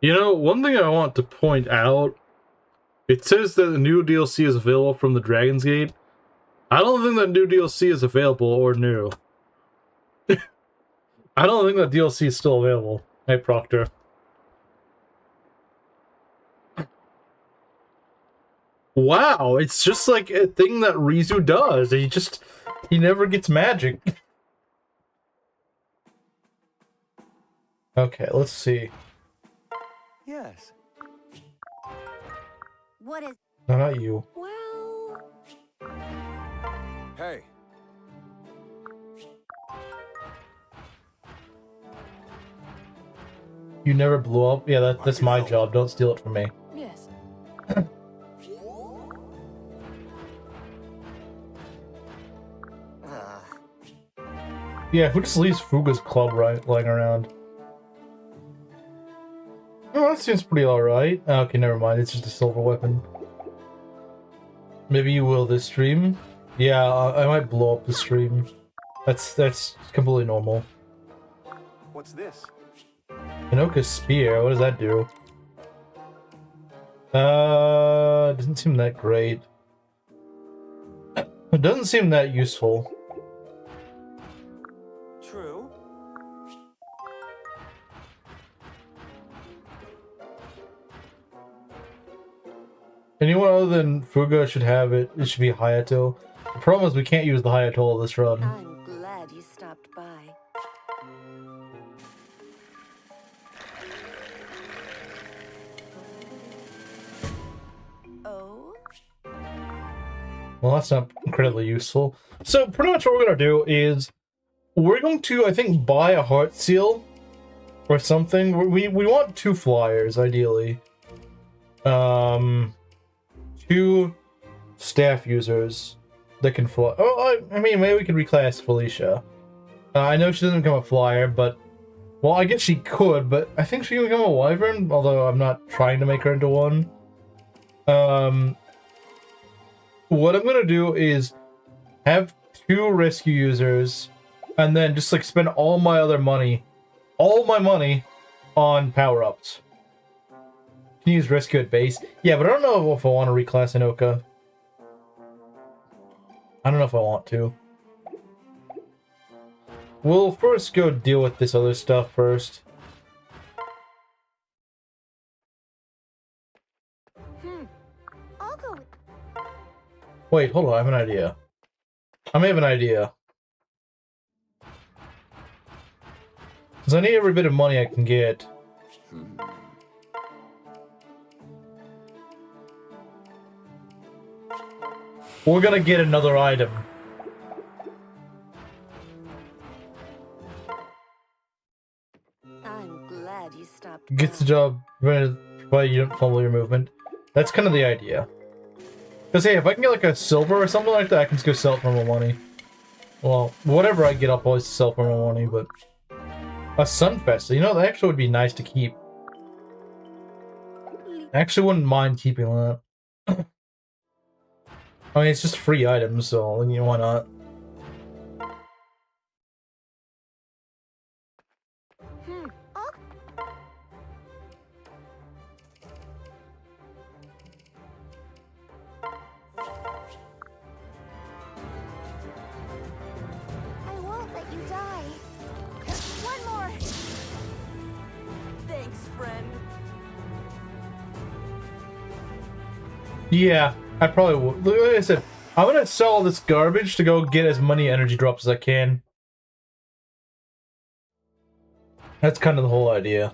You know, one thing I want to point out, it says that the new DLC is available from the Dragon's Gate. I don't think that new DLC is available or new. I don't think that DLC is still available. Hey, Proctor. Wow, it's just like a thing that Rizu does. He never gets magic. Okay, let's see. Yes. What is... No, not you. Well... Hey. You never blew up? Yeah, that's my job. Don't steal it from me. Yes. Yeah, who just leaves Fuga's club lying around? Oh, that seems pretty alright. Okay, never mind. It's just a silver weapon. Maybe you will this stream. Yeah, I might blow up the stream. That's completely normal. What's this? Hinoka's spear, what does that do? Doesn't seem that great. It doesn't seem that useful. True. Anyone other than Fuga should have it. It should be Hayato. The problem is we can't use the Hayato of this run. I'm glad you stopped by. Oh? Well, that's not incredibly useful. So, pretty much what we're going to do is we're going to, I think, buy a heart seal or something. We want 2 flyers, ideally. 2 staff users that can fly. Oh, I mean, maybe we could reclass Felicia. I know she doesn't become a flyer, but... Well, I guess she could, but I think she can become a wyvern, although I'm not trying to make her into one. What I'm gonna do is have 2 rescue users, and then just like spend all my money on power-ups. Can use rescue at base. Yeah, but I don't know if I want to reclass Hinoka. I don't know if I want to. We'll first go deal with this other stuff first. I'll go with... Wait, hold on, I have an idea. I may have an idea. Because I need every bit of money I can get. We're gonna get another item. I'm glad you stopped Gets the by. job provided you don't fumble your movement. That's kind of the idea. Because hey, if I can get like a silver or something like that, I can just go sell it for more money. Well, whatever I get, I'll always sell for more money, but... A Sunfest, you know, that actually would be nice to keep. I actually wouldn't mind keeping that. I mean, it's just free items, so, you know, why not? I won't let you die. One more. Thanks, friend. Yeah, I probably would. Like I said, I'm gonna sell all this garbage to go get as many energy drops as I can. That's kind of the whole idea.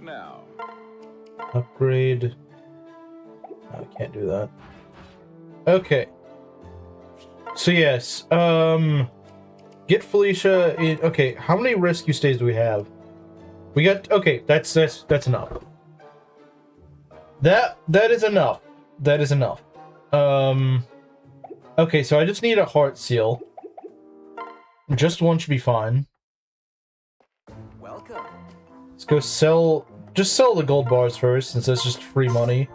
Now. Upgrade. No, I can't do that. Okay. So yes, get Felicia in. Okay, how many rescue stays do we have? We got. Okay, that's enough. That is enough. That is enough. Okay, so I just need a heart seal. Just one should be fine. Welcome. Let's go sell. Just sell the gold bars first, since that's just free money.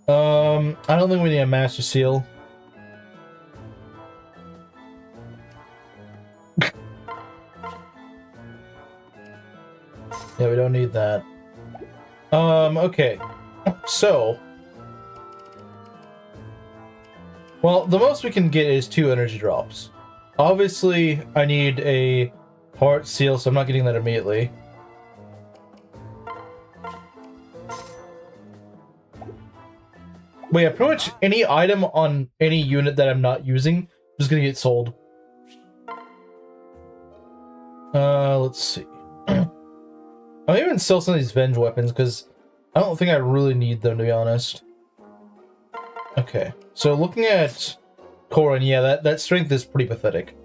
I don't think we need a master seal. Yeah, we don't need that. Okay. So... Well, the most we can get is 2 energy drops. Obviously, I need a heart seal, so I'm not getting that immediately. But yeah, pretty much any item on any unit that I'm not using is gonna get sold. Let's see. I'll even sell some of these Venge weapons, because I don't think I really need them, to be honest. Okay, so looking at Corin, yeah, that strength is pretty pathetic.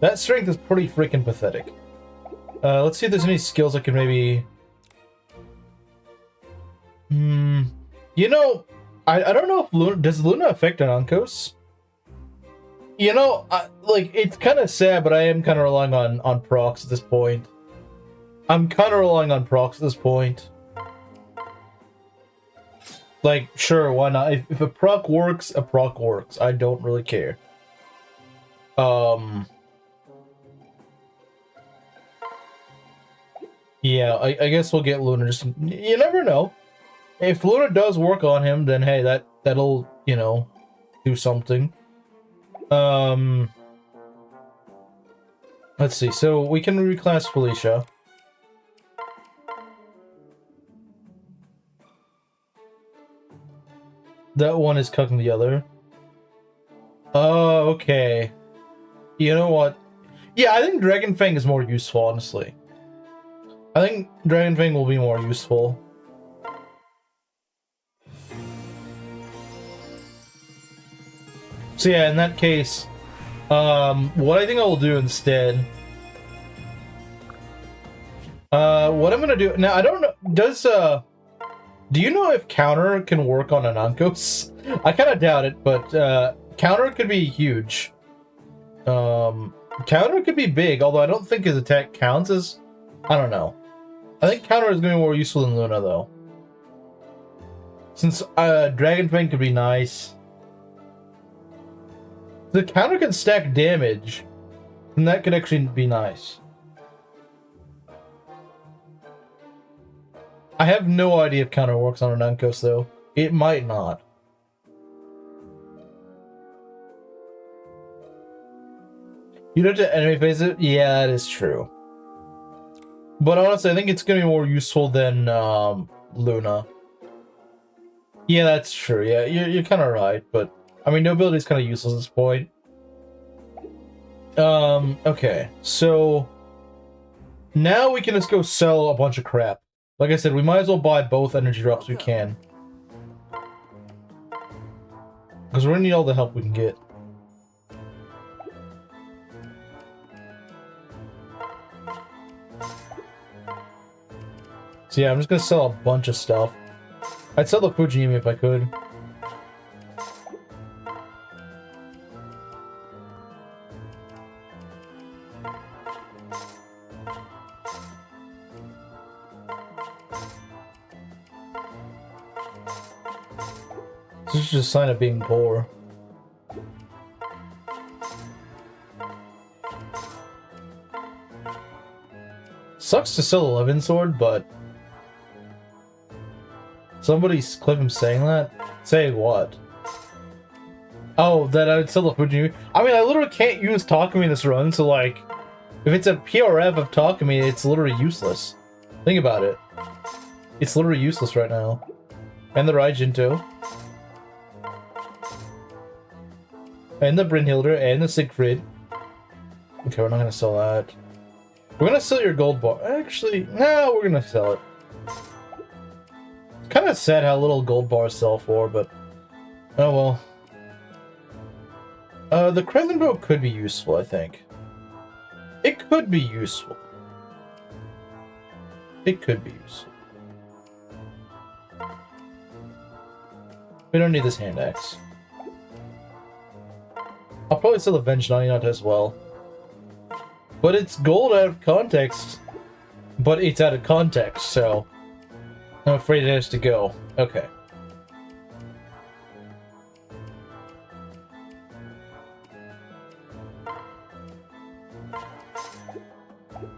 That strength is pretty freaking pathetic. Let's see if there's any skills I can maybe... You know, I don't know if Luna... Does Luna affect an Uncos? You know, like, it's kind of sad, but I am kind of relying on procs at this point. I'm kind of relying on procs at this point. Like, sure, why not? If a proc works, a proc works. I don't really care. Yeah, I guess we'll get Luna. Just, you never know. If Luna does work on him, then hey, that'll, you know, do something. Let's see. So we can reclass Felicia. That one is cooking the other. Oh, okay. You know what? Yeah, I think Dragon Fang is more useful, honestly. I think Dragon Fang will be more useful. So yeah, in that case, what I think I will do instead... what I'm gonna do... Now, I don't know... Do you know if counter can work on an Ankos? I kind of doubt it, but counter could be huge. Counter could be big, although I don't think his attack counts as... I don't know. I think counter is going to be more useful than Luna, though. Since Dragon Fang could be nice. The counter can stack damage, and that could actually be nice. I have no idea if counter works on an Uncos, though. It might not. You don't have to enemy phase it? Yeah, that is true. But honestly, I think it's going to be more useful than Luna. Yeah, that's true. Yeah, you're kind of right. But, I mean, nobility is kind of useless at this point. Okay. So, now we can just go sell a bunch of crap. Like I said, we might as well buy both energy drops we can. Because we're going to need all the help we can get. So yeah, I'm just going to sell a bunch of stuff. I'd sell the Fujimi if I could. This is just a sign of being poor. Sucks to sell 11 sword, but... Somebody's clip him saying that? Saying what? Oh, that I would sell the Fujimi. I mean, I literally can't use Takumi in this run, so like... If it's a PRF of Takumi, it's literally useless. Think about it. It's literally useless right now. And the Raijin too. And the Brynhilder, and the Siegfried. Okay, we're not gonna sell that. We're gonna sell your gold bar. Actually, no, we're gonna sell it. It's kind of sad how little gold bars sell for, but... Oh well. The Crescent Bow could be useful, I think. It could be useful. It could be useful. We don't need this hand axe. I'll probably sell the Venge 99 as well. But it's gold out of context. But it's out of context, so... I'm afraid it has to go. Okay.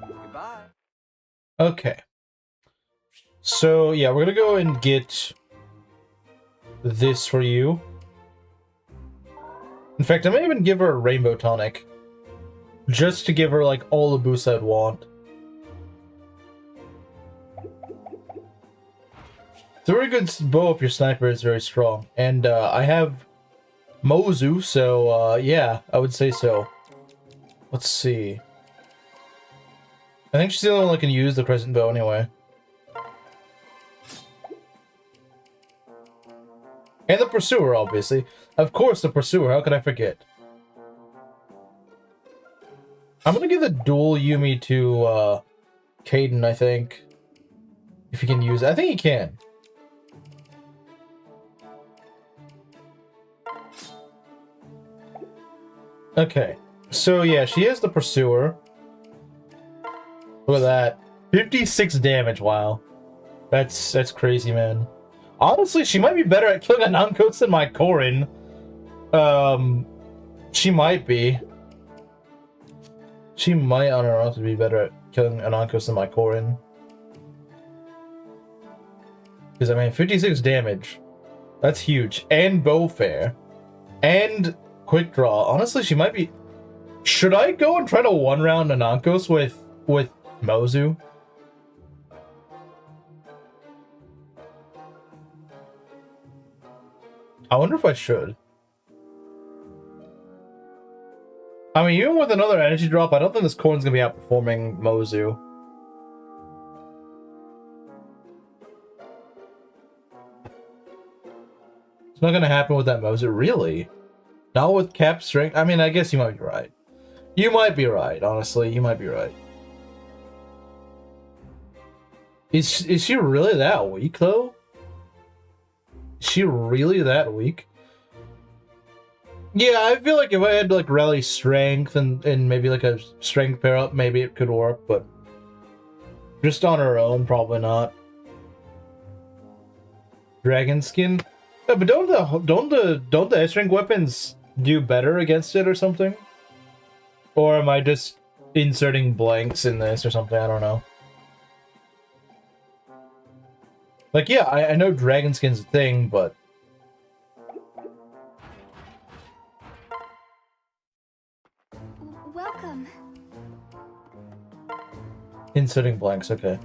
Goodbye. Okay. So, yeah, we're gonna go and get this for you. In fact, I may even give her a rainbow tonic. Just to give her, like, all the boosts I'd want. It's a very good bow if your sniper is very strong. And, I have Mozu, so, yeah, I would say so. Let's see. I think she's the only one that can use the crescent bow anyway. And the Pursuer, obviously. Of course, the Pursuer. How could I forget? I'm gonna give the dual Yumi to, Caden, I think. If he can use it. I think he can. Okay. So, yeah, she has the Pursuer. Look at that. 56 damage, wow. That's crazy, man. Honestly, she might be better at killing Anoncoats than my Korin. She might be. She might, on her own, to be better at killing Anoncoats than my Korin. Because, I mean, 56 damage. That's huge. And bow fair. And quick draw. Honestly, she might be... Should I go and try to one-round Anonkos with Mozu? I wonder if I should. I mean, even with another energy drop, I don't think this Corn's gonna be outperforming Mozu. It's not gonna happen with that Mozu, really? Not with cap strength? I mean, I guess you might be right. You might be right, honestly. You might be right. Is she really that weak, though? Is she really that weak? Yeah, I feel like if I had, like, rally strength and maybe, like, a strength pair up, maybe it could work, but just on her own, probably not. Dragon skin? Yeah, but don't the S-rank weapons do better against it or something? Or am I just inserting blanks in this or something? I don't know. Like, yeah, I know dragon skin's a thing, but... Welcome. Inserting blanks, okay.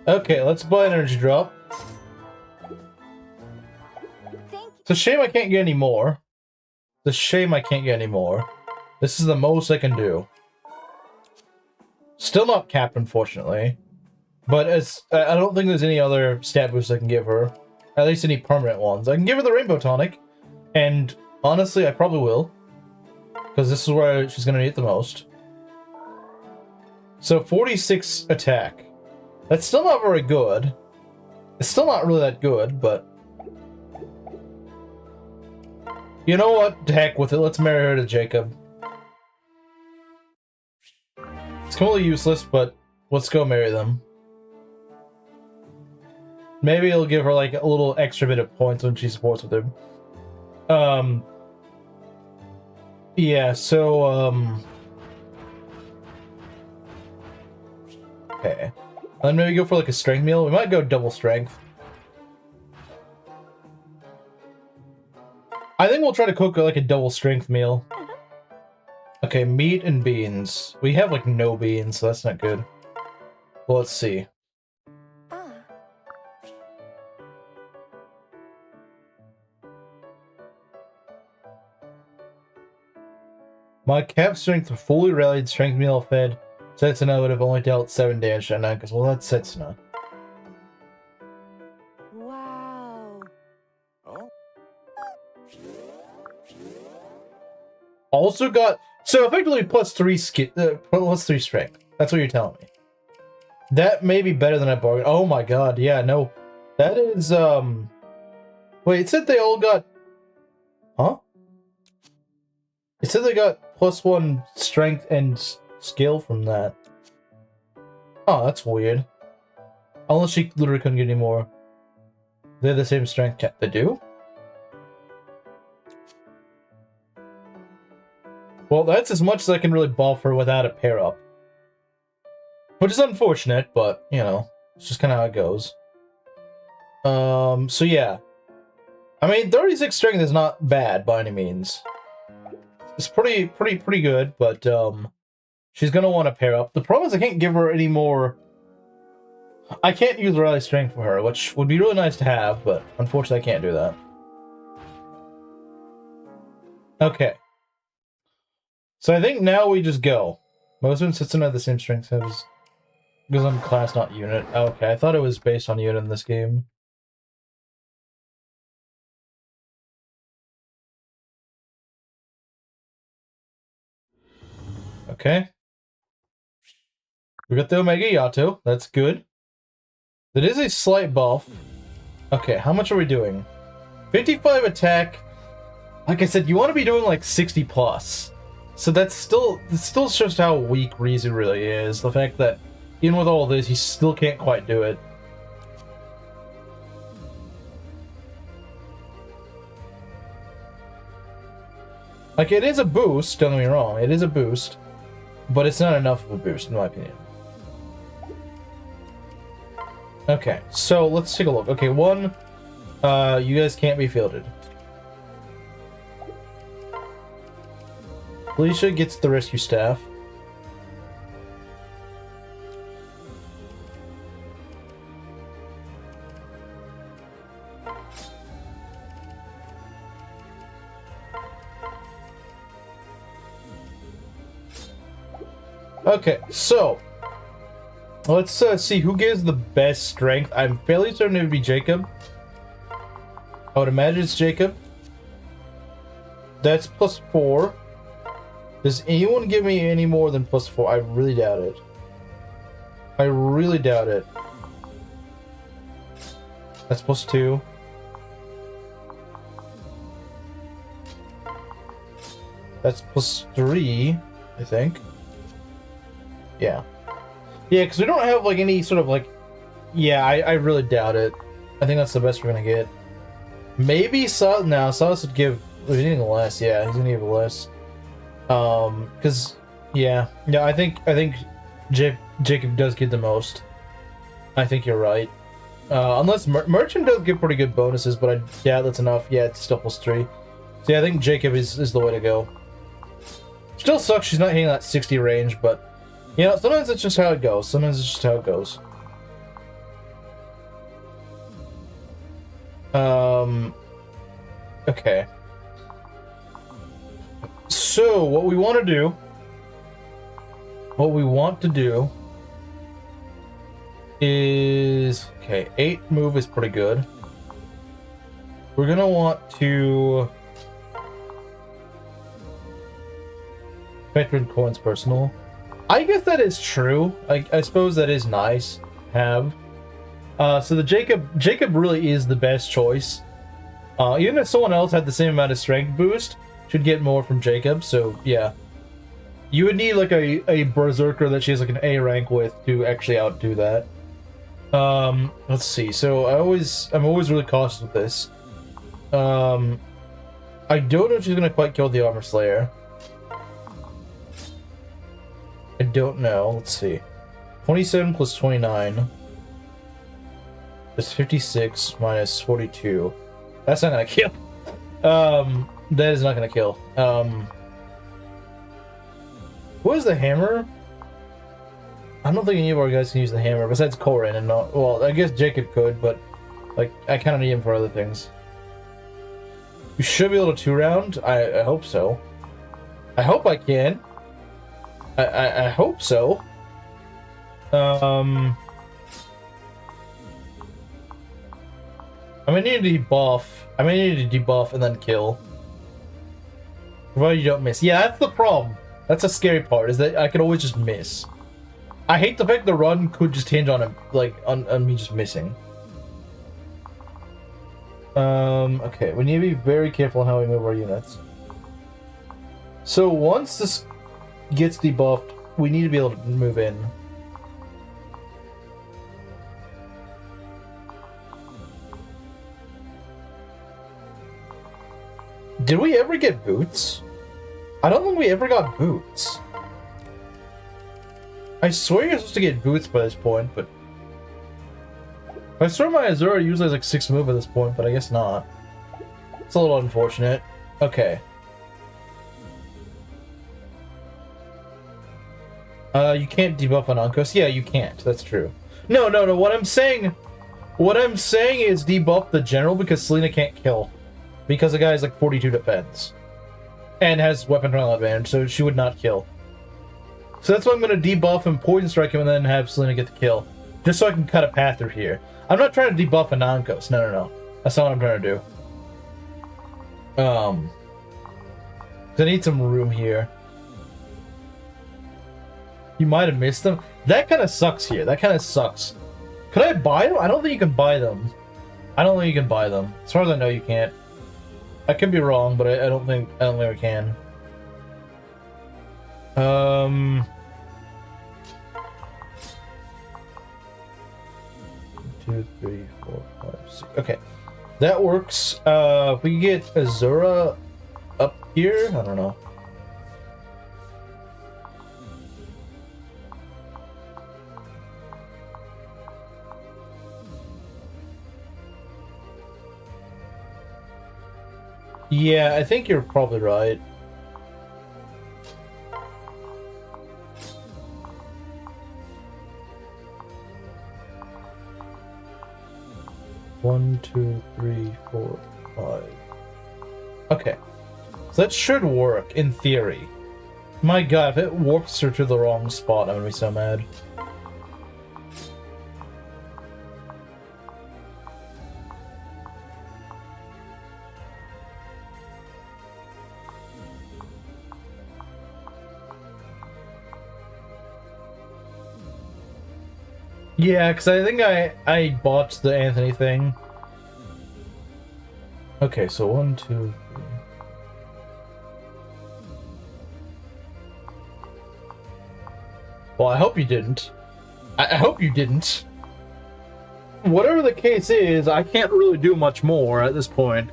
Okay, let's buy an energy drop. Thank It's a shame I can't get any more. It's a shame I can't get any more. This is the most I can do. Still not capped, unfortunately. But I don't think there's any other stat boosts I can give her. At least any permanent ones. I can give her the Rainbow Tonic. And honestly, I probably will. Because this is where she's going to need it the most. So 46 attack. That's still not very good. It's still not really that good, but... You know what? To heck with it. Let's marry her to Jacob. It's completely useless, but let's go marry them. Maybe it'll give her, like, a little extra bit of points when she supports with him. Yeah, so, okay. Then maybe go for, like, a strength meal. We might go double strength. I think we'll try to cook, like, a double strength meal. Okay, meat and beans. We have, like, no beans, so that's not good. Well, let's see. My cap strength for fully rallied strength meal fed Setsuna would have only dealt 7 damage to Anonkus. Well, that's Setsuna. Wow. Oh, Also got... So, effectively, plus 3 strength. That's what you're telling me. That may be better than I bargained. Oh my god, yeah, no. That is, Wait, it said they all got... Huh? It said they got +1 strength and skill from that. Oh, that's weird. Unless she literally couldn't get any more. They're the same strength. They do? Well, that's as much as I can really buff her without a pair up. Which is unfortunate, but, you know, it's just kind of how it goes. So yeah. I mean, 36 strength is not bad by any means. It's pretty good, but, she's gonna want to pair up. The problem is I can't give her any more... I can't use rally strength for her, which would be really nice to have, but unfortunately I can't do that. Okay. So I think now we just go. Most of them sits at the same strength as... Because I'm class, not unit. Okay, I thought it was based on unit in this game. Okay. We got the Omega Yato. That's good. That is a slight buff. Okay, how much are we doing? 55 attack. Like I said, you want to be doing like 60 plus. So it still shows how weak Rizu really is. The fact that even with all this, he still can't quite do it. Like, it is a boost, don't get me wrong, it is a boost. But it's not enough of a boost, in my opinion. Okay, so let's take a look. Okay, one, you guys can't be fielded. Felicia gets the rescue staff. Okay, so let's see who gives the best strength. I'm fairly certain it would be Jacob. I would imagine it's Jacob. That's +4. Does anyone give me any more than +4? I really doubt it. I really doubt it. That's +2. That's +3, I think. Yeah. Yeah, because we don't have, like, any sort of, like... Yeah, I really doubt it. I think that's the best we're gonna get. Maybe no, Silas would give... He's getting less, yeah, he's gonna give less. Because... Yeah. No, I think Jacob does get the most. I think you're right. Unless Merchant does give pretty good bonuses, but I doubt that's enough. Yeah, it's still +3. So yeah, I think Jacob is the way to go. Still sucks she's not hitting that 60 range, but... You know, sometimes it's just how it goes. Sometimes it's just how it goes. Okay. So, what we want to do is... Okay, 8 move is pretty good. We're gonna want to... Veteran coins personal. I guess that is true. I suppose that is nice to have. So the Jacob really is the best choice. Even if someone else had the same amount of strength boost, should get more from Jacob. So yeah, you would need like a berserker that she has like an A rank with to actually outdo that. Let's see. So I'm always really cautious with this. I don't know if she's gonna quite kill the Armor Slayer. I don't know. Let's see. 27 plus 29 is 56 minus 42. That's not gonna kill. That is not gonna kill. What is the hammer? I don't think any of our guys can use the hammer besides Corin and not. Well, I guess Jacob could, but like I kind of need him for other things. You should be able to 2-round. I hope so. I hope I can. I hope so. I may need to debuff. I may need to debuff and then kill. Provided you don't miss. Yeah, that's the problem. That's a scary part, is that I could always just miss. I hate the fact the run could just hinge on him, like, on me just missing. Okay, we need to be very careful on how we move our units. So once this gets debuffed, we need to be able to move in. Did we ever get boots? I don't think we ever got boots. I swear you're supposed to get boots by this point, but... I swear my Azura usually has like 6 move at this point, but I guess not. It's a little unfortunate. Okay. You can't debuff on Uncos. Yeah, you can't. That's true. No. What I'm saying is debuff the general because Selena can't kill. Because the guy has like 42 defense. And has weapon trial advantage, so she would not kill. So that's why I'm going to debuff and poison strike him and then have Selena get the kill. Just so I can cut a path through here. I'm not trying to debuff a non-ghost. No. That's not what I'm trying to do. 'Cause I need some room here. You might have missed them. That kind of sucks here. That kind of sucks. Could I buy them? I don't think you can buy them. As far as I know, you can't. I could be wrong, but I don't think we can. 2, 3, 4, 5, 6. Okay, that works. If we get Azura up here, I don't know. Yeah, I think you're probably right. One, 2, 3, 4, 5. Okay. So that should work, in theory. My god, if it warps her to the wrong spot, I'm gonna be so mad. Yeah, because I think I botched the Anthony thing. Okay, so 1, 2, 3. Well, I hope you didn't. I hope you didn't. Whatever the case is, I can't really do much more at this point.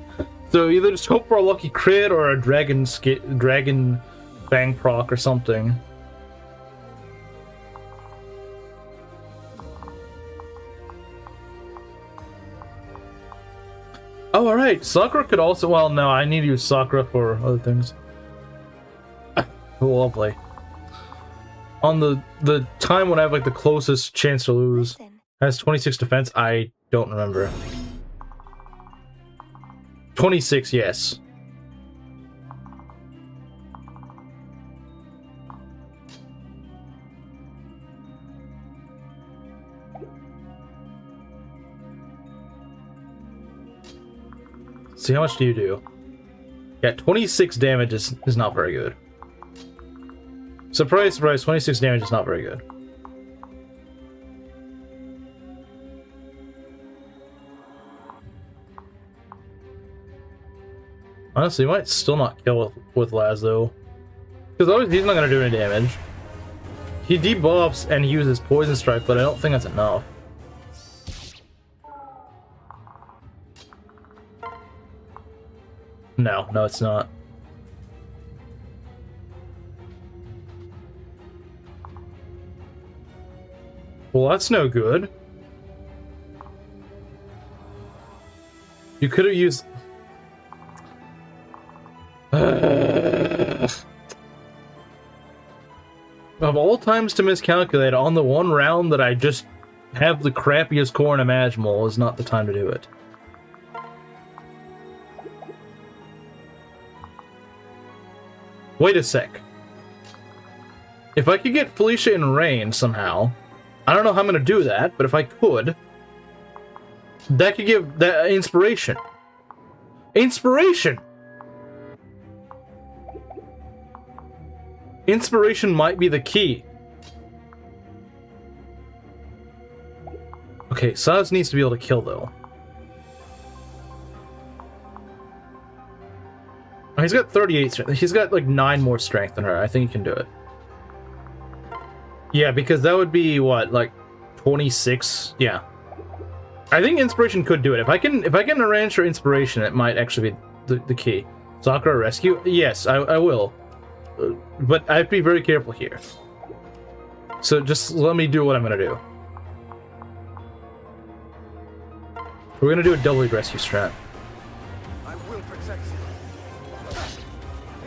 So either just hope for a lucky crit or a dragon bang proc or something. Oh, alright. Sakura could also... Well, no, I need to use Sakura for other things. Lovely. On the time when I have, like, the closest chance to lose. Has 26 defense? I don't remember. 26, yes. See, how much do you do? Yeah, 26 damage is not very good. Surprise, surprise, 26 damage is not very good. Honestly, he might still not kill with Laz, though. Because he's not going to do any damage. He debuffs and he uses Poison Strike, but I don't think that's enough. No, it's not. Well, that's no good. You could have used... Of all times to miscalculate, on the one round that I just have the crappiest corn imaginable is not the time to do it. Wait a sec. If I could get Felicia in range somehow, I don't know how I'm going to do that, but if I could, that could give that inspiration. Inspiration! Inspiration might be the key. Okay, Saz needs to be able to kill, though. He's got 38 strength. He's got like 9 more strength than her. I think he can do it. Yeah, because that would be what, like 26? Yeah. I think inspiration could do it. If I can arrange for inspiration, it might actually be the key. Sakura rescue? Yes, I will. But I have to be very careful here. So just let me do what I'm gonna do. We're gonna do a double lead rescue strat. I will protect you.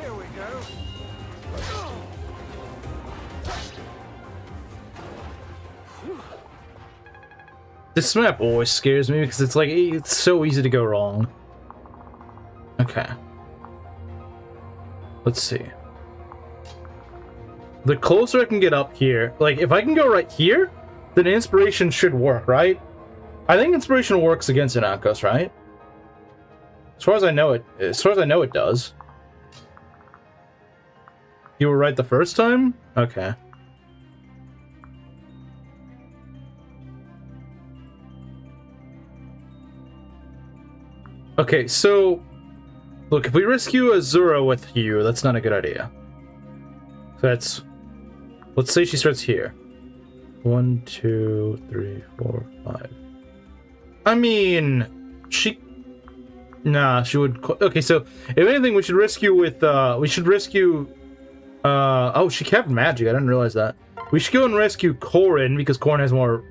Here we go. This map always scares me because it's like, it's so easy to go wrong. Okay. Let's see. The closer I can get up here, like if I can go right here, then inspiration should work, right? I think inspiration works against Inankos, right? As far as I know it does. You were right the first time? Okay. Okay, so look, if we rescue Azura with you, that's not a good idea. So that's, let's say she starts here. 1, 2, 3, 4, 5. I mean, she would. Okay, so if anything, we should rescue with. Oh, she kept magic. I didn't realize that. We should go and rescue Corrin because Corrin has more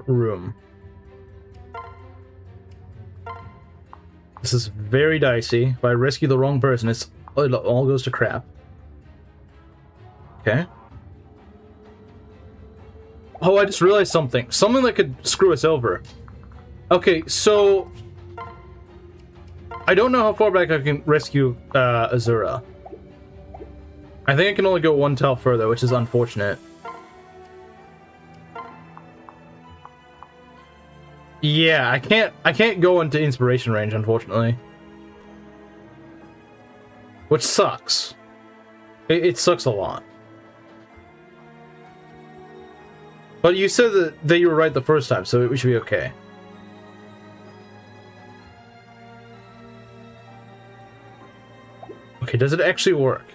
room. This is very dicey. If I rescue the wrong person, it all goes to crap. Okay. Oh, I just realized something. Something that could screw us over. Okay, so I don't know how far back I can rescue Azura. I think I can only go one tile further, which is unfortunate. Yeah, I can't go into inspiration range, unfortunately. Which sucks. It sucks a lot. But you said that you were right the first time, so we should be okay. Okay, does it actually work?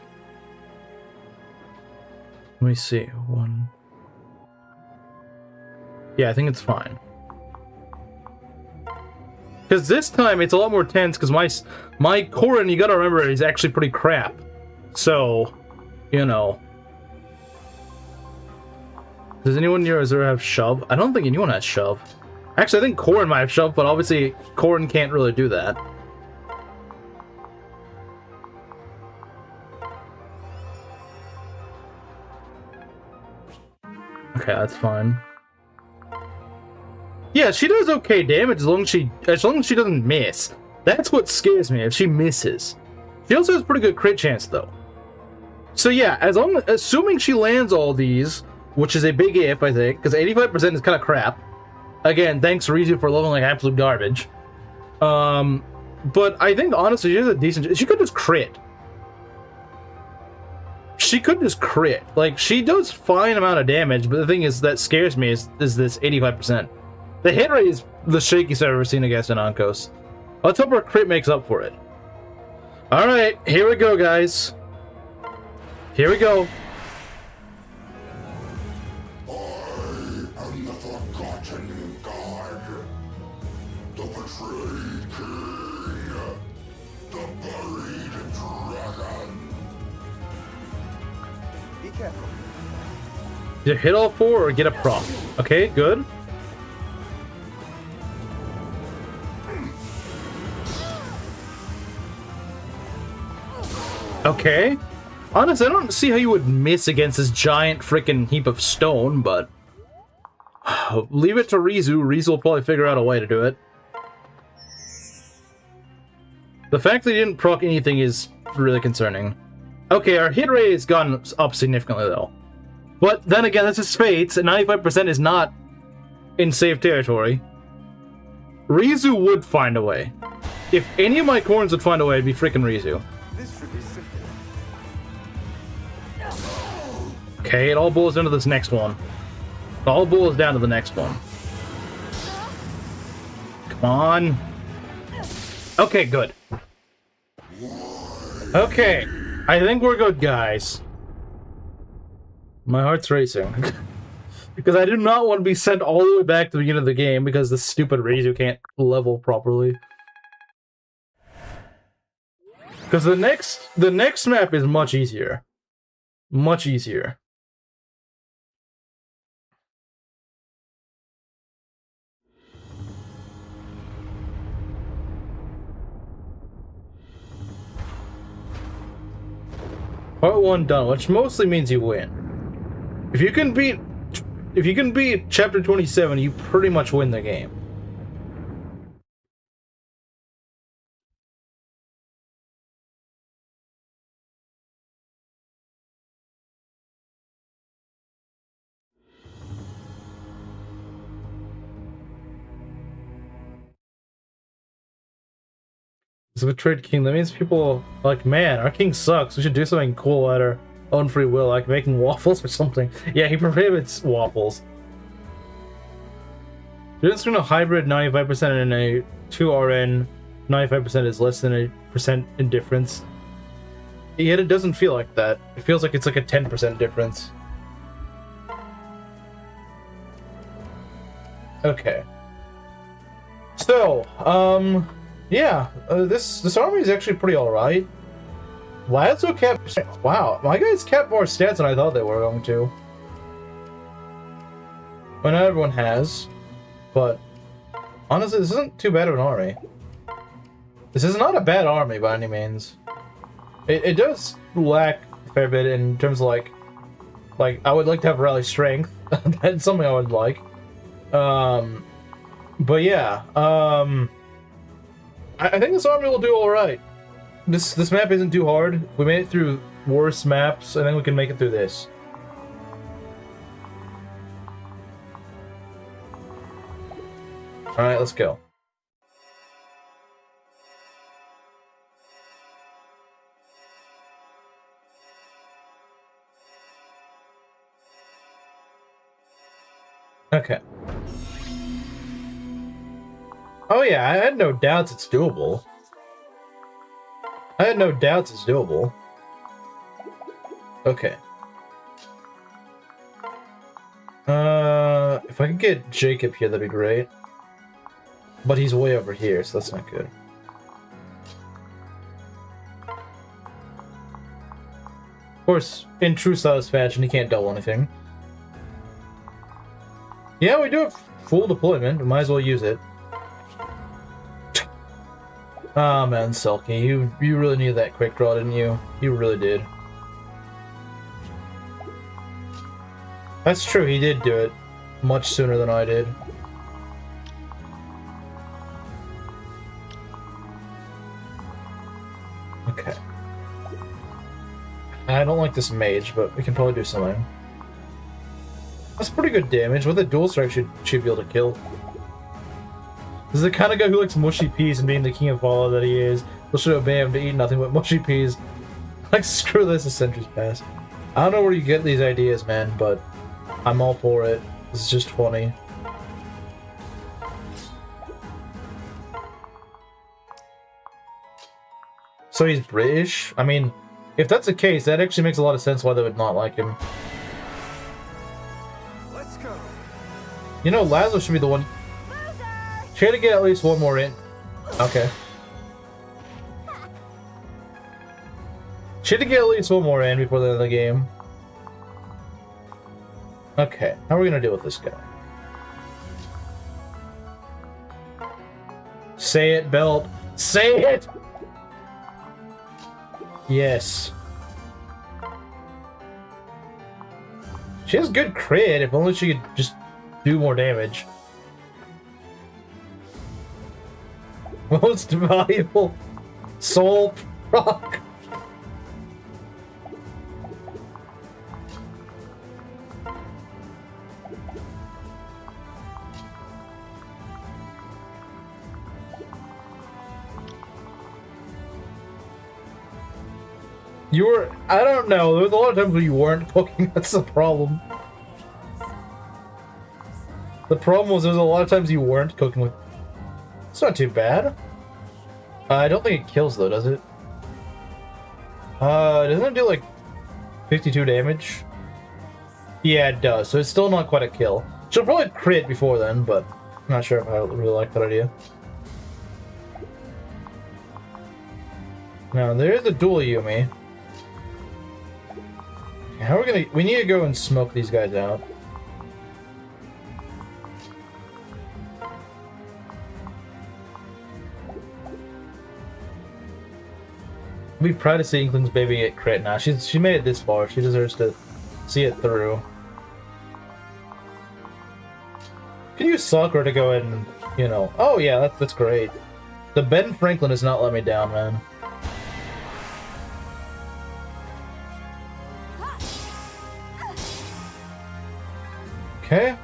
Let me see. 1. Yeah, I think it's fine. Because this time it's a lot more tense because my Corrin, you gotta remember, is actually pretty crap. So, you know. Does anyone near Azura have shove? I don't think anyone has shove. Actually, I think Corrin might have shove, but obviously Corrin can't really do that. Okay, that's fine. Yeah, she does okay damage as long as she doesn't miss. That's what scares me, if she misses. She also has pretty good crit chance though. So yeah, assuming she lands all these, which is a big if, I think, because 85% is kind of crap. Again, thanks Rizu for leveling like absolute garbage. But I think honestly she has a decent. She could just crit. She could just crit. Like, she does fine amount of damage, but the thing is that scares me is this 85%. The hit rate is the shakiest I've ever seen against Inankos. Let's hope our crit makes up for it. Alright, here we go, guys. Here we go. I am the forgotten god, the betrayed king, the buried dragon. Be careful. Either hit all 4 or get a prop. Okay, good. Okay. Honestly, I don't see how you would miss against this giant freaking heap of stone, but leave it to Rizu. Rizu will probably figure out a way to do it. The fact that he didn't proc anything is really concerning. Okay, our hit rate has gone up significantly, though. But then again, this is Fates, and 95% is not in safe territory. Rizu would find a way. If any of my corns would find a way, it'd be freaking Rizu. This should be simple. Okay, it all boils down to this next one. It all boils down to the next one. Come on. Okay, good. Okay, I think we're good, guys. My heart's racing. Because I do not want to be sent all the way back to the beginning of the game because the stupid Rizu can't level properly. Because the next map is much easier. Much easier. Part 1 done, which mostly means you win. If you can beat chapter 27, you pretty much win the game. It's a betrayed king. That means people are like, man, our king sucks. We should do something cool at our own free will, like making waffles or something. Yeah, he prohibits waffles. Students doing a hybrid 95% and a 2RN 95% is less than a percent indifference. Yet it doesn't feel like that. It feels like it's like a 10% difference. Okay. So, yeah, this army is actually pretty alright. Lazo kept... Wow, my guys kept more stats than I thought they were going to. Well, not everyone has. But, honestly, this isn't too bad of an army. This is not a bad army by any means. It does lack a fair bit in terms of, like, I would like to have rally strength. That's something I would like. But yeah, I think this army will do alright. This map isn't too hard. We made it through worse maps, I think we can make it through this. Alright, let's go. Okay. Oh yeah, I had no doubts it's doable. I had no doubts it's doable. Okay. If I could get Jacob here, that'd be great. But he's way over here, so that's not good. Of course, in true Silas fashion, he can't double anything. Yeah, we do have full deployment. We might as well use it. Ah, man, Selkie, you really needed that quick draw, didn't you? You really did. That's true, he did do it much sooner than I did. Okay. I don't like this mage, but we can probably do something. That's pretty good damage. With a dual strike, should be able to kill. This is the kind of guy who likes mushy peas and being the king of Fallout that he is. We'll should obey him to eat nothing but mushy peas. Like, screw this, a century's pass. I don't know where you get these ideas, man, but I'm all for it. It's just funny. So he's British? I mean, if that's the case, that actually makes a lot of sense why they would not like him. Let's go. You know, Lazo should be the one. Try to get at least one more in. Okay. Try to get at least one more in before the end of the game. Okay, how are we gonna deal with this guy? Say it, Belt. Say it! Yes. She has good crit, if only she could just do more damage. Most valuable soul proc. You were, I don't know, there was a lot of times where you weren't cooking, that's the problem. The problem was there was a lot of times you weren't cooking with... It's not too bad. I don't think it kills though, does it? Doesn't it do like 52 damage? Yeah, it does, so it's still not quite a kill. She'll probably crit before then, but I'm not sure if I really like that idea. Now, there is a dual Yumi. How are we gonna... We need to go and smoke these guys out. be proud to see Inkling's baby get crit now. She made it this far. She deserves to see it through. Can use Sakura to go ahead and, you know... Oh yeah, that's great. The Ben Franklin has not let me down, man. Okay.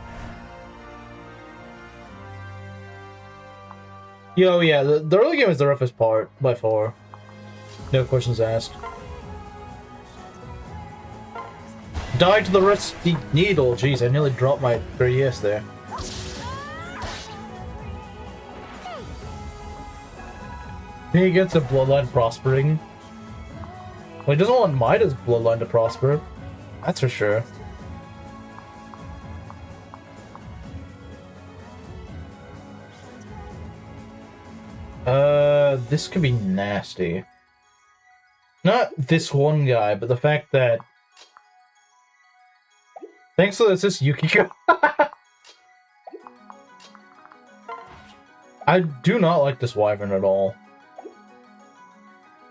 Yo, yeah, the early game is the roughest part, by far. No questions asked. Die to the rusty needle. Jeez, I nearly dropped my 3DS there. He gets a bloodline prospering. Well, he doesn't want Maida's bloodline to prosper. That's for sure. This could be nasty. Not this one guy, but the fact that... Thanks to this Yukiko. I do not like this wyvern at all.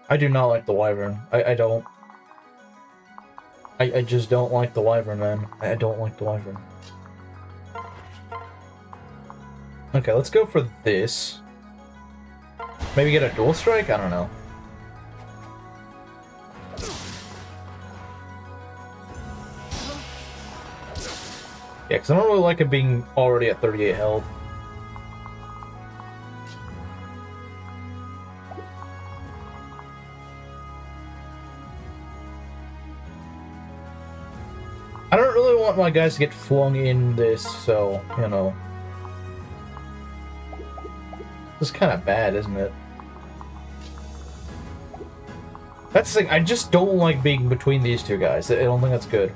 I do not like the wyvern. I don't. I just don't like the wyvern, man. I don't like the wyvern. Okay, let's go for this. Maybe get a dual strike? I don't know. Yeah, because I don't really like it being already at 38 health. I don't really want my guys to get flung in this, so, you know. This is kind of bad, isn't it? That's the thing, I just don't like being between these two guys. I don't think that's good.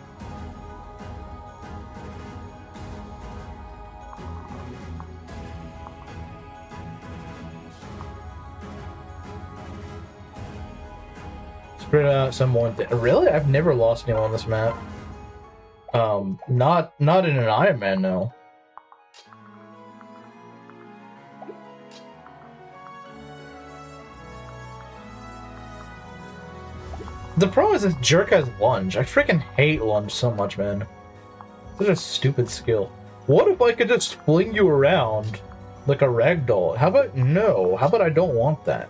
Spread out someone. Really? I've never lost anyone on this map. Not in an Ironman, no. The problem is this jerk has lunge. I freaking hate lunge so much, man. Such a stupid skill. What if I could just fling you around like a ragdoll? How about no? How about I don't want that?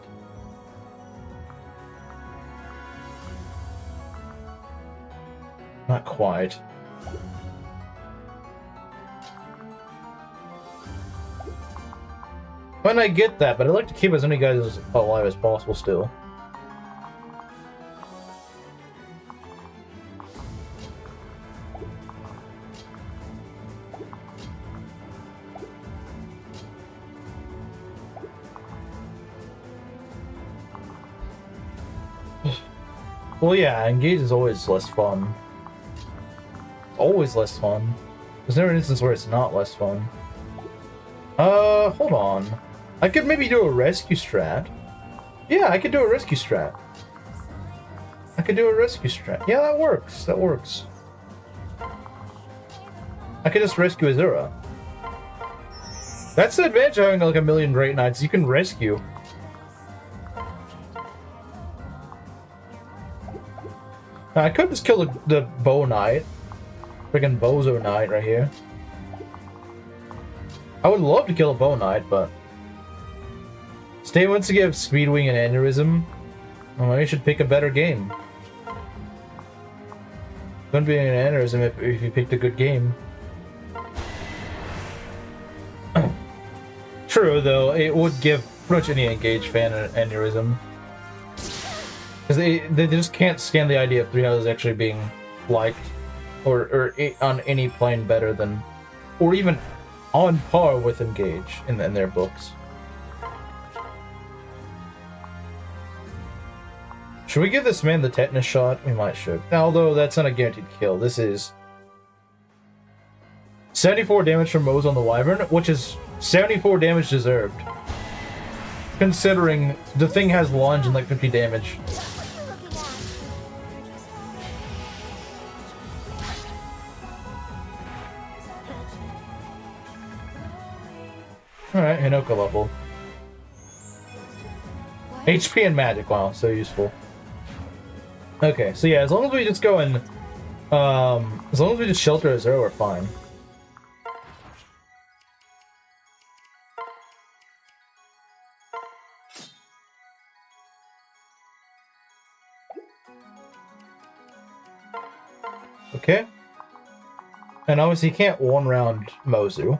Not quite. When I get that, but I'd like to keep as many guys alive as possible still. Well, yeah, engage is always less fun. Always less fun. There's never an instance where it's not less fun. Hold on. I could maybe do a rescue strat. Yeah, I could do a rescue strat. I could do a rescue strat. Yeah, that works. That works. I could just rescue Azura. That's the advantage of having like a million Great Knights. You can rescue. I could just kill the Bow Knight. Freaking Bozo Knight right here. I would love to kill a Bow Knight, but... Stay wants to give Speedwing an aneurysm. Well, maybe you should pick a better game. Wouldn't be an aneurysm if you picked a good game. True, though, it would give pretty much any Engage fan an aneurysm. Because they just can't stand the idea of 3 houses actually being liked or on any plane better than, or even on par with Engage in their books. Should we give this man the tetanus shot? We might should. Although that's not a guaranteed kill. This is 74 damage from Mo's on the Wyvern, which is 74 damage deserved. Considering the thing has lunge and like 50 damage. Alright, Hinoka level. HP and magic, wow, so useful. Okay, so yeah, as long as we just go and as long as we just shelter a 0, we're fine. Okay. And obviously you can't one-round Mozu.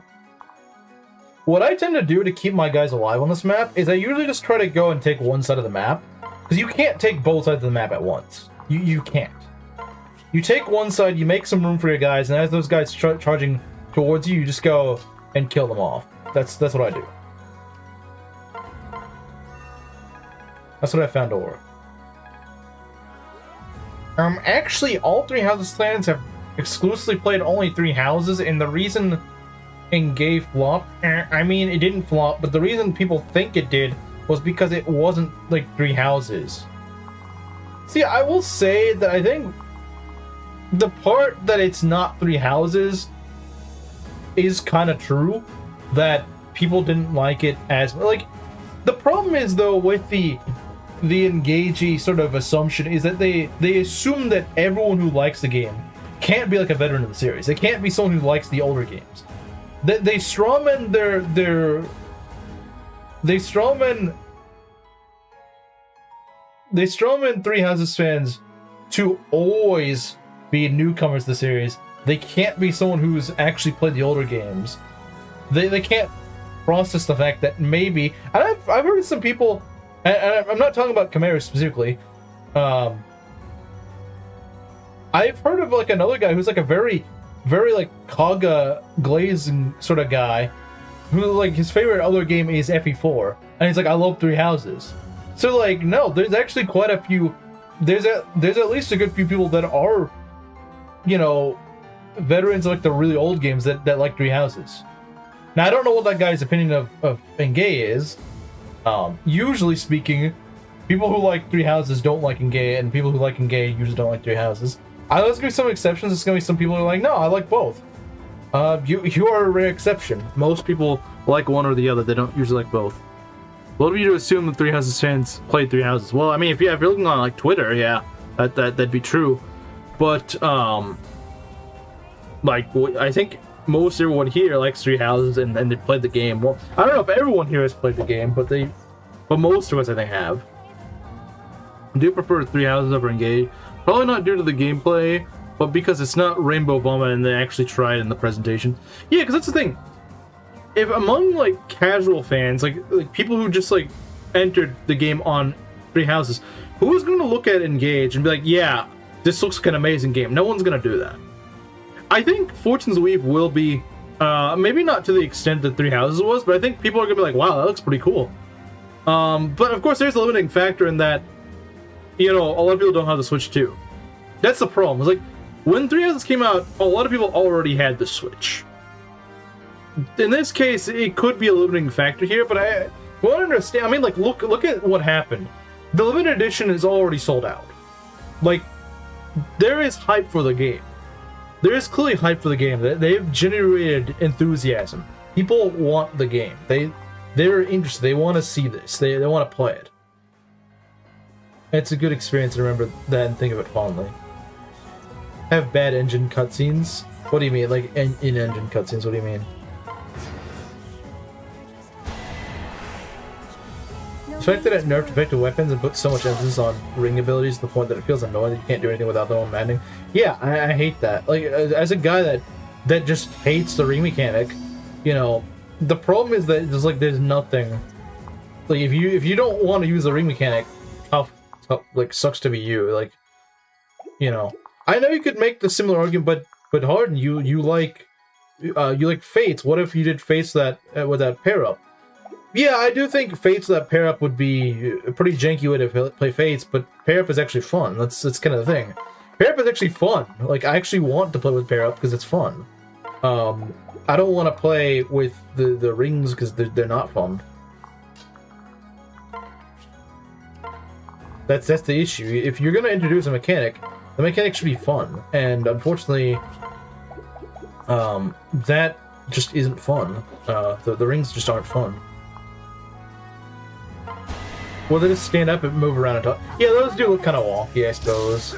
What I tend to do to keep my guys alive on this map is I usually just try to go and take one side of the map. Because you can't take both sides of the map at once. You can't. You take one side, you make some room for your guys, and as those guys charging towards you, you just go and kill them off. That's what I do. That's what I found to work. Actually, all 3 Houses clans have exclusively played only 3 houses, and the reason Engage flopped, I mean, it didn't flop, but the reason people think it did was because it wasn't, like, 3 houses. See, I will say that I think the part that it's not 3 houses is kind of true, that people didn't like it as, like, the problem is, though, with the Engagey sort of assumption is that they assume that everyone who likes the game can't be like a veteran of the series. They can't be someone who likes the older games. They strawman they strawman 3 Houses fans to always be newcomers to the series. They can't be someone who's actually played the older games. They can't process the fact that maybe, and I've heard some people, and I'm not talking about Chimera specifically. I've heard of like another guy who's like a very like Kaga glazing sort of guy, who like his favorite other game is FE4, and he's like, I love 3 Houses. So like, no, there's actually quite a few. There's at least a good few people that are, you know, veterans of like the really old games that like 3 Houses. Now I don't know what that guy's opinion of Engay is. Usually speaking, people who like 3 Houses don't like Engay, and people who like Engay usually don't like 3 Houses. There's gonna be some exceptions. There's gonna be some people who are like, no, I like both. You are a rare exception. Most people like one or the other. They don't usually like both. What are you to assume that 3 Houses fans played 3 Houses? Well, I mean, if you're looking on like Twitter, yeah, that'd be true. But like I think most everyone here likes 3 Houses, and they played the game. Well, I don't know if everyone here has played the game, but most of us I think have. I do prefer 3 Houses over Engage. Probably not due to the gameplay, but because it's not Rainbow Vomit and they actually tried in the presentation. Yeah, because that's the thing. If among like casual fans, like people who just like entered the game on 3 Houses, who's going to look at Engage and be like, yeah, this looks like an amazing game? No one's going to do that. I think Fortune's Weave will be, maybe not to the extent that 3 Houses was, but I think people are going to be like, wow, that looks pretty cool. But of course, there's a limiting factor in that, you know, a lot of people don't have the Switch too. That's the problem. It's like, when 3 Houses came out, a lot of people already had the Switch. In this case, it could be a limiting factor here, but I won't understand. I mean, like, look at what happened. The limited edition is already sold out. Like, there is hype for the game. There is clearly hype for the game. They've generated enthusiasm. People want the game. They're interested. They want to see this. They want to play it. It's a good experience to remember that and think of it fondly. Have bad engine cutscenes? What do you mean? Like, in-engine cutscenes, what do you mean? The fact that it nerfed effective weapons and put so much emphasis on ring abilities to the point that it feels annoying that you can't do anything without them maddening. Yeah, I hate that. Like, as a guy that just hates the ring mechanic, you know, the problem is that there's nothing. Like, if you don't want to use the ring mechanic, tough, like, sucks to be you. Like, you know, I know you could make the similar argument, but Harden, you like Fates. What if you did Fates that with that pair up? Yeah, I do think Fates that pair up would be a pretty janky way to play Fates, but pair up is actually fun. That's kind of the thing. Pair up is actually fun. Like, I actually want to play with pair up because it's fun. I don't want to play with the rings because they're not fun. That's the issue. If you're gonna introduce a mechanic, the mechanic should be fun, and unfortunately, that just isn't fun. The rings just aren't fun. Well, they just stand up and move around and talk. Yeah, those do look kind of wonky, I suppose.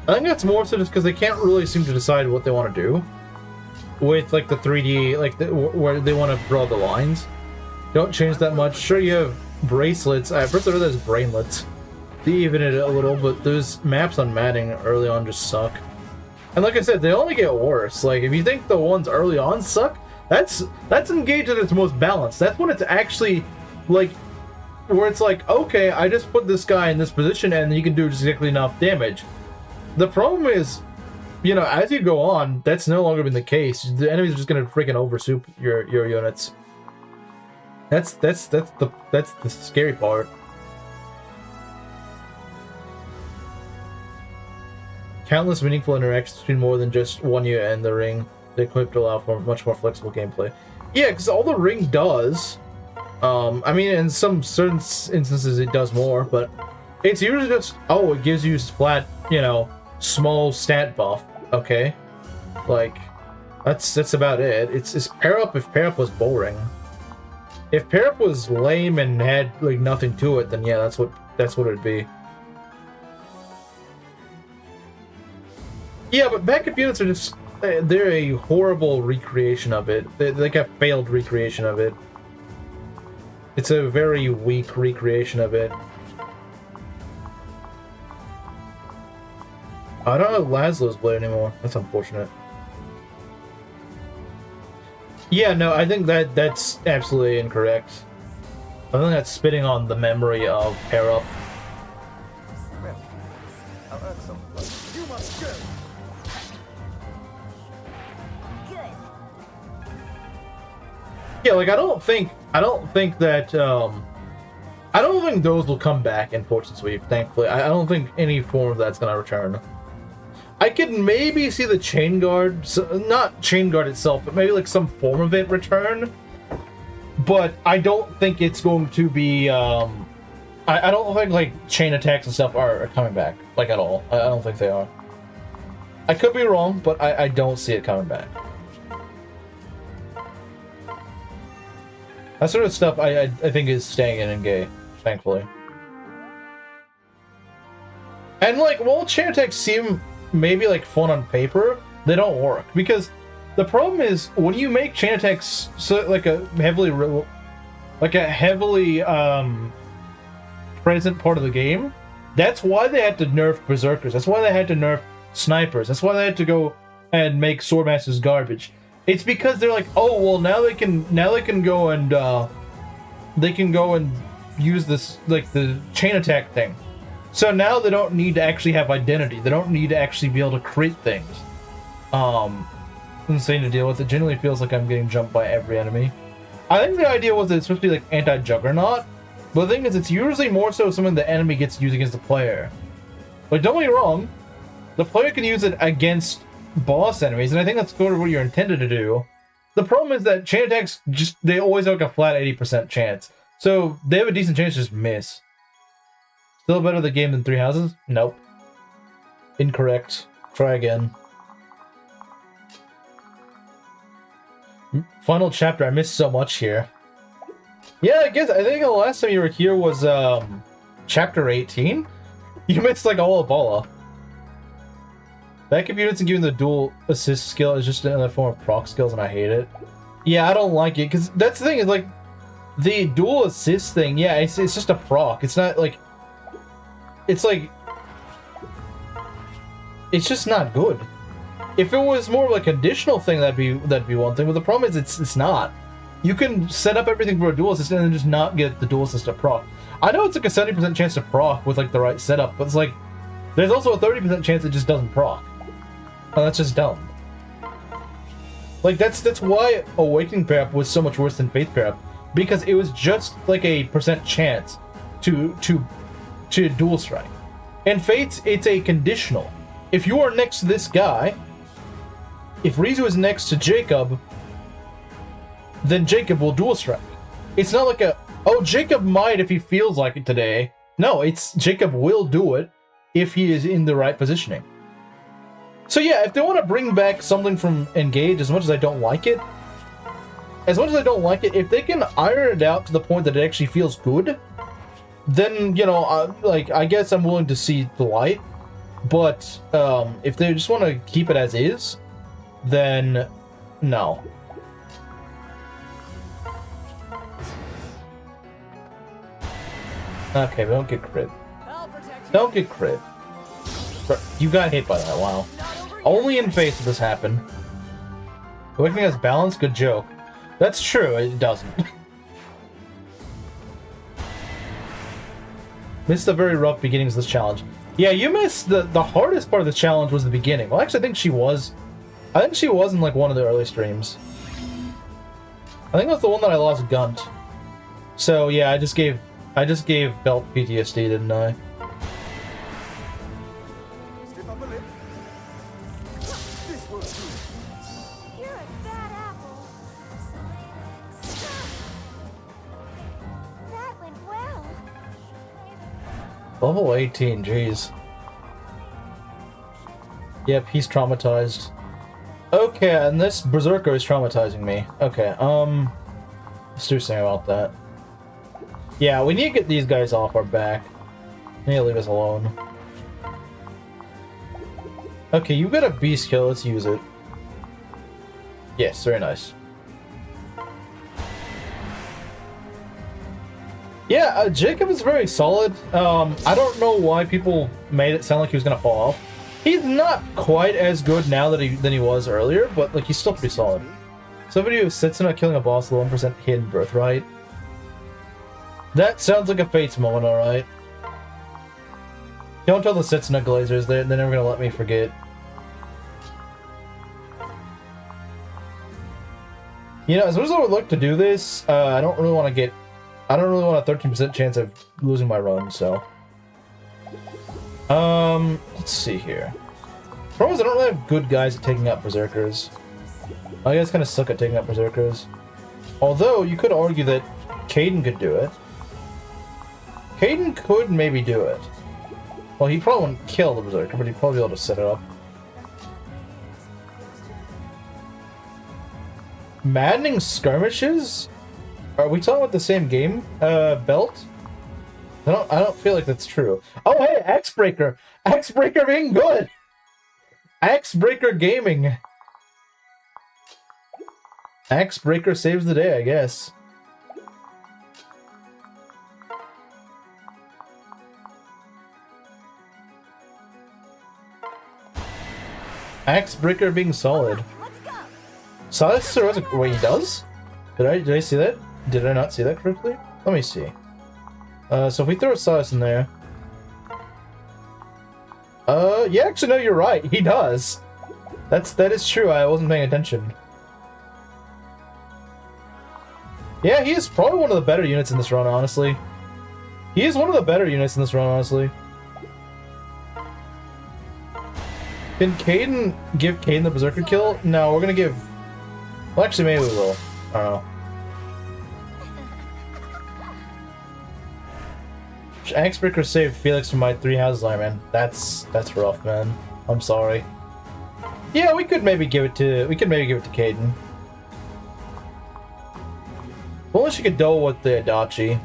I think that's more so just because they can't really seem to decide what they want to do with like the 3D, like where they want to draw the lines. Don't change that much. Sure, you have bracelets. I first thought there's brainlets. They even it a little, but those maps on matting early on just suck. And like I said, they only get worse. Like if you think the ones early on suck, that's Engage at its most balanced. That's when it's actually like where it's like, okay, I just put this guy in this position and you can do just exactly enough damage. The problem is, you know, as you go on, that's no longer been the case. The enemies are just gonna freaking oversoup your units. That's the scary part. Countless meaningful interactions between more than just one unit and the ring. They equipped to allow for much more flexible gameplay. Yeah, because all the ring does, I mean, in some certain instances it does more, but it's usually just, oh, it gives you flat, you know, small stat buff. Okay, like that's about it. It's pair up if pair up was boring. If pair up was lame and had like nothing to it, then yeah, that's what it'd be. Yeah, but backup units are just, they're a horrible recreation of it. They're like a failed recreation of it. It's a very weak recreation of it. I don't have Laszlo's blade anymore. That's unfortunate. Yeah, no, I think that's absolutely incorrect. I think that's spitting on the memory of pair up. Well, I'll earn some blood. You must go. Good. Yeah, like I don't think that I don't think those will come back in Fortune Sweep, thankfully. I don't think any form of that's gonna return. I could maybe see the Chain Guard, not Chain Guard itself, but maybe like some form of it return. But I don't think it's going to be, I don't think like chain attacks and stuff are coming back, like at all. I don't think they are. I could be wrong, but I don't see it coming back. That sort of stuff I think is staying in Engage, thankfully. And like, while chain attacks seem maybe like fun on paper, they don't work, because the problem is when you make chain attacks so like a heavily present part of the game, that's why they had to nerf berserkers. That's why they had to nerf snipers. That's why they had to go and make swordmasters garbage. It's because they're like, oh well, now they can go and use this like the chain attack thing. So now they don't need to actually have identity. They don't need to actually be able to crit things. Insane to deal with. It genuinely feels like I'm getting jumped by every enemy. I think the idea was that it's supposed to be like anti-juggernaut, but the thing is, it's usually more so something the enemy gets to use against the player. Like, don't get me wrong, the player can use it against boss enemies, and I think that's sort of what you're intended to do. The problem is that chain attacks they always have like a flat 80% chance, so they have a decent chance to just miss. Still a better the game than Three Houses? Nope. Incorrect. Try again. Final chapter. I missed so much here. Yeah, I think the last time you were here was chapter 18. You missed like all of Bala. Backup units and giving the dual assist skill is just another form of proc skills, and I hate it. Yeah, I don't like it, because that's the thing, is like the dual assist thing, yeah, it's just a proc. It's not like, it's like, it's just not good. If it was more of a conditional thing, that'd be one thing, but the problem is it's not. You can set up everything for a dual assist and then just not get the dual assist to proc. I know it's like a 70% chance to proc with like the right setup, but it's like there's also a 30% chance it just doesn't proc. Oh, that's just dumb. Like that's why Awakening pair up was so much worse than Faith pair up, because it was just like a % chance to dual strike. And Fate's, it's a conditional. If you are next to this guy, if Rizu is next to Jacob, then Jacob will dual strike. It's not like oh, Jacob might if he feels like it today. No, it's Jacob will do it if he is in the right positioning. So yeah, if they want to bring back something from Engage, as much as I don't like it, if they can iron it out to the point that it actually feels good, then, you know, like, I guess I'm willing to see the light. But, if they just want to keep it as is, then no. Okay, we don't get crit. Don't get crit. You got hit by that, wow. Only in face does this happen. Awakening has balance? Good joke. That's true, it doesn't. Missed the very rough beginnings of this challenge. Yeah, you missed the hardest part of the challenge was the beginning. Well, actually, I think she was in like one of the early streams. I think it was the one that I lost Gunt. So yeah, I just gave Belt PTSD, didn't I? Stiff upper lip. This will do. You're a bad apple. That went well. Level 18, jeez. Yep, he's traumatized. Okay, and this Berserker is traumatizing me. Okay, let's do something about that. Yeah, we need to get these guys off our back. They need to leave us alone. Okay, you got a beast kill, let's use it. Yes, very nice. Yeah, Jacob is very solid. I don't know why people made it sound like he was gonna fall off. He's not quite as good now than he was earlier, but like he's still pretty solid. Somebody who sits in killing a boss with 1% hidden birthright. That sounds like a Fates moment, alright. Don't tell the Setsuna Glazers, they're never gonna let me forget. You know, as much as I would like to do this, I don't really want a 13% chance of losing my run, so. Let's see here. Problem is, I don't really have good guys at taking out Berserkers. I guys kind of suck at taking out Berserkers. Although, you could argue that Caden could do it. Caden could maybe do it. Well, he probably wouldn't kill the Berserker, but he'd probably be able to set it up. Maddening skirmishes? Are we talking about the same game, Belt? I don't feel like that's true. Oh, hey, X-Breaker! X-Breaker being good! X-Breaker Gaming! X-Breaker saves the day, I guess. X-Breaker being solid. Let's go. Silas, wait, he does? Did I see that? Did I not see that correctly? Let me see. So if we throw a Silas in there... yeah, actually, no, you're right. He does. That is true. I wasn't paying attention. Yeah, he is probably one of the better units in this run, honestly. He is one of the better units in this run, honestly. Can Caden give Caden the Berserker kill? No, we're gonna give... Well, actually, maybe we will. I don't know. Axebreaker saved Felix from my 3 houses, Ironman. That's rough, man. I'm sorry. Yeah, we could maybe give it to Caden. Only she could duel with the Adachi.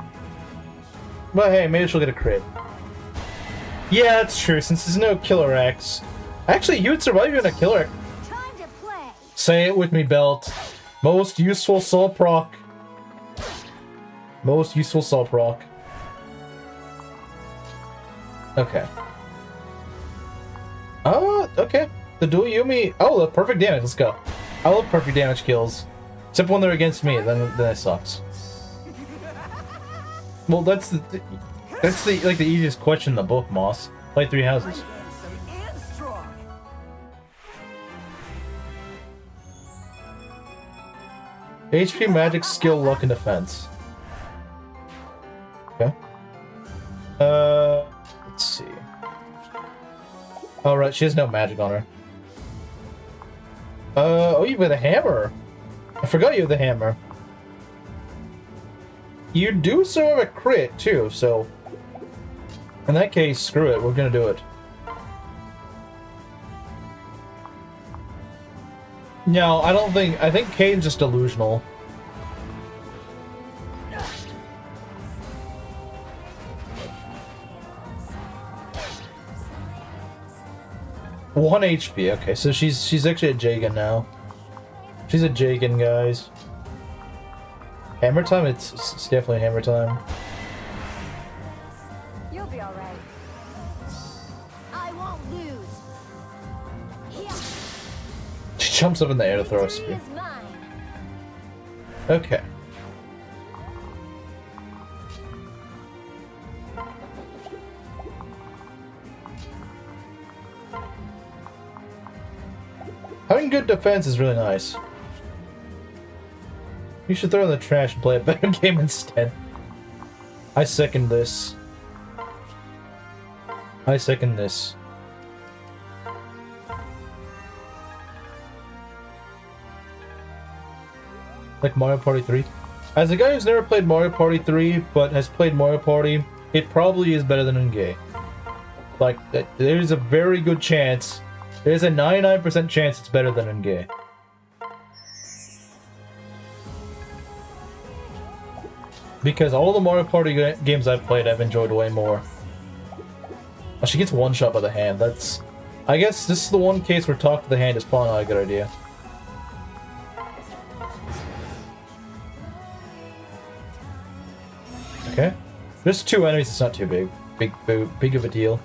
But hey, maybe she'll get a crit. Yeah, that's true, since there's no Killer X. Actually, you would survive even a Killer X. Time to play. Say it with me, Belt. Most useful soul proc. Most useful soul proc. Okay. Okay. The dual Yumi. Oh, the perfect damage. Let's go. I love perfect damage kills. Except when they're against me, then it sucks. Well, that's the like the easiest question in the book, Moss. Play 3 houses. Handsome and strong. HP, magic, skill, luck, and defense. Okay. Let's see. Oh, right, she has no magic on her. Oh, you have a hammer. I forgot you have the hammer. You do still have a crit, too, so... In that case, screw it, we're gonna do it. No, I don't think... I think Caden's just delusional. 1 HP. Okay, so she's actually a Jagan now. She's a Jagan, guys. Hammer time? It's definitely hammer time. You'll be all right. I won't lose. Yeah. She jumps up in the air to throw a Victory spear. is mine. Okay. Having good defense is really nice. You should throw it in the trash and play a better game instead. I second this. I second this. Like Mario Party 3. As a guy who's never played Mario Party 3, but has played Mario Party, it probably is better than N-Gay. Like, there's a very good chance, there's a 99% chance it's better than N-Gay. Because all the Mario Party games I've played, I've enjoyed way more. Oh, she gets one shot by the hand. That's... I guess this is the one case where talk to the hand is probably not a good idea. Okay. There's 2 enemies, it's not too big. Big of a deal.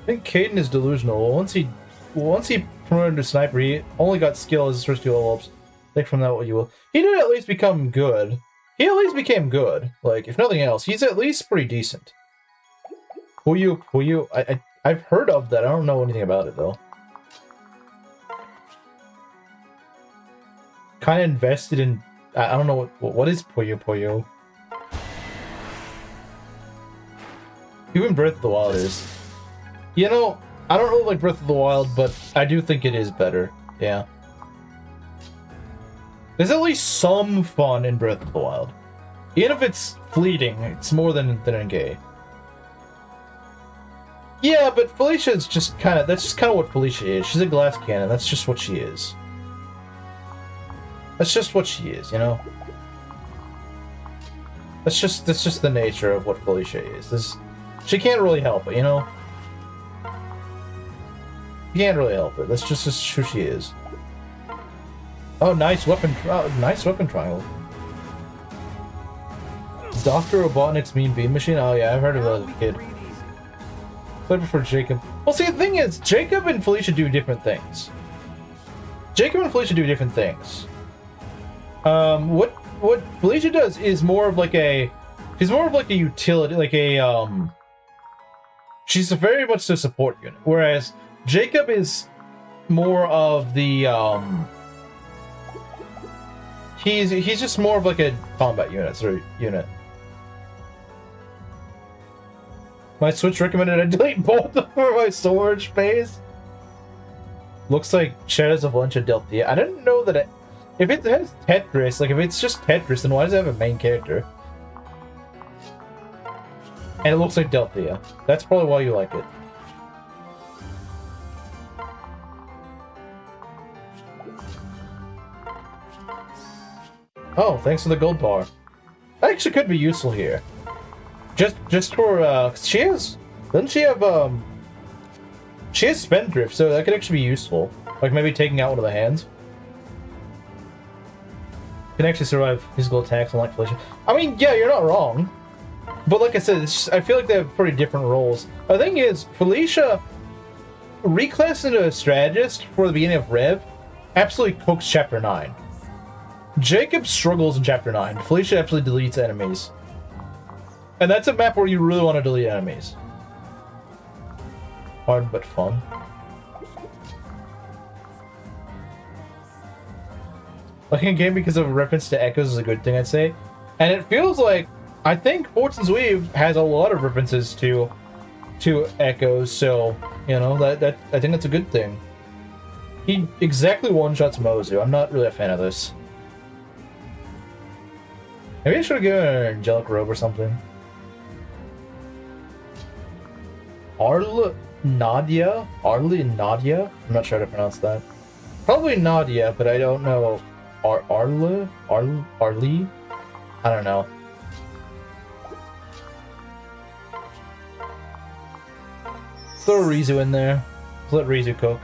I think Caden is delusional. Once he promoted to sniper, he only got skill as his first 2 level ups. Take from that what you will. He did at least become good. He at least became good. Like, if nothing else, he's at least pretty decent. Puyo, I've heard of that. I don't know anything about it, though. Kind of invested in... I don't know what is Puyo. Even Breath of the Wild is. You know, I don't really like Breath of the Wild, but I do think it is better. Yeah. There's at least some fun in Breath of the Wild. Even if it's fleeting, it's more than N-Gay. Yeah, but Felicia is just kind of... That's just kind of what Felicia is. She's a glass cannon. That's just what she is. That's just what she is, you know? That's just the nature of what Felicia is. She can't really help it, you know? You can't really help it. That's just who she is. Oh, nice weapon triangle. Dr. Robotnik's Mean Beam Machine? Oh yeah, I've heard of that as a kid. So I prefer Jacob. Well, see, the thing is, Jacob and Felicia do different things. What Felicia does is more of like a... She's more of like a utility, like a, she's a very much the support unit, whereas Jacob is more of the, he's just more of like a combat unit. My Switch recommended I delete both for my storage space. Looks like Shadows of Lunch and Delphia. I didn't know that if it has Tetris, like if it's just Tetris, then why does it have a main character? And it looks like Delphia. That's probably why you like it. Oh, thanks for the gold bar. That actually could be useful here. Just for, she has... Doesn't she have, she has Spendthrift, so that could actually be useful. Like maybe taking out one of the hands. Can actually survive physical attacks unlike Felicia. I mean, yeah, you're not wrong. But like I said, I feel like they have pretty different roles. The thing is, Felicia reclassed into a strategist for the beginning of Rev absolutely cooks Chapter 9. Jacob struggles in Chapter 9. Felicia absolutely deletes enemies. And that's a map where you really want to delete enemies. Hard but fun. Liking a game because of a reference to Echoes is a good thing, I'd say. And it feels like, I think Fortune's Weave has a lot of references to Echoes, so, you know, that I think that's a good thing. He exactly one-shots Mozu. I'm not really a fan of this. Maybe I should have given her an angelic robe or something. Arlie Nadia? I'm not sure how to pronounce that. Probably Nadia, but I don't know. Arlie? I don't know. Throw Rizu in there. let Rizu cook.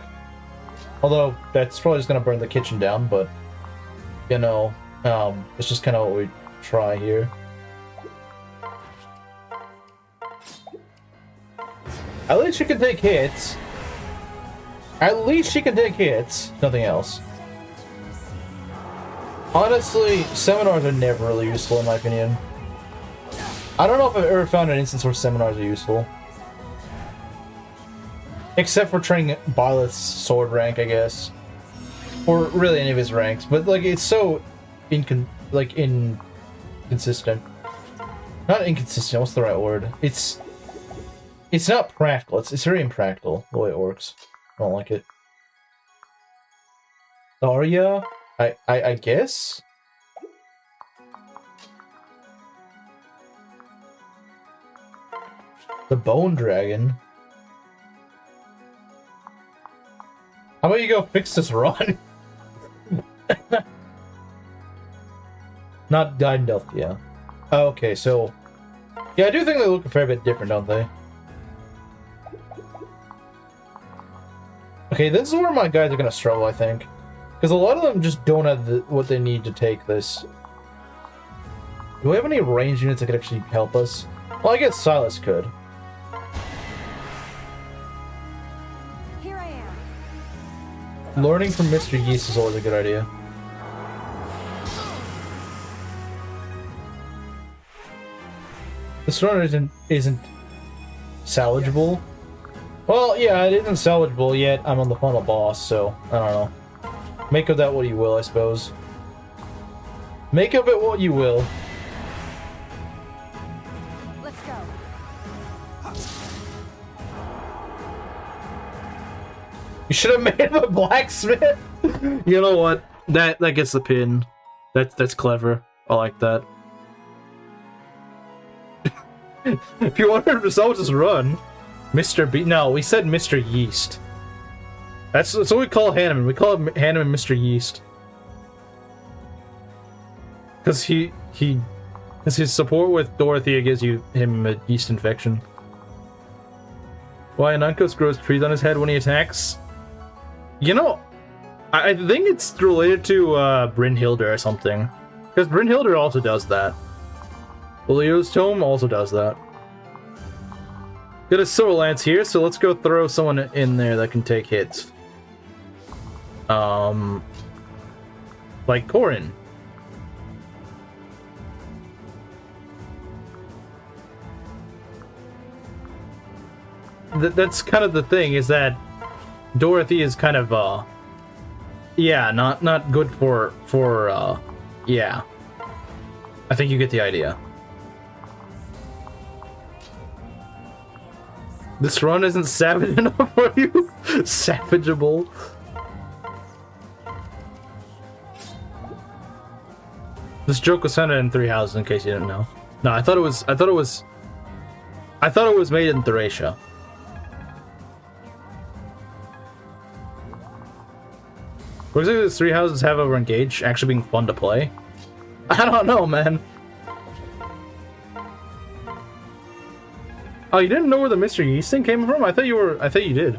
Although, that's probably just gonna burn the kitchen down, but... You know, it's just kind of what we try here. At least she can take hits. At least she can take hits. Nothing else. Honestly, seminars are never really useful in my opinion. I don't know if I've ever found an instance where seminars are useful. Except for training Byleth's sword rank, I guess. Or really any of his ranks. But like it's so inconsistent. Not inconsistent, what's the right word? It's not practical. It's very impractical the way it works. I don't like it. Daria? I guess? The Bone Dragon? How about you go fix this run? Not Guide Delph, yeah. Okay, so... Yeah, I do think they look a fair bit different, don't they? Okay, this is where my guys are gonna struggle, I think. Because a lot of them just don't have what they need to take this. Do we have any ranged units that could actually help us? Well, I guess Silas could. Here I am. Learning from Mr. Yeast is always a good idea. This run isn't salvageable. Well, yeah, it isn't salvageable yet. I'm on the final boss, so I don't know. Make of that what you will, I suppose. Make of it what you will. Let's go. You should have made him a blacksmith. You know what? That gets the pin. That's clever. I like that. If you wanted to salvage this run, Mr. B. No, we said Mr. Yeast. That's what we call Hanneman. We call him Hanneman Mr. Yeast. Because his support with Dorothea gives him a yeast infection. Why Anankos grows trees on his head when he attacks? You know, I think it's related to Brynhilde or something. Because Brynhilde also does that. Leo's Tome also does that. Got a Silver Lance here, so let's go throw someone in there that can take hits. Like Corin. That's kind of the thing, is that Dorothy is kind of, yeah, not good for, yeah. I think you get the idea. This run isn't savage enough for you? Savageable. This joke was founded in 3 houses, in case you didn't know. No, I thought it was made in Thracia. What exactly does 3 houses have over Engage actually being fun to play? I don't know, man. Oh, you didn't know where the Mr. Yeast thing came from? I thought you did.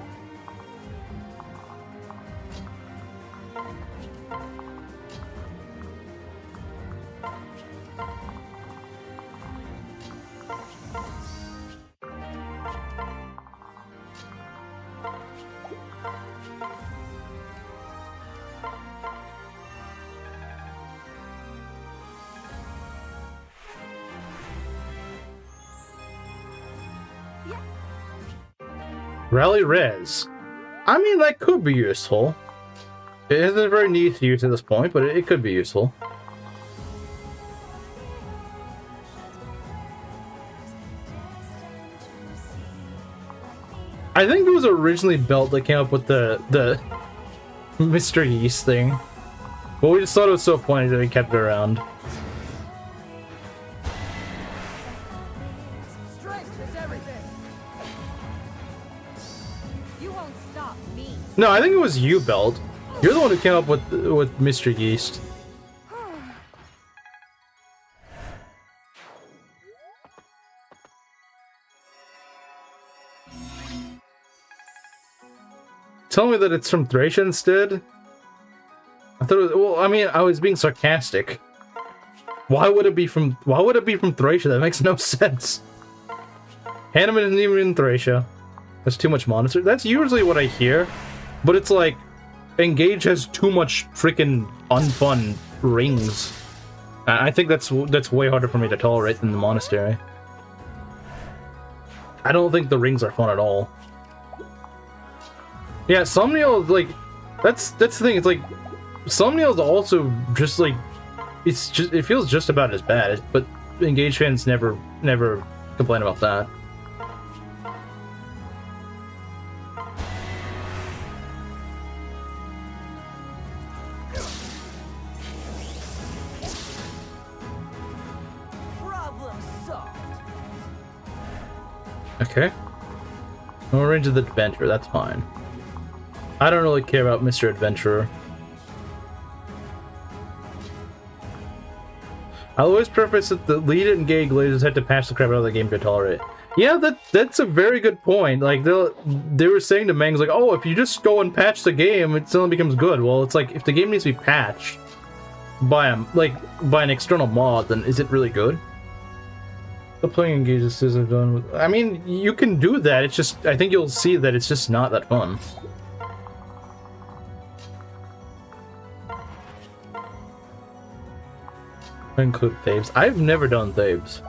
Rally Res. I mean, that could be useful. It isn't very neat to use at this point, but it could be useful. I think it was originally Belt that came up with the Mr. Yeast thing. But we just thought it was so funny that we kept it around. No, I think it was you, Belt. You're the one who came up with Mr. Yeast. telling me that it's from Thracia instead? I thought it was, well, I mean, I was being sarcastic. Why would it be from Thracia? That makes no sense. Hanneman isn't even in Thracia. That's too much monster. That's usually what I hear. But it's like, Engage has too much freaking unfun rings. I think that's way harder for me to tolerate than the monastery. I don't think the rings are fun at all. Yeah, Somniel, like, that's the thing. It's like, Somniel's also just like, it feels just about as bad. But Engage fans never complain about that. Okay. No range of the adventurer, that's fine. I don't really care about Mr. Adventurer. I'll always preface that the lead and gay glazers had to patch the crap out of the game to tolerate. Yeah, that's a very good point. Like, they were saying to Mangs, like, oh, if you just go and patch the game, it suddenly becomes good. Well, it's like, if the game needs to be patched by an external mod, then is it really good? The playing engages are done with. I mean, you can do that. It's just, I think you'll see that it's just not that fun. Include Thaves. I've never done Thaves.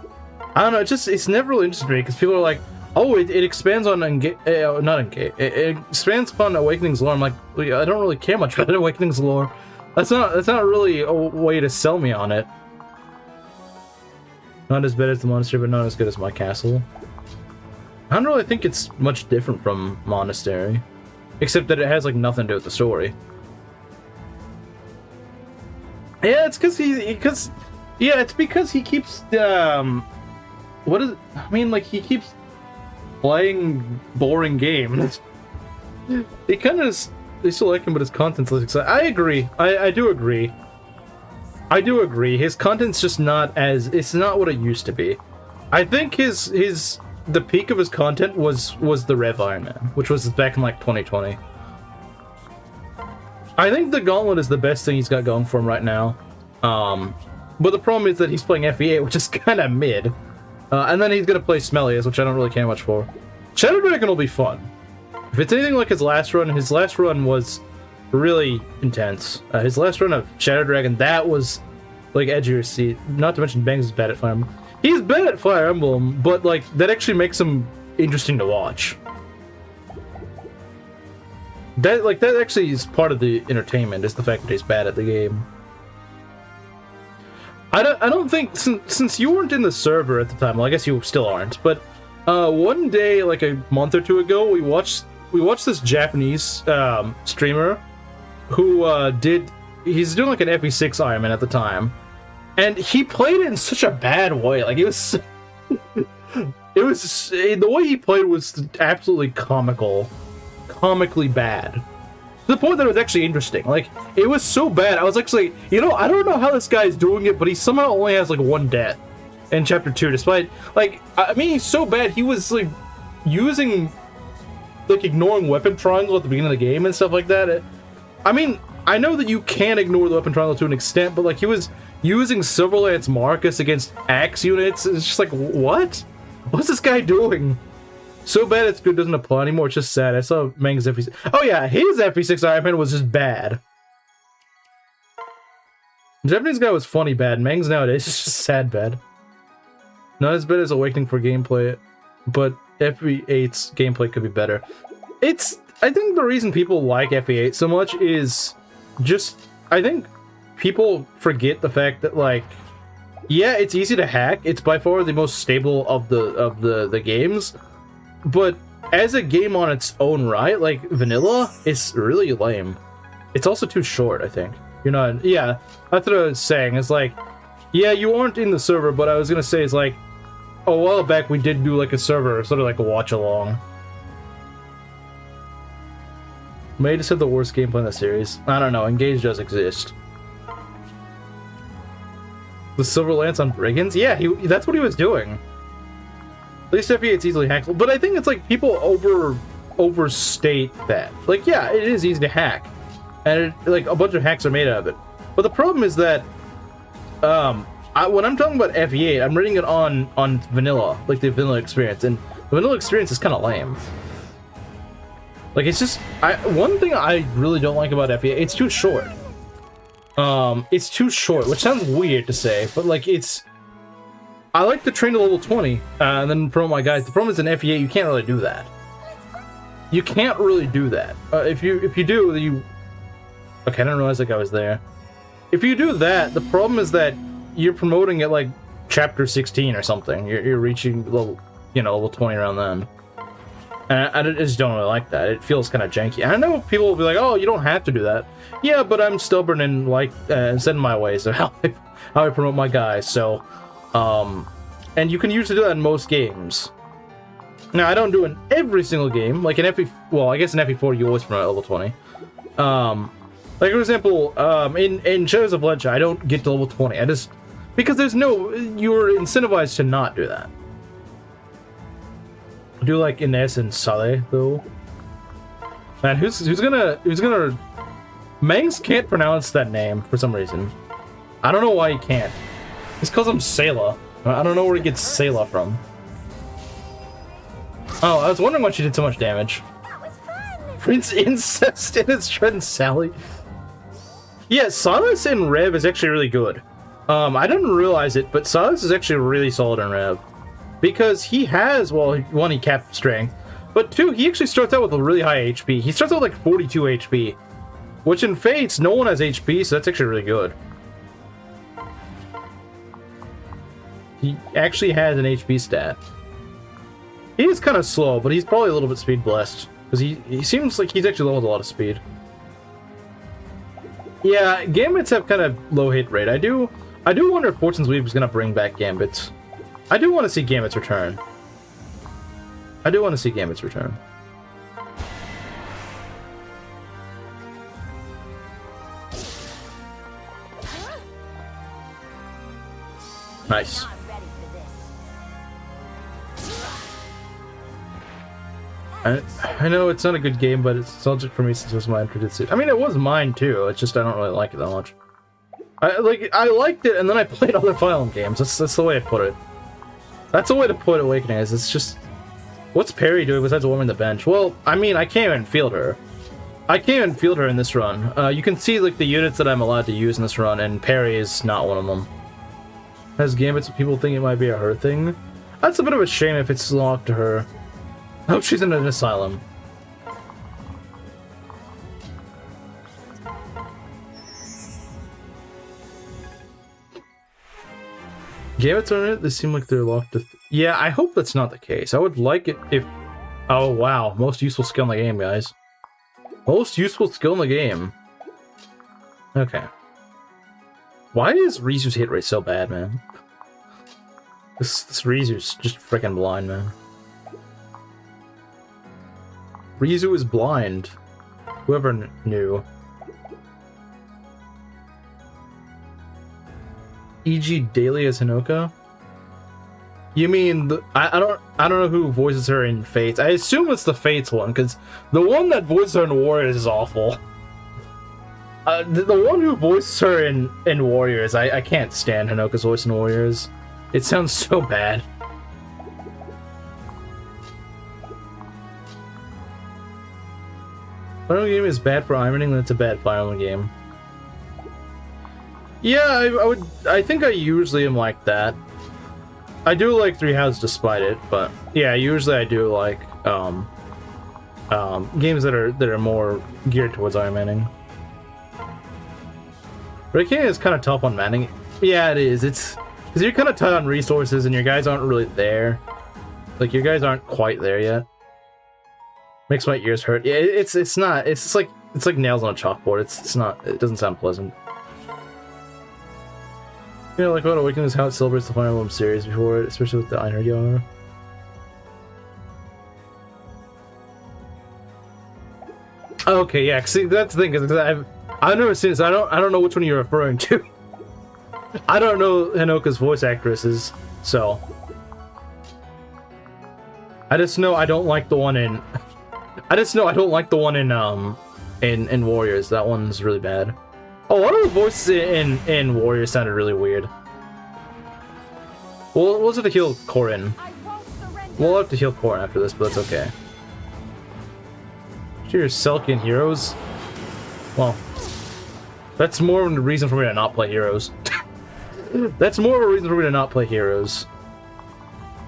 I don't know. It's never really interested me because people are like, oh, it expands on not Engage. It expands upon Awakening's lore. I'm like, I don't really care much about Awakening's lore. That's not really a way to sell me on it. Not as bad as the Monastery, but not as good as my castle. I don't really think it's much different from Monastery. Except that it has, like, nothing to do with the story. Yeah, it's because it's because he keeps, what is it? I mean, like, he keeps playing boring games. He kind of they still like him, but his content's less exciting. I agree. I do agree. I do agree. His content's just not as... It's not what it used to be. I think the peak of his content was the Rev Ironman, which was back in, like, 2020. I think the Gauntlet is the best thing he's got going for him right now. But the problem is that he's playing FE8, which is kind of mid. And then he's going to play Smellius, which I don't really care much for. Shadow Dragon will be fun. If it's anything like his last run was really intense. His last run of Shadow Dragon, that was like edge of your seat. Not to mention Bangs is bad at Fire Emblem. He's bad at Fire Emblem, but like that actually makes him interesting to watch. That actually is part of the entertainment, is the fact that he's bad at the game. I don't think since you weren't in the server at the time, well, I guess you still aren't, but one day like a month or two ago we watched this Japanese streamer who he's doing like an FE6 Ironman at the time, and he played it in such a bad way. Like it was the way he played was absolutely comically bad, to the point that it was actually interesting. Like it was so bad I was actually, I don't know how this guy is doing it, but he somehow only has like one death in chapter 2, despite, like, I mean, he's so bad he was like using, like, ignoring weapon triangle at the beginning of the game and stuff like that. I mean, I know that you can ignore the weapon triangle to an extent, but like he was using Silver Lance Marcus against axe units. It's just like, what? What's this guy doing? So bad it's good doesn't apply anymore. It's just sad. I saw Mang's FE6. Oh yeah, his FE6 Ironman was just bad. The Japanese guy was funny bad. Mang's nowadays is just sad bad. Not as bad as Awakening for gameplay, but FE8's gameplay could be better. I think the reason people like FE8 so much is just, I think people forget the fact that, like, yeah, it's easy to hack. It's by far the most stable of the games. But as a game on its own right, like vanilla, it's really lame. It's also too short, I think. Yeah, that's what I was saying. It's like, yeah, you aren't in the server, but I was gonna say, it's like, a while back we did do like a server, sort of like a watch along. May just have the worst gameplay in the series. I don't know, Engage does exist. The Silver Lance on Brigands? Yeah, that's what he was doing. At least FE8's easily hackable. But I think it's like people overstate that. Like, yeah, it is easy to hack, and like a bunch of hacks are made out of it. But the problem is that when I'm talking about FE8, I'm reading it on vanilla, like the vanilla experience, and the vanilla experience is kind of lame. Like, it's just one thing I really don't like about FE8, it's too short. It's too short, which sounds weird to say, but like I like to train to level 20 and then promote my guys. The problem is in FE8 you can't really do that. You can't really do that. If you do, you... Okay, I didn't realize that guy was there. If you do that, the problem is that you're promoting at like chapter 16 or something. You're reaching level, level 20 around then. And I just don't really like that. It feels kind of janky. And I know people will be like, "Oh, you don't have to do that." Yeah, but I'm stubborn and like set in my ways of how I promote my guys. So, and you can usually do that in most games. Now, I don't do it in every single game. Like in FE, well, I guess in FE4 you always promote at level 20. Like for example, in Shadows of Ledger, I don't get to level 20. I just because you're incentivized to not do that. I do like Ines and Saleh though. Man, who's gonna Mangs can't pronounce that name for some reason. I don't know why he can't. It's because I'm Sayla. I don't know where he gets Sayla from. Oh, I was wondering why she did so much damage. That was fun. Prince Incest and his friend Sally. Yeah, Silas in Rev is actually really good. I didn't realize it, but Silas is actually really solid in Rev. Because he has, well, one, he capped strength, but two, he actually starts out with a really high HP. He starts out with like 42 HP, which in Fates, no one has HP, so that's actually really good. He actually has an HP stat. He is kind of slow, but he's probably a little bit speed blessed, because he seems like he's actually low with a lot of speed. Yeah, Gambits have kind of low hit rate. I do wonder if Fortune's Weave is going to bring back Gambits. I do want to see Gambit's return. Nice. Not ready for this. I know it's not a good game, but it's nostalgic for me since it was my introduction. I mean, it was mine too. It's just I don't really like it that much. I liked it, and then I played other Fire Emblem games. That's the way I put it. That's the way to put Awakening is. It's just, what's Perry doing besides warming the bench? Well, I mean, I can't even field her. I can't even field her in this run. You can see like the units that I'm allowed to use in this run, and Perry is not one of them. Has Gambits, people think it might be a her thing. That's a bit of a shame if it's locked to her. Oh, she's in an asylum. Gambits are in it? They seem like they're locked to... Yeah, I hope that's not the case. I would like it if... Oh, wow. Most useful skill in the game, guys. Most useful skill in the game. Okay. Why is Rizu's hit rate so bad, man? This Rizu's just freaking blind, man. Rizu is blind. Whoever knew. E.g. Daily as Hinoka? You mean I don't know who voices her in Fates. I assume it's the Fates one, because the one that voices her in Warriors is awful. The one who voices her in Warriors, I can't stand Hinoka's voice in Warriors. It sounds so bad. Fire Emblem game is bad for ironing, then it's a bad Fire Emblem game. Yeah, I think I usually am like that. I do like Three Houses despite it, but yeah, usually I do like games that are more geared towards Ironmaning. Breaking is kind of tough on manning. Yeah, it is. It's because you're kind of tight on resources and your guys aren't really there. Like your guys aren't quite there yet. Makes my ears hurt. Yeah, it's not. It's like nails on a chalkboard. It's not. It doesn't sound pleasant. You know, like what Awakening is how it celebrates the Fire Emblem series before it, especially with the Einherjar. Okay, yeah. See, that's the thing, because I've never seen this. I don't know which one you're referring to. I don't know Hinoka's voice actresses, so I just know I don't like the one in I just know I don't like the one in Warriors. That one's really bad. Oh, one of the voices in Warriors sounded really weird. We'll have to heal Corin. I won't surrender. We'll have to heal Corin after this, but that's okay. Cheers, Selkie and Heroes. Well, that's more of a reason for me to not play Heroes. That's more of a reason for me to not play Heroes.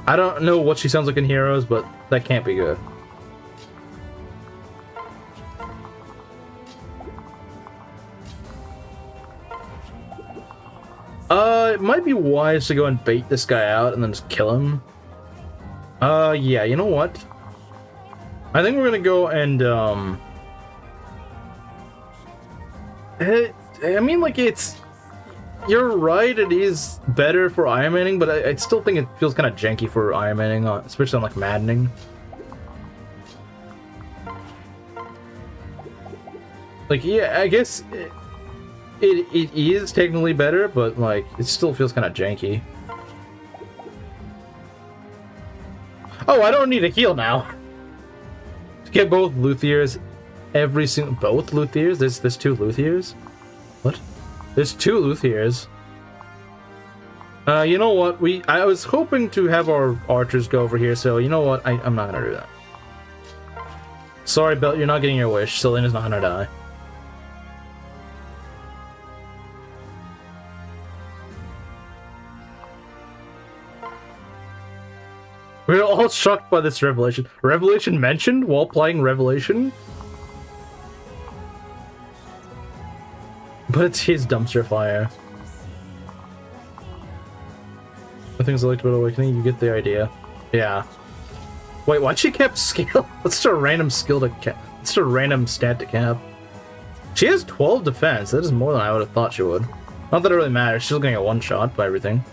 I don't know what she sounds like in Heroes, but that can't be good. It might be wise to go and bait this guy out and then just kill him. Yeah, you know what? I think we're gonna go and, I mean, like, you're right, it is better for Ironmaning, but I still think it feels kind of janky for Ironmaning, especially on, like, Maddening. Like, yeah, I guess it is technically better, but, like, it still feels kind of janky. Oh, I don't need a heal now. To get both Luthiers, both Luthiers? There's 2 Luthiers? What? There's 2 Luthiers. You know what? I was hoping to have our archers go over here, so you know what? I'm not gonna do that. Sorry, Belt, you're not getting your wish. Selena's not gonna die. We're all shocked by this revelation. Revelation mentioned while playing Revelation? But it's his dumpster fire. The things I liked about Awakening, you get the idea. Yeah. Wait, why'd she cap skill? Let's start a random skill to cap. Let's start a random stat to cap. She has 12 defense. That is more than I would have thought she would. Not that it really matters. She's still getting a one-shot by everything.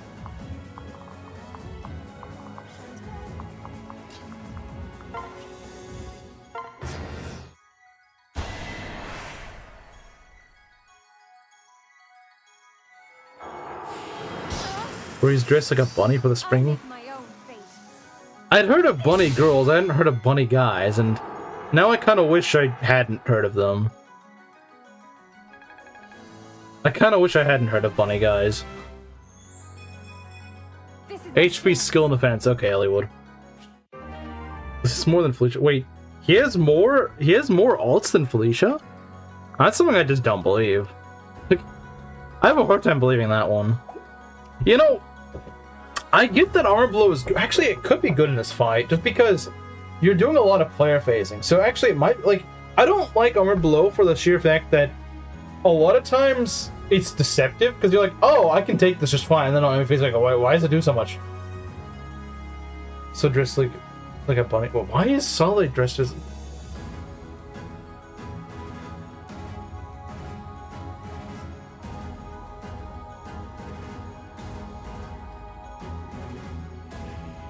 Where he's dressed like a bunny for the spring. I'll make my own fate. I'd heard of bunny girls, I hadn't heard of bunny guys, and now I kind of wish I hadn't heard of them. I kind of wish I hadn't heard of bunny guys. This is HP, skill, and defense. Okay, Hollywood. This is more than Felicia. Wait, he has more alts than Felicia? That's something I just don't believe. Like, I have a hard time believing that one. You know, I get that Armor Blow is good. Actually, it could be good in this fight, just because you're doing a lot of player phasing. So actually, it might, like, I don't like Armor Blow for the sheer fact that a lot of times it's deceptive, because you're like, oh, I can take this just fine, and then on my face, like, oh, why does it do so much? So dressed like a bunny. Well, why is Solid dressed as...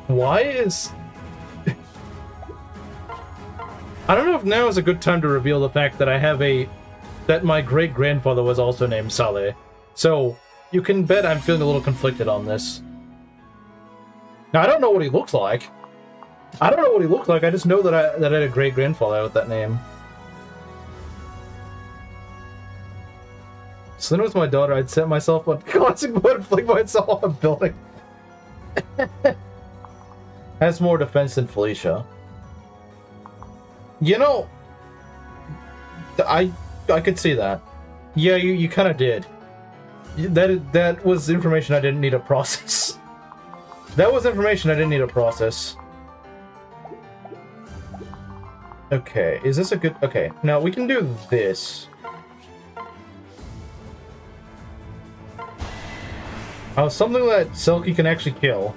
Why is... I don't know if now is a good time to reveal the fact that I have that my great-grandfather was also named Saleh. So, you can bet I'm feeling a little conflicted on this. Now, I don't know what he looks like. I just know that I had a great-grandfather with that name. Selena was my daughter, I'd set myself on classic mode and fling myself off a building. Has more defense than Felicia. You know, I could see that. Yeah, you kind of did. That was information I didn't need to process. That was information I didn't need to process. Okay, is this a good... Okay, now we can do this. Something that Selkie can actually kill.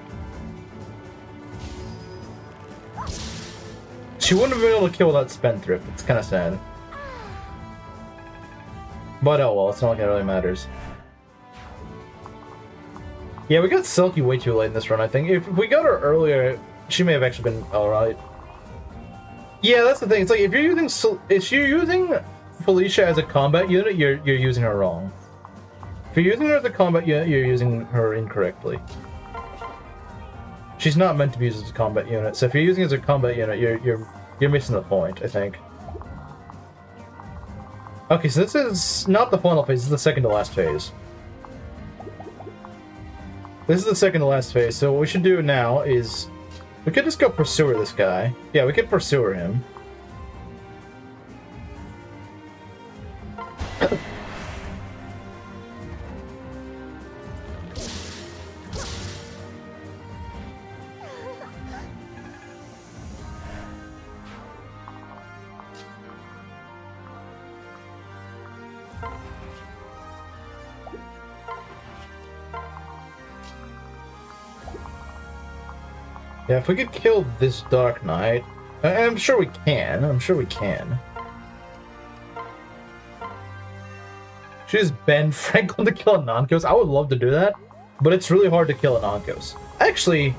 She wouldn't have been able to kill that Spendthrift. It's kind of sad. But oh well, it's not like it really matters. Yeah, we got Selkie way too late in this run, I think. If we got her earlier, she may have actually been alright. Yeah, that's the thing. It's like, if you're using Felicia as a combat unit, you're using her wrong. If you're using her as a combat unit, you're using her incorrectly. She's not meant to be used as a combat unit, so if you're using her as a combat unit, you're You're missing the point, I think. Okay, so this is not the final phase, this is the second to last phase. This is the second to last phase, so what we should do now is... We could just go pursuer this guy. Yeah, we could pursuer him. Yeah, if we could kill this Dark Knight, I'm sure we can. I'm sure we can. Choose Ben Franklin to kill a Nonkos. I would love to do that, but it's really hard to kill a Nonkos. Actually,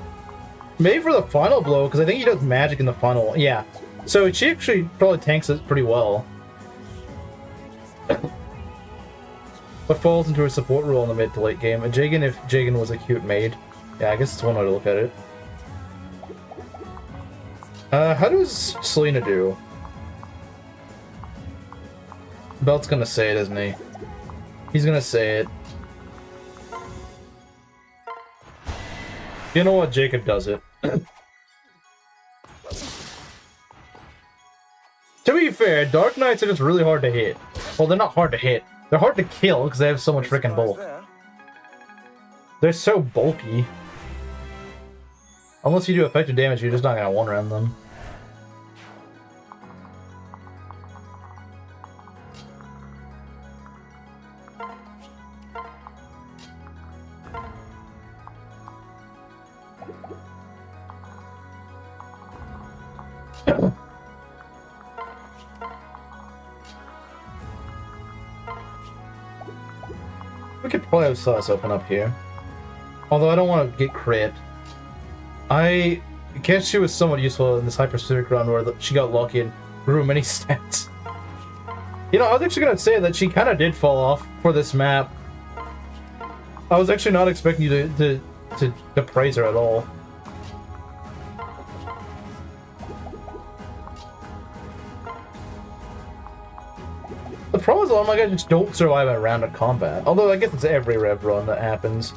maybe for the final blow, because I think he does magic in the final one. Yeah, so she actually probably tanks it pretty well. But falls into her support role in the mid to late game. And Jagan, if Jagan was a cute maid. Yeah, I guess it's one way to look at it. How does Selena do? Belt's gonna say it, isn't he? He's gonna say it. You know what? Jacob does it. To be fair, Dark Knights are just really hard to hit. Well, they're not hard to hit. They're hard to kill because they have so much freaking bulk. They're so bulky. Unless you do effective damage, you're just not gonna one-round them. We could probably have sauce open up here. Although I don't want to get crit. I guess she was somewhat useful in this hyper-specific run where she got lucky and grew many stats. You know, I was actually going to say that she kind of did fall off for this map. I was actually not expecting you to praise her at all. The problem is a lot of my guys just don't survive a round of combat. Although I guess it's every rev run that happens.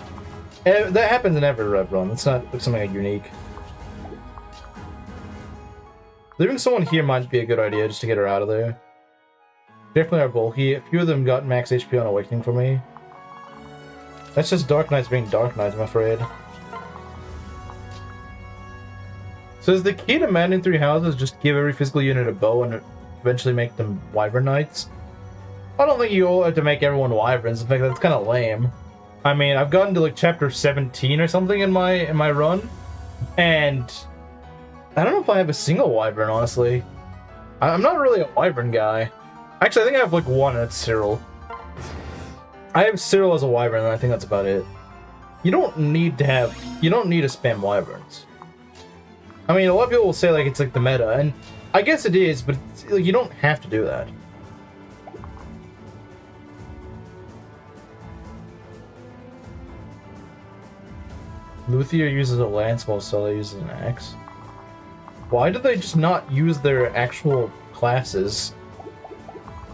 That happens in every rev run. It's not something unique. Leaving someone here might be a good idea just to get her out of there. Definitely are bulky. A few of them got max HP on Awakening for me. That's just Dark Knights being Dark Knights, I'm afraid. So is the key to manning 3 houses just give every physical unit a bow and eventually make them Wyvern Knights? I don't think you all have to make everyone Wyverns. In fact, that's kind of lame. I mean, I've gotten to like chapter 17 or something in my run, and I don't know if I have a single Wyvern, honestly. I'm not really a Wyvern guy. Actually, I think I have like one, and it's Cyril. I have Cyril as a Wyvern, and I think that's about it. You don't need to spam Wyverns. I mean, a lot of people will say like it's like the meta, and I guess it is, but like, you don't have to do that. Luthier uses a lance while Sella uses an axe. Why do they just not use their actual classes?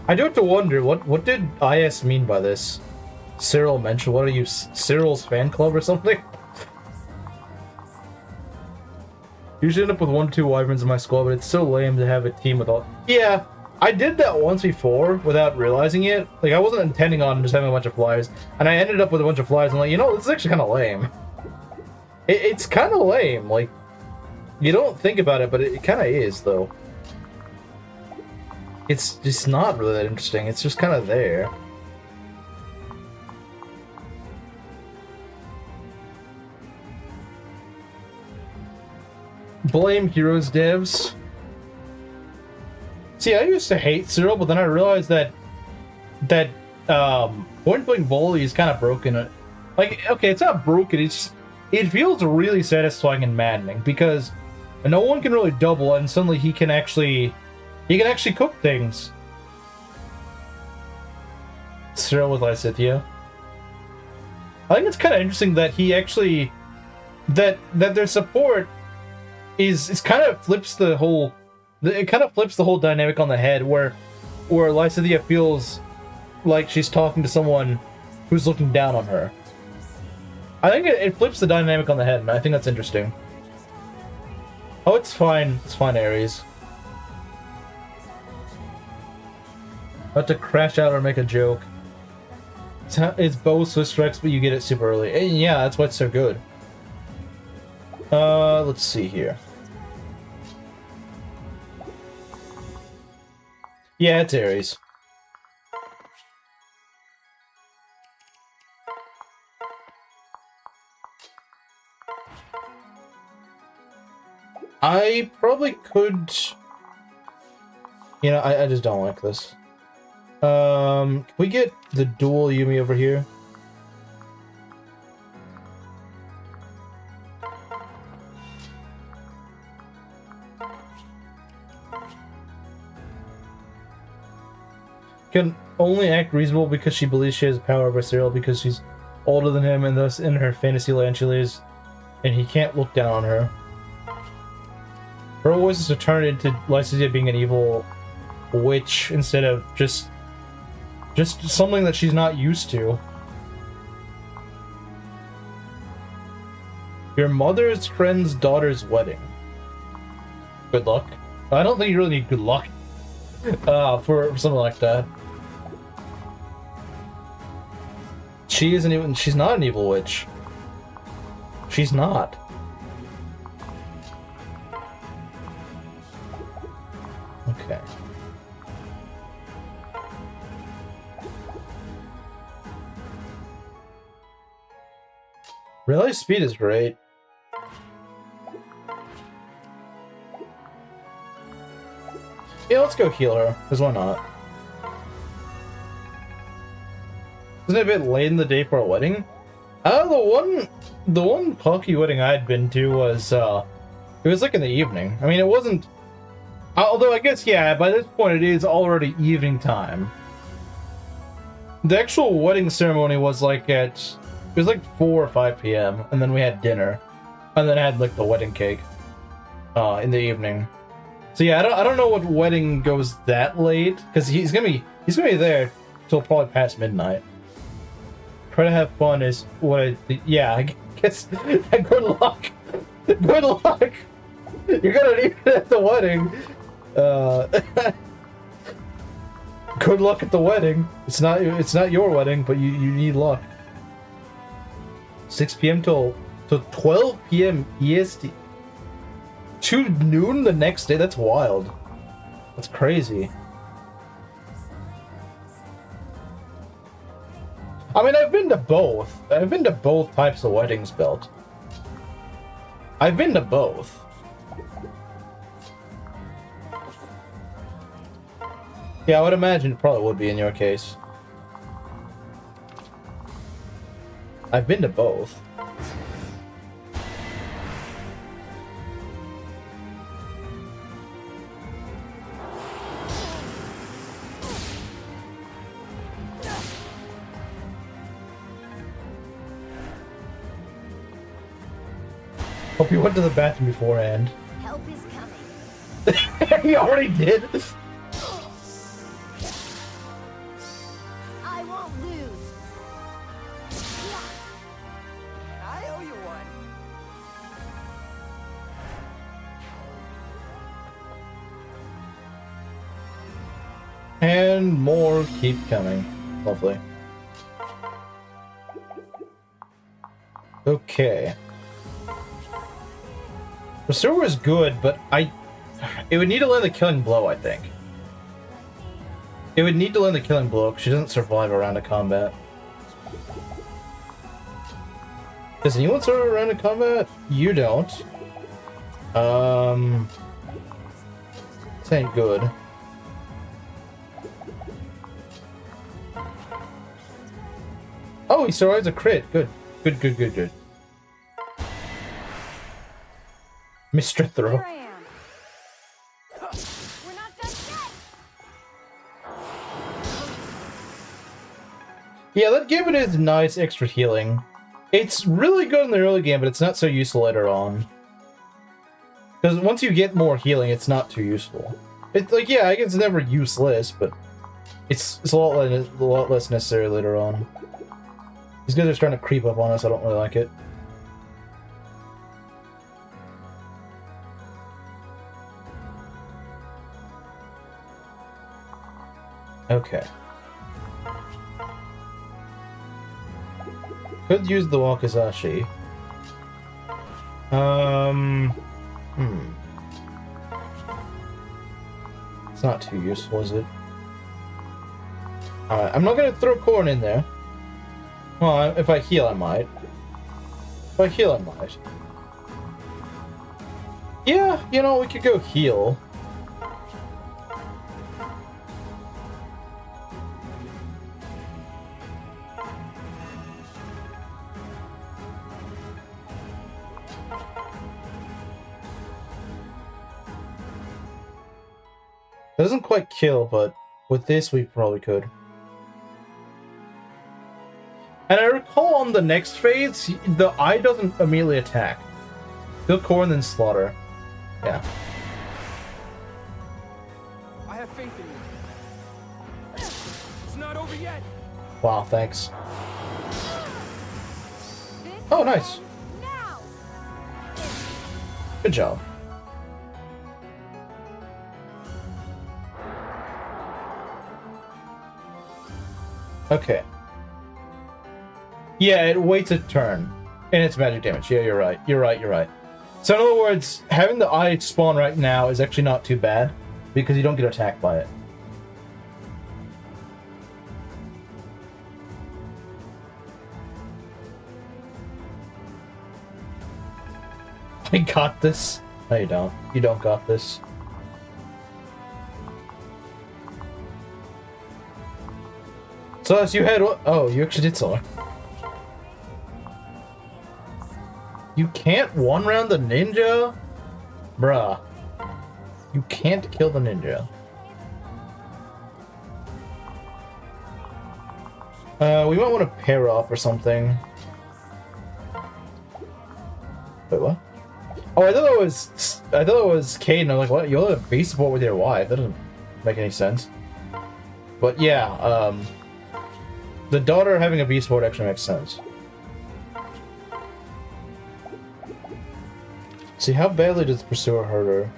I do have to wonder, what did IS mean by this? Cyril mentioned, what are you, Cyril's fan club or something? Usually end up with 1 or 2 Wyverns in my squad, but it's so lame to have a team with all... Yeah, I did that once before without realizing it. Like, I wasn't intending on just having a bunch of flyers, and I ended up with a bunch of flyers, and I'm like, you know, this is actually kind of lame. It's kind of lame, like, you don't think about it, but it kind of is, though. It's just not really that interesting, it's just kind of there. Blame Heroes devs. See, I used to hate Cyril, but then I realized that point-blank volley is kind of broken. Like, okay, it's not broken, it feels really satisfying and maddening because no one can really double and suddenly he can actually cook things. Cyril with Lysithia. I think it's kind of interesting that he actually that their support is kind of flips the whole It kind of flips the whole dynamic on the head, where Lysithea feels like she's talking to someone who's looking down on her. I think it flips the dynamic on the head, and I think that's interesting. Oh, it's fine. It's fine, Ares. About to crash out or make a joke. It's both Swiss strikes, but you get it super early. And yeah, that's why it's so good. Let's see here. Yeah, it's Ares. I probably could... You know, I just don't like this. Can we get the dual Yumi over here? Can only act reasonable because she believes she has power over Cyril because she's older than him and thus in her fantasy land she lives, and he can't look down on her. Her voice is to turn into Lysithea being an evil witch instead of just something that she's not used to. Your mother's friend's daughter's wedding. Good luck. I don't think you really need good luck for something like that. She isn't even. She's not an evil witch. She's not. Okay. Relay speed is great. Yeah, let's go heal her, because why not? Isn't it a bit late in the day for a wedding? The one Pocky wedding I had been to was, it was like in the evening. I mean, it wasn't... Although, I guess, yeah, by this point it is already evening time. The actual wedding ceremony was like at... It was like 4 or 5 p.m. and then we had dinner. And then I had like the wedding cake in the evening. So yeah, I don't know what wedding goes that late, because he's gonna be there till probably past midnight. Try to have fun is what I yeah, I guess. Good luck. Good luck. You're gonna need it at the wedding. Good luck at the wedding. It's not your wedding, but you need luck. 6 p.m. till 12 p.m. EST. To noon the next day? That's wild. That's crazy. I mean, I've been to both. I've been to both types of weddings, Belt. I've been to both. Yeah, I would imagine it probably would be in your case. I've been to both. Hope you went to the bathroom beforehand. Help is coming. He already did. I won't lose. I owe you one. And more keep coming. Lovely. Okay. Pursuer is good, but it would need to land the killing blow, I think. It would need to land the killing blow because she doesn't survive a round of combat. Does anyone survive a round of combat? You don't. This ain't good. Oh, he survives a crit. Good. Good. Mr. Throw. Here I am. We're not done yet. Yeah, that gave it is nice extra healing. It's really good in the early game, but it's not so useful later on. Because once you get more healing, it's not too useful. It's like, yeah, I guess it's never useless, but it's a lot less necessary later on. These guys are starting to creep up on us. I don't really like it. Okay. Could use the Wakizashi. It's not too useful, is it? Alright, I'm not gonna throw corn in there. Well, if I heal, I might. If I heal, I might. Yeah, you know, we could go heal. It doesn't quite kill, but with this we probably could. And I recall on the next phase, the eye doesn't immediately attack. Kill corn, then slaughter. Yeah. I have faith in you. It's not over yet. Wow, thanks. This Oh, nice. ends now. Good job. Okay. Yeah, it waits a turn. And it's magic damage. Yeah, you're right. You're right. So in other words, having the eye spawn right now is actually not too bad, because you don't get attacked by it. I got this. No, you don't. You don't got this. So as you had what? Oh, you actually did Solar. You can't one round the ninja? Bruh. You can't kill the ninja. We might want to pair off or something. Wait, what? Oh, I thought it was Caden. I was like, what? You'll have base support with your wife. That doesn't make any sense. But yeah, the daughter having a beast support actually makes sense. See, how badly does the pursuer hurt her?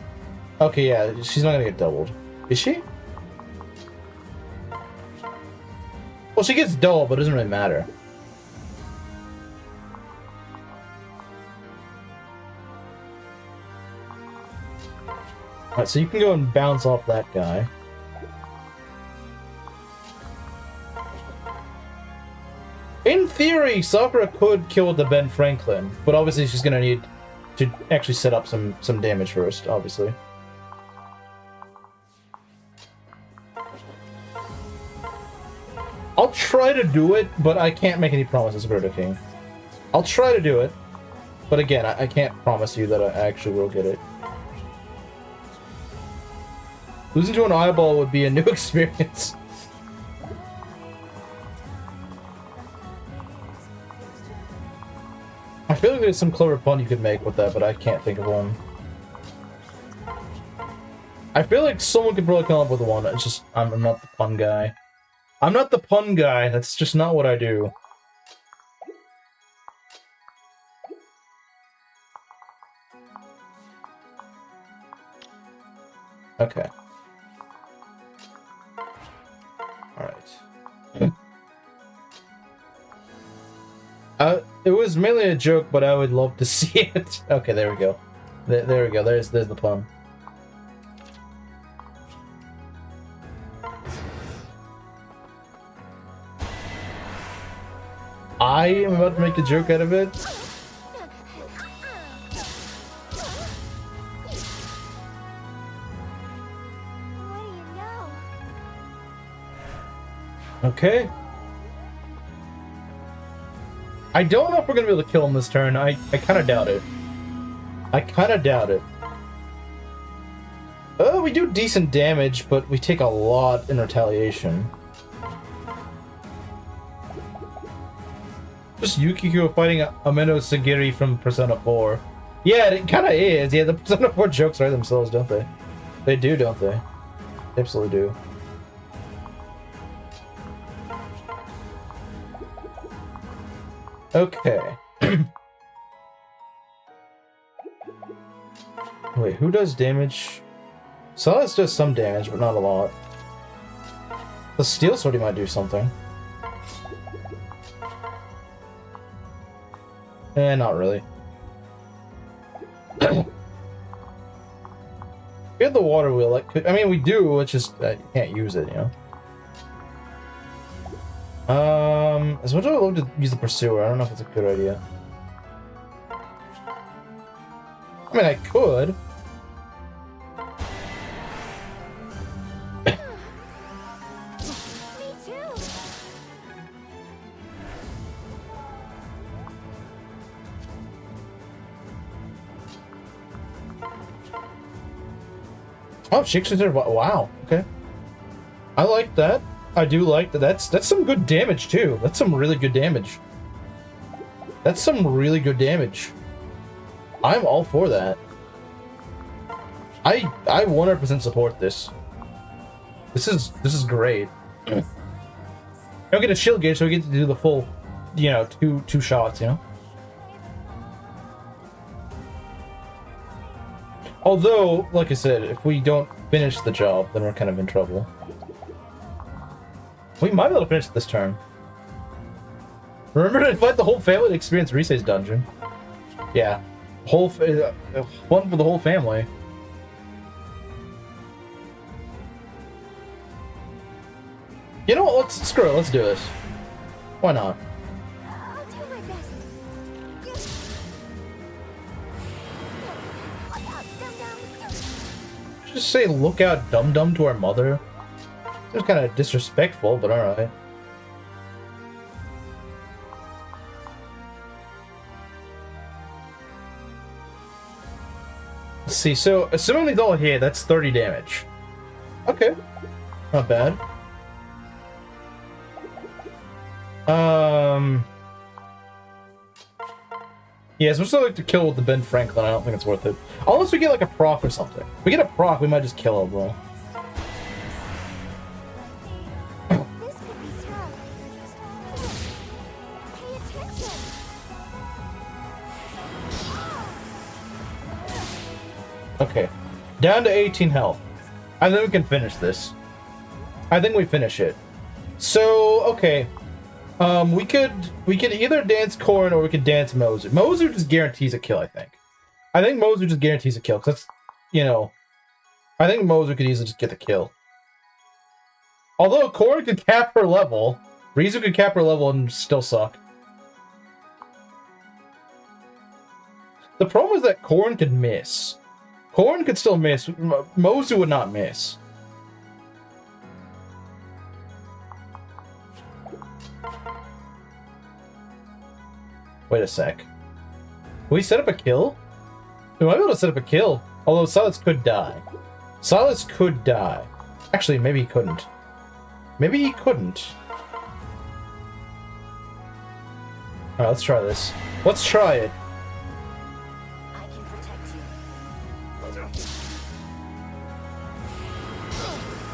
Okay, yeah, she's not gonna get doubled. Is she? Well, she gets doubled, but it doesn't really matter. Alright, so you can go and bounce off that guy. In theory, Sakura could kill the Ben Franklin, but obviously she's gonna need to actually set up some damage first, obviously. I'll try to do it, but I can't make any promises, Birdo King. I'll try to do it, but again, I can't promise you that I actually will get it. Losing to an eyeball would be a new experience. I feel like there's some clever pun you could make with that, but I can't think of one. I feel like someone could probably come up with one. It's just, I'm not the pun guy. I'm not the pun guy. That's just not what I do. Okay. Alright. It was mainly a joke, but I would love to see it. Okay, there we go. There we go. There's the pun. I am about to make a joke out of it. What do you know? Okay. I don't know if we're gonna be able to kill him this turn. I kind of doubt it. Oh, we do decent damage, but we take a lot in retaliation. Just Yukiko fighting Ameno Sagiri from Persona 4. Yeah, it kind of is. Yeah, the Persona 4 jokes write themselves, don't they? They do, don't they? They absolutely do. Okay. Wait, who does damage? Silas does some damage, but not a lot. The Steel Sword might do something. Eh, not really. We have the water wheel. Like, I mean, we do. It's just you can't use it, you know. As much as I love to use the Pursuer, I don't know if it's a good idea. I mean, I could. Me too. Oh, she actually did. Wow. Okay. I like that. I do like that. That's some good damage too. That's some really good damage. That's some really good damage. I'm all for that. I 100% support this. This is great. I don't get a shield gauge, so we get to do the full, you know, two shots, you know. Although, like I said, if we don't finish the job, then we're kind of in trouble. We might be able to finish this turn. Remember to invite the whole family to experience Risei's dungeon. Yeah. One for the whole family. You know what? Screw it. Let's do this. Why not? I'll do my best. Look out, dum-dum. Just say "look out, dum dum" to our mother. It's kind of disrespectful, but all right. Let's see. So, assuming they don't hit, that's 30 damage. Okay, not bad. Yeah, as much as I like to kill with the Ben Franklin, I don't think it's worth it. Unless we get like a proc or something. If we get a proc, we might just kill him, bro. This could be tough. Pay attention. Okay, down to 18 health. I think we can finish this. I think we finish it. So, okay. We could either dance Corrin or we could dance Mozu. Mozu just guarantees a kill, I think. I think Mozu just guarantees a kill, because that's, you know, I think Mozu could easily just get the kill. Although Corrin could cap her level, Rizu could cap her level and still suck. The problem is that Corrin could miss. Corrin could still miss. Mozu would not miss. Wait a sec. Can we set up a kill? We might be able to set up a kill. Although Silas could die. Silas could die. Actually, maybe he couldn't. Maybe he couldn't. Alright, let's try this. Let's try it. I can protect you.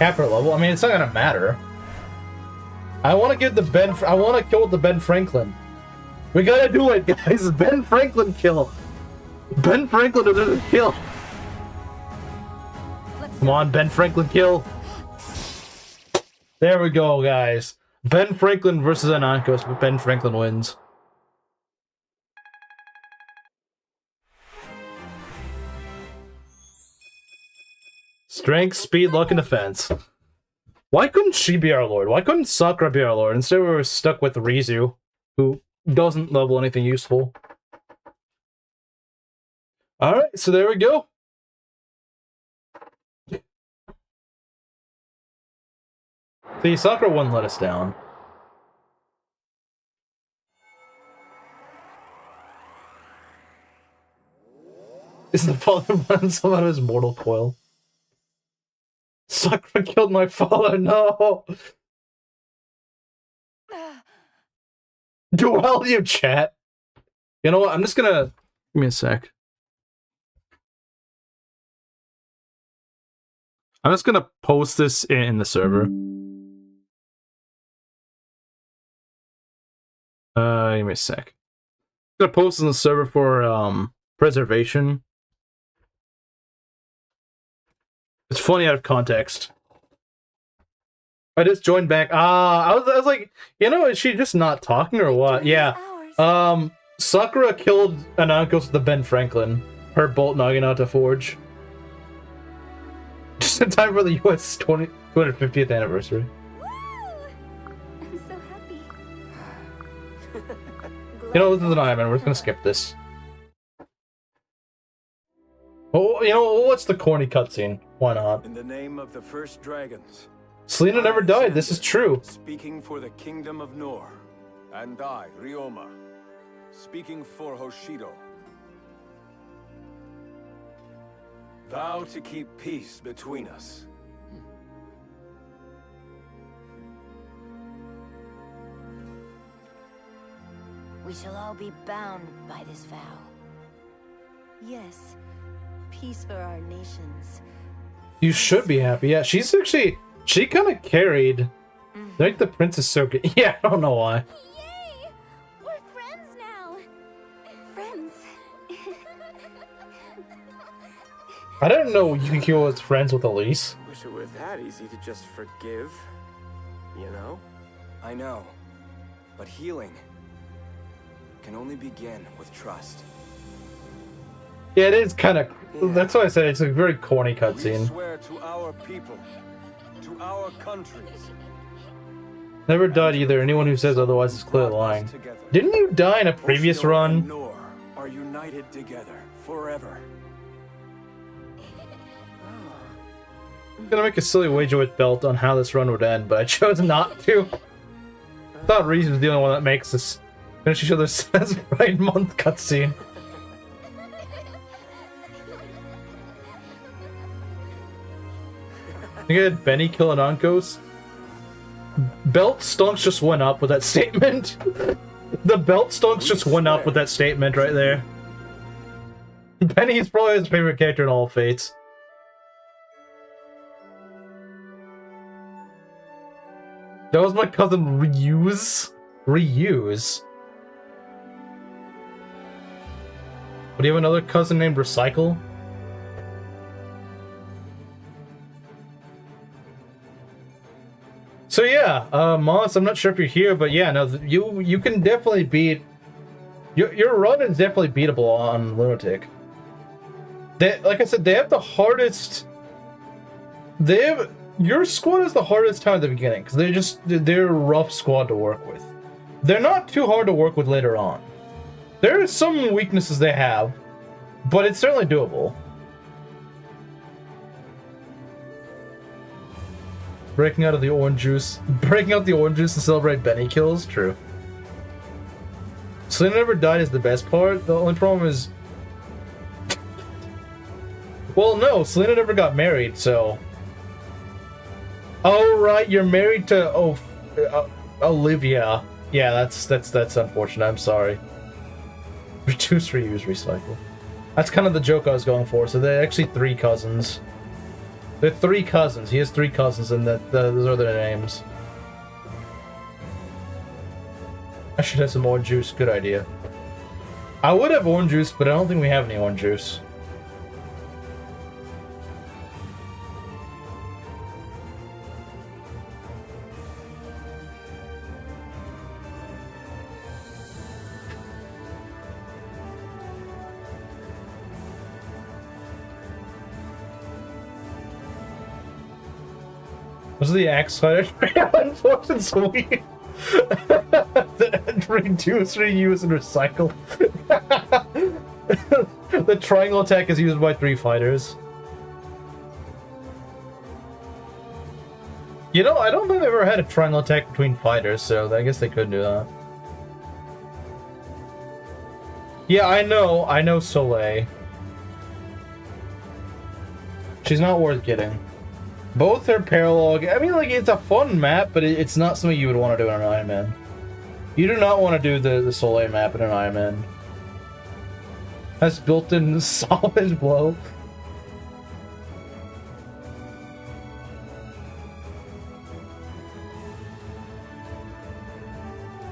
Cap her level. I mean, it's not gonna matter. I want to get the Ben. I want to kill the Ben Franklin. We gotta do it, guys. Ben Franklin kill. Ben Franklin deserves a kill. Come on, Ben Franklin kill. There we go, guys. Ben Franklin versus Anankos, but Ben Franklin wins. Strength, speed, luck, and defense. Why couldn't she be our lord? Why couldn't Sakura be our lord? Instead, we were stuck with Rizu, who doesn't level anything useful. Alright, so there we go. See, Sakura wouldn't let us down. Is the father running some out of his mortal coil? Sakura killed my father, no! Do well, you chat. You know what? I'm just gonna... Give me a sec. I'm just gonna post this in the server. Give me a sec. I'm gonna post in the server for preservation. It's funny out of context. I just joined back. I was like, you know, is she just not talking or what? Yeah. Sakura killed Anankos with the Ben Franklin. Her bolt Naginata forge. Just in time for the US 250th anniversary. Woo! I'm so happy. You know, this is an Ironman. We're just gonna skip this. Oh, you know, what's the corny cutscene? Why not? In the name of the first dragons. Selena never died. This is true. Speaking for the kingdom of Nor. And I, Ryoma. Speaking for Hoshido. Vow to keep peace between us. We shall all be bound by this vow. Yes, peace for our nations. You should be happy. Yeah, she's actually... She kind of carried... Like the princess so good. Yeah, I don't know why. Yay! We're friends now! Friends! I didn't know Yukio was friends with Elise. Wish it were that easy to just forgive, you know? I know. But healing can only begin with trust. Yeah, it is kind of... That's why I said it's a very corny We cutscene. swear to our people, to our countries. Never died either. Anyone who says otherwise is clearly lying. Didn't you die in a previous Hoshido run? and Nor are united together forever. I'm gonna make a silly wager with Belt on how this run would end, but I chose not to. I thought Reese was the only one that makes this finish each other's Pride Month cutscene. You had Benny kill Anankos? Belt stonks just went up with that statement. The belt stonks just went up with that statement right there. Benny's probably his favorite character in all Fates. That was my cousin Reuse. Reuse. But do you have another cousin named Recycle? So yeah, Moss, I'm not sure if you're here, but yeah, no, you can definitely beat... Your run is definitely beatable on Lunatic. They, like I said, they have the hardest... Your squad is the hardest time at the beginning, because they're a rough squad to work with. They're not too hard to work with later on. There are some weaknesses they have, but it's certainly doable. Breaking out the orange juice to celebrate Benny kills? True. Selena never died is the best part. The only problem is... Well, no, Selena never got married, so... Oh, right, you're married to... Olivia. Yeah, that's unfortunate, I'm sorry. Reduce, reuse, recycle. That's kind of the joke I was going for, so they're actually 3 cousins. They're 3 cousins. He has 3 cousins, and those are their names. I should have some orange juice. Good idea. I would have orange juice, but I don't think we have any orange juice. Was the axe fighter? Unfortunate sweep. Reduce, reuse, and recycle. The triangle attack is used by 3 fighters. You know, I don't think I've ever had a triangle attack between fighters, so I guess they could do that. Yeah, I know Soleil. She's not worth getting. Both are parallel. I mean, like, it's a fun map, but it's not something you would want to do in an Ironman. You do not want to do the Soleil map in an Ironman. Has built-in salvage blow.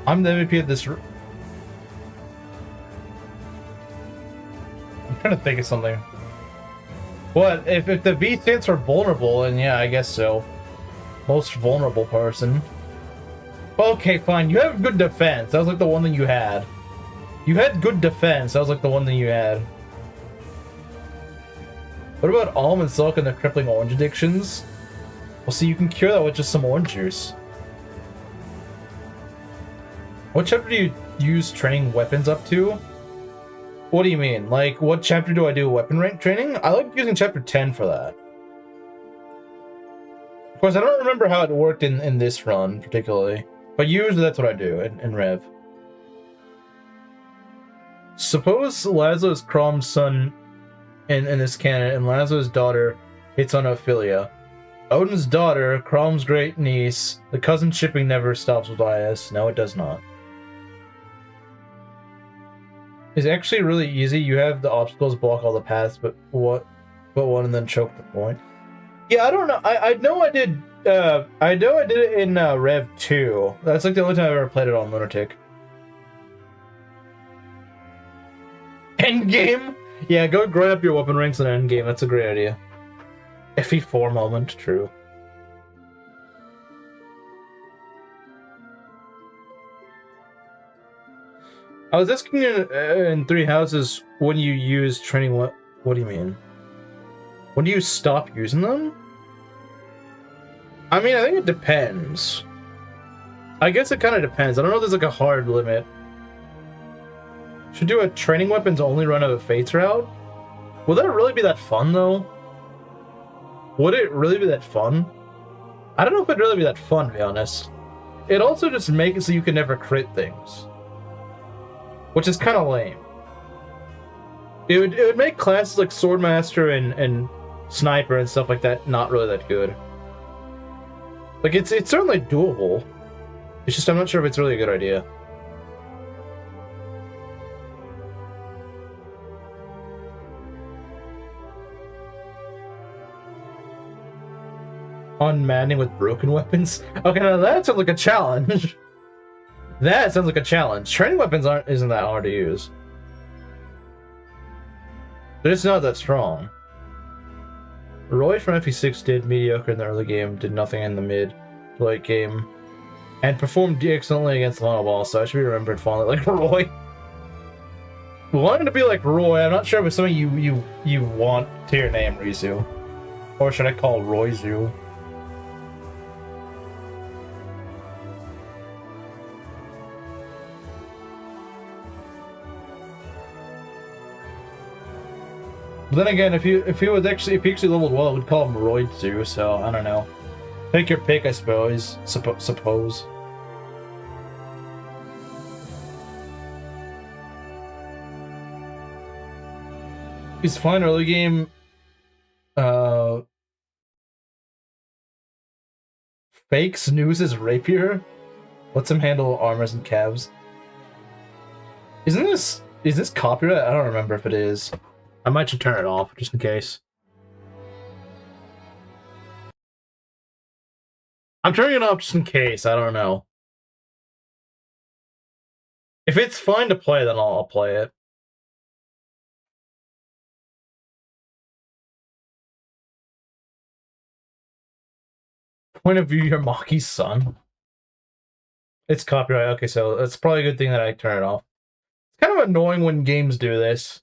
I'm the MVP of this. I'm trying to think of something. What? If the V stands for vulnerable, and yeah, I guess so. Most vulnerable person. Okay, fine. You have good defense. That was like the one thing you had. You had good defense. That was like the one thing you had. What about almond silk and the crippling orange addictions? Well, see, you can cure that with just some orange juice. What chapter do you use training weapons up to? What do you mean? Like, what chapter do I do weapon rank training? I like using chapter 10 for that. Of course, I don't remember how it worked in this run, particularly. But usually that's what I do in Rev. Suppose Laszlo's Crom's son in this canon, and Laszlo's daughter hits on Ophelia. Odin's daughter, Crom's great niece, the cousin shipping never stops with IS. No, it does not. It's actually really easy. You have the obstacles block all the paths, but one and then choke the point. Yeah, I don't know. I know I did. I know I did it in Rev 2. That's like the only time I've ever played it on Lunatic. Endgame? Yeah, go grind up your weapon ranks in endgame. That's a great idea. FE4 moment, true. I was asking in Three Houses when you use training. What do you mean? When do you stop using them? I mean, I think it depends. I guess it kind of depends. I don't know if there's like a hard limit. Should do a training weapons only run of a Fates route? Will that really be that fun though? Would it really be that fun? I don't know if it'd really be that fun, to be honest. It also just makes it so you can never crit things. Which is kind of lame. It would make classes like Swordmaster and Sniper and stuff like that not really that good. Like, it's certainly doable. It's just I'm not sure if it's really a good idea. Unmanning with broken weapons? Okay, now that sounds like a challenge. That sounds like a challenge. Training weapons isn't that hard to use. They're just not that strong. Roy from FE6 did mediocre in the early game, did nothing in the mid to late game, and performed excellently against the final boss, so I should be remembered fondly like Roy. Wanting to be like Roy, I'm not sure if it's something you want to your name, Rizu. Or should I call Roy Zoo? But then again, if he actually leveled well, we'd call him Roy Zoo, so I don't know. Take your pick, I suppose. Suppose. He's fine early game. Fake snoozes rapier. Lets him handle armors and calves. Is this copyright? I don't remember if it is. I might just turn it off, just in case. I'm turning it off just in case, I don't know. If it's fine to play, then I'll play it. Point of view, you're Maki's son. It's copyright, okay, so it's probably a good thing that I turn it off. It's kind of annoying when games do this.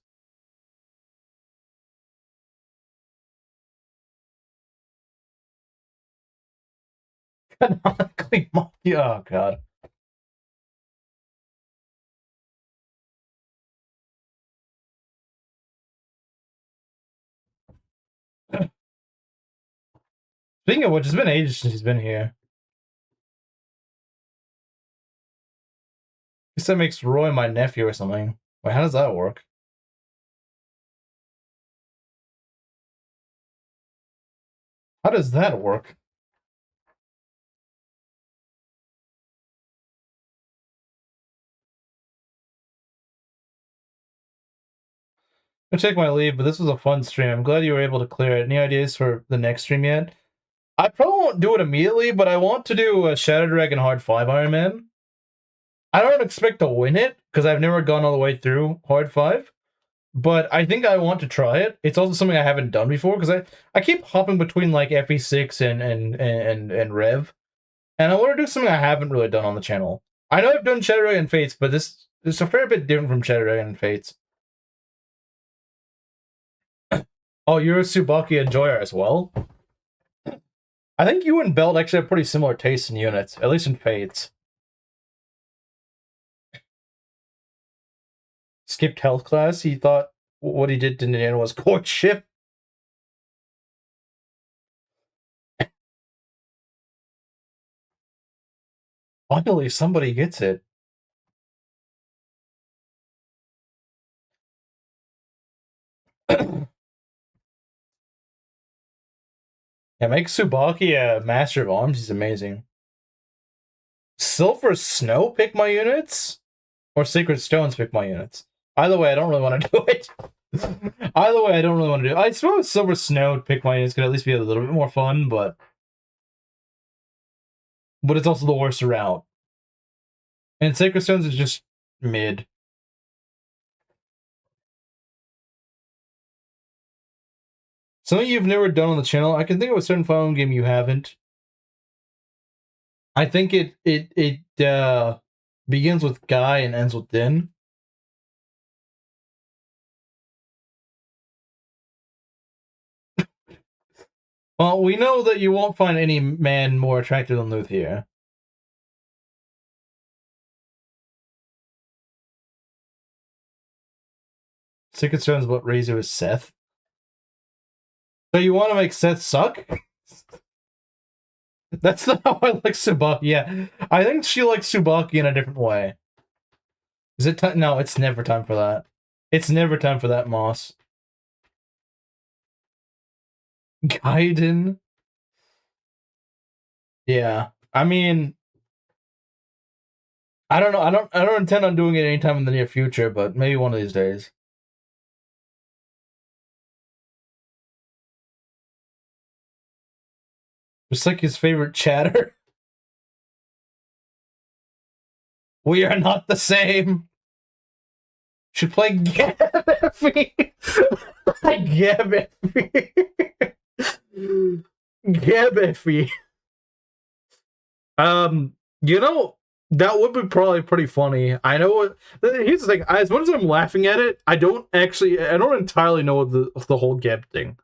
Canonically Maki, oh god. Speaking of which, it's been ages since he's been here. I guess that makes Roy my nephew or something. Wait, how does that work? How does that work? I'll take my leave, but this was a fun stream. I'm glad you were able to clear it. Any ideas for the next stream yet? I probably won't do it immediately, but I want to do a Shadow Dragon Hard 5 Ironman. I don't expect to win it, because I've never gone all the way through Hard 5. But I think I want to try it. It's also something I haven't done before, because I keep hopping between, like, FE6 and Rev. And I want to do something I haven't really done on the channel. I know I've done Shadow Dragon and Fates, but this is a fair bit different from Shadow Dragon and Fates. Oh, you're a Tsubaki enjoyer as well? I think you and Belt actually have pretty similar tastes in units, at least in Fates. Skipped health class, he thought what he did to Nana was courtship. Finally, somebody gets it. Yeah, make Tsubaki a Master of Arms, he's amazing. Silver Snow pick my units? Or Sacred Stones pick my units? Either way, I don't really want to do it. Either way, I don't really want to do it. I suppose Silver Snow pick my units could at least be a little bit more fun, but it's also the worst route. And Sacred Stones is just mid. Something you've never done on the channel. I can think of a certain phone game you haven't. I think it begins with Guy and ends with Din. Well, we know that you won't find any man more attractive than Luth here. Secret Stone's what Razor is Seth. So you want to make Seth suck? That's not how I like Tsubaki. Yeah, I think she likes Tsubaki in a different way. Is it time? No, it's never time for that. It's never time for that, Moss. Gaiden. Yeah, I mean, I don't know. I don't intend on doing it anytime in the near future, but maybe one of these days. Just like his favorite chatter. We are not the same. Should play Gabby. Gabby. Gabby. You know, that would be probably pretty funny. I know. Here's the thing. As much as I'm laughing at it, I don't entirely know the whole Geb thing.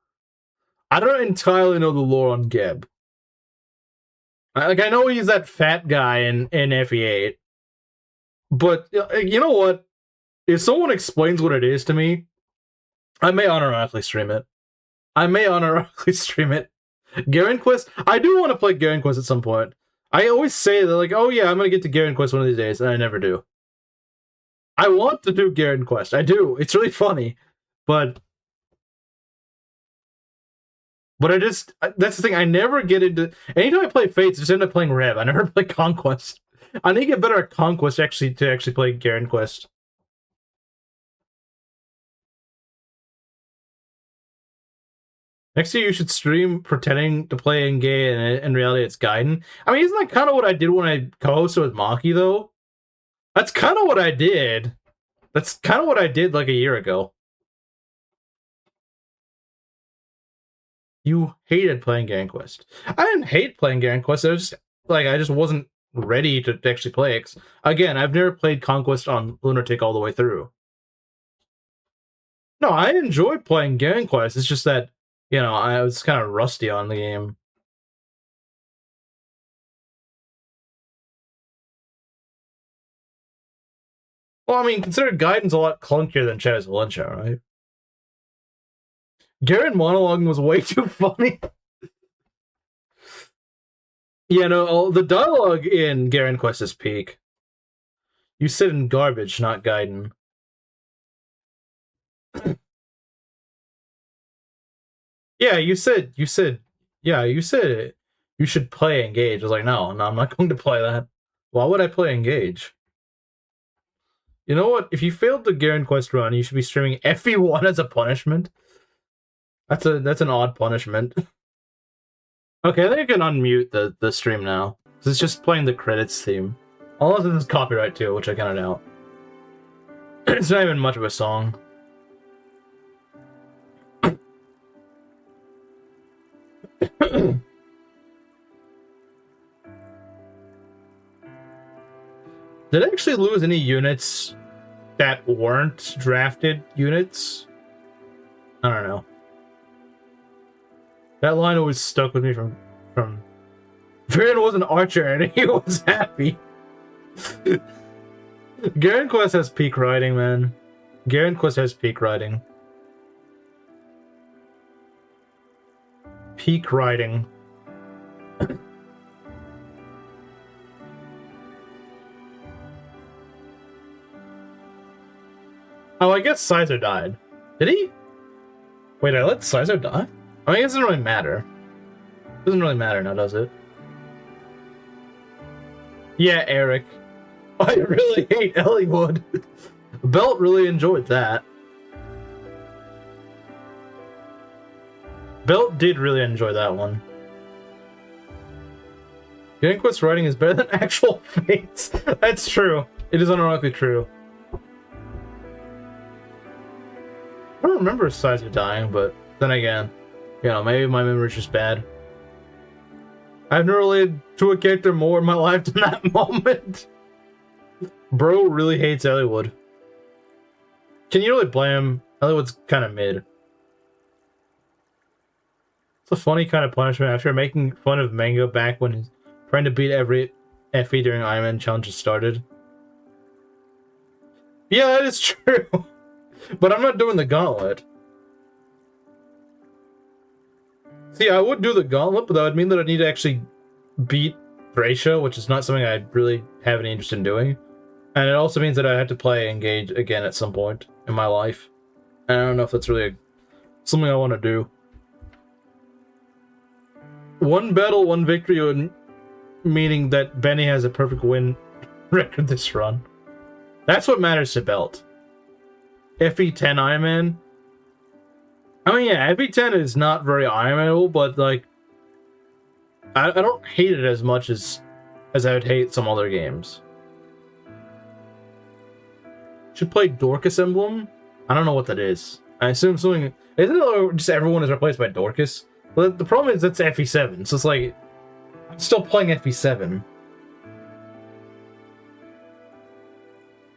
I don't entirely know the lore on Geb. Like, I know he's that fat guy in FE8. But, you know what? If someone explains what it is to me, I may unironically stream it. Garen Quest? I do want to play Garen Quest at some point. I always say that, like, oh yeah, I'm going to get to Garen Quest one of these days, and I never do. I want to do Garen Quest. I do. It's really funny. But I just... That's the thing. I never get into... Anytime I play Fates, I just end up playing Rev. I never play Conquest. I need to get better at Conquest to actually play Garen Quest. Next year you should stream pretending to play Engay and in reality it's Gaiden. I mean, isn't that kind of what I did when I co-hosted with Maki, though? That's kind of what I did. That's kind of what I did like a year ago. You hated playing Garen Quest. I didn't hate playing Garen Quest. I just wasn't ready to actually play it. Again, I've never played Conquest on Lunatic all the way through. No, I enjoy playing Garen Quest. It's just that, you know, I was kind of rusty on the game. Well, I mean, consider Gaiden's a lot clunkier than Shadow's Valencia, right? Garen monologuing was way too funny. Yeah, no, the dialogue in Garen Quest is peak. You sit in garbage, not Gaiden. Yeah, you said you should play Engage. I was like, no, I'm not going to play that. Why would I play Engage? You know what? If you failed the Garen Quest run, you should be streaming FE1 as a punishment. That's an odd punishment. Okay, I think I can unmute the stream now. It's just playing the credits theme. Unless this is copyright too, which I kind of doubt. It's not even much of a song. Did I actually lose any units that weren't drafted units? I don't know. That line always stuck with me from Varian was an archer and he was happy. Garen Quest has peak riding, man. Garen Quest has peak riding. Peak riding. Oh, I guess Sizer died. Did he? Wait, I let Sizer die? I mean, it doesn't really matter. It doesn't really matter now, does it? Yeah, Eric. I really hate Elliewood. Belt really enjoyed that. Belt did really enjoy that one. Ganquist's writing is better than actual Fates. That's true. It is unironically true. I don't remember Sizer dying, but then again, you know, maybe my memory's just bad. I've never related to a character more in my life than that moment. Bro really hates Elliewood. Can you really blame him? Elliewood's kind of mid. It's a funny kind of punishment after making fun of Mango back when he's trying to beat every FE during Ironman challenges started. Yeah, that is true. But I'm not doing the gauntlet. See, I would do the gauntlet, but that would mean that I'd need to actually beat Thracia, which is not something I really have any interest in doing. And it also means that I have to play Engage again at some point in my life. And I don't know if that's really something I want to do. One battle, one victory, meaning that Benny has a perfect win record this run. That's what matters to Belt. FE10 Ironman. I mean, yeah, FE10 is not very Ironmanable, but like, I don't hate it as much as I would hate some other games. Should play Dorcas Emblem? I don't know what that is. I assume something. Isn't it just everyone is replaced by Dorcas? But the problem is that's FE7, so it's like I'm still playing FE7. You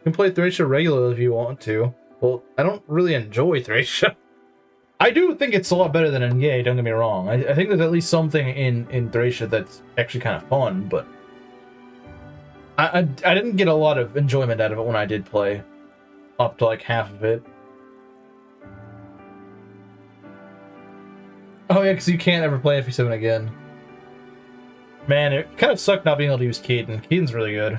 can play Thracia regularly if you want to. Well, I don't really enjoy Thracia. I do think it's a lot better than Engage, don't get me wrong. I think there's at least something in Thracia that's actually kind of fun, but I didn't get a lot of enjoyment out of it when I did play. Up to like half of it. Oh yeah, because you can't ever play FE7 again. Man, it kind of sucked not being able to use Keaton. Keaton's really good.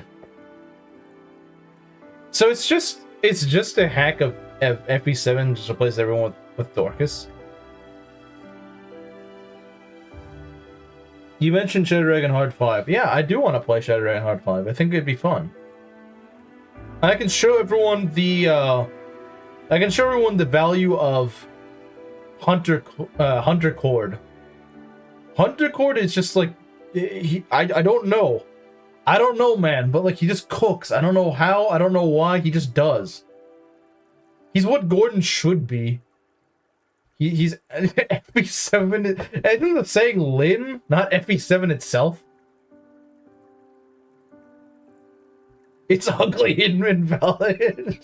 So it's just a hack of FE7 just replace everyone with Dorcas. You mentioned Shadow Dragon Hard 5. Yeah, I do want to play Shadow Dragon Hard 5. I think it'd be fun. I can show everyone the value of Hunter Cord. Hunter Cord is just like I don't know. I don't know, man, but like he just cooks. I don't know how, I don't know why, he just does. He's what Gordon should be. He's FE7. I think they're saying Lin, not FE7 itself. It's ugly and invalid.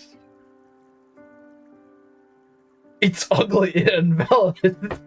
It's ugly and invalid.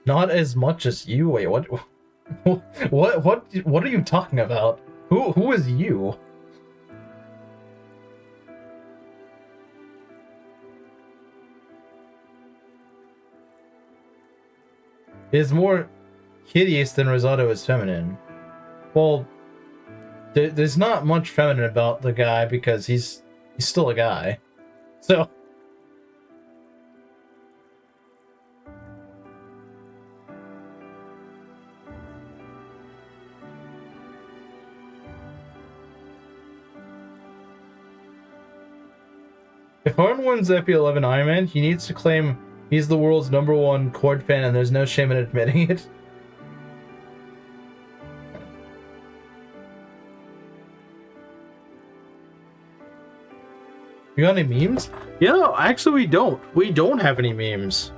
Not as much as you. Wait, what? What are you talking about? Who is you? It is more hideous than Rosado is feminine. Well, there's not much feminine about the guy because he's still a guy. So if Harden wins FP11 Ironman, he needs to claim he's the world's #1 Cord fan and there's no shame in admitting it. You got any memes? Yeah, actually we don't. We don't have any memes.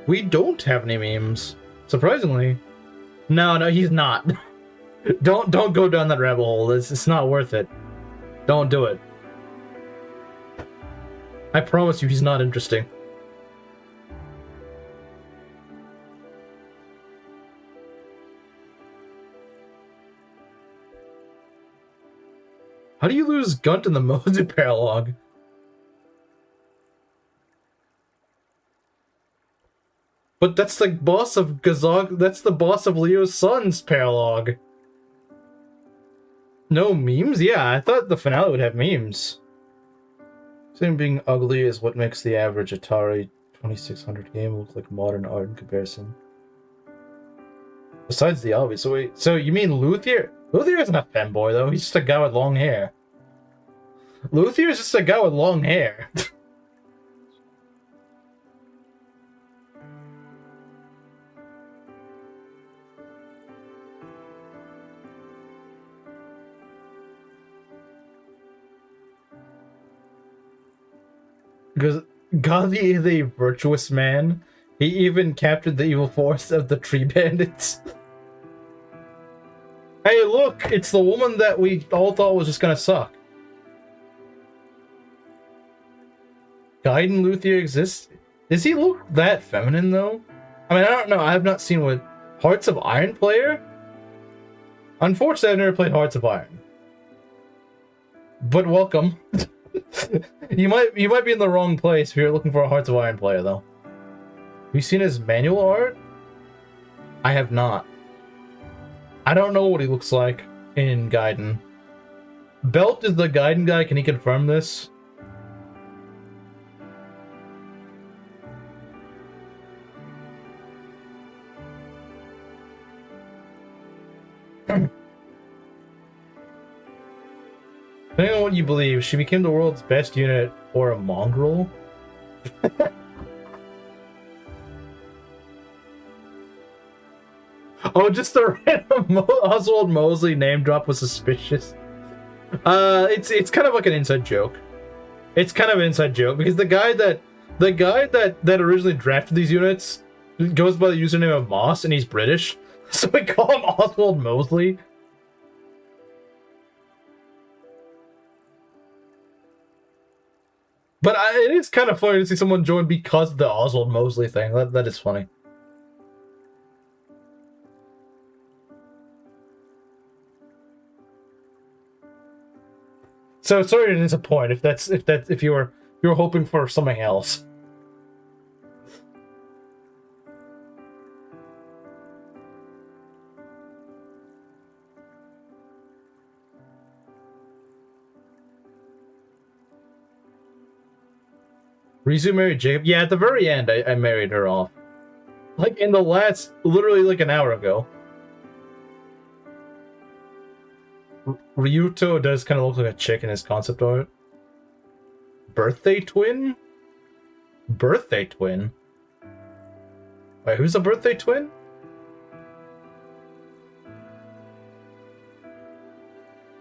We don't have any memes. Surprisingly. No, he's not. Don't go down that rabbit hole. It's not worth it. Don't do it. I promise you he's not interesting. How do you lose Gunt in the Mosley paralogue? But that's the boss of Gazog. That's the boss of Leo's son's paralogue. No memes? Yeah, I thought the finale would have memes. Saying being ugly is what makes the average Atari 2600 game look like modern art in comparison. Besides the obvious. So wait, so you mean Luthier? Luthier isn't a femboy though, he's just a guy with long hair. Luthier is just a guy with long hair. Because Gazi is a virtuous man. He even captured the evil force of the tree bandits. Hey, look! It's the woman that we all thought was just gonna suck. Gaiden Luthier exists? Does he look that feminine, though? I mean, I don't know. I have not seen what... Hearts of Iron player? Unfortunately, I've never played Hearts of Iron. But welcome. You might be in the wrong place if you're looking for a Hearts of Iron player, though. Have you seen his manual art? I have not. I don't know what he looks like in Gaiden. Belt is the Gaiden guy. Can he confirm this? Depending on what you believe, she became the world's best unit or a mongrel? Oh, just a random Oswald Mosley name drop was suspicious. It's kind of like an inside joke. It's kind of an inside joke because the guy that originally drafted these units goes by the username of Moss and he's British, so we call him Oswald Mosley. But it is kind of funny to see someone join because of the Oswald Mosley thing. That is funny. So sorry to disappoint if you were hoping for something else. Rizu married Jacob? Yeah, at the very end, I married her off. Like, in the last... Literally, like, an hour ago. Ryuto does kind of look like a chick in his concept art. Birthday twin? Birthday twin? Wait, who's the birthday twin?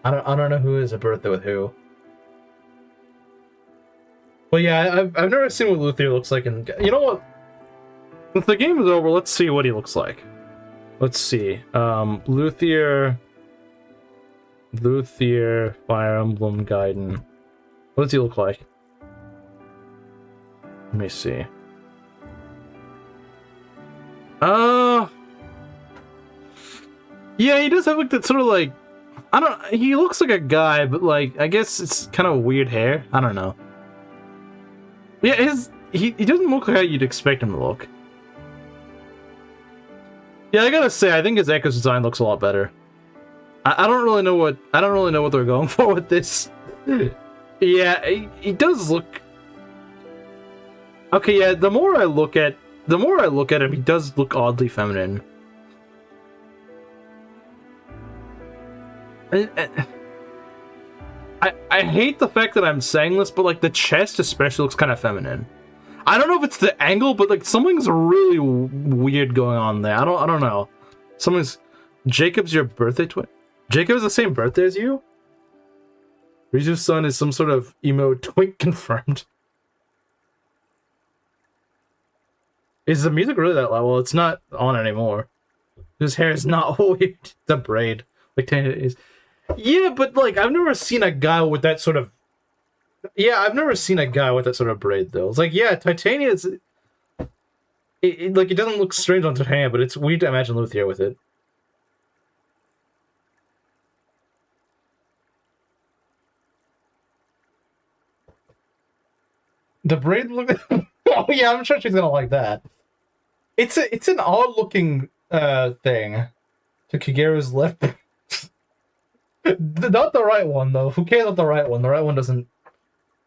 I don't know who is a birthday with who. Well, yeah, I've never seen what Luthier looks like in... You know what? If the game is over, let's see what he looks like. Let's see. Luthier, Fire Emblem Gaiden. What does he look like? Let me see. Yeah, he does have like that sort of like... he looks like a guy, but like, I guess it's kind of weird hair. I don't know. Yeah, he doesn't look like how you'd expect him to look. Yeah, I gotta say, I think his Echo's design looks a lot better. I don't really know what they're going for with this. Yeah, he does look. Okay, yeah. The more I look at him, he does look oddly feminine. I hate the fact that I'm saying this, but like the chest especially looks kind of feminine. I don't know if it's the angle, but like something's really weird going on there. I don't know. Jacob's your birthday twin. Jacob has the same birthday as you? Rizu's son is some sort of emo twink confirmed. Is the music really that loud? Well, it's not on anymore. His hair is not weird. It's a braid. Like Tanya is. Yeah, but like I've never seen a guy with that sort of. Yeah, I've never seen a guy with that sort of braid though. It's like, yeah, Titania is. It doesn't look strange on Titania, but it's weird to imagine Luthier with it. The braid look. Oh yeah, I'm sure she's gonna like that. It's an odd looking thing to Kageru's left. Not the right one though. Who cares about the right one? The right one doesn't.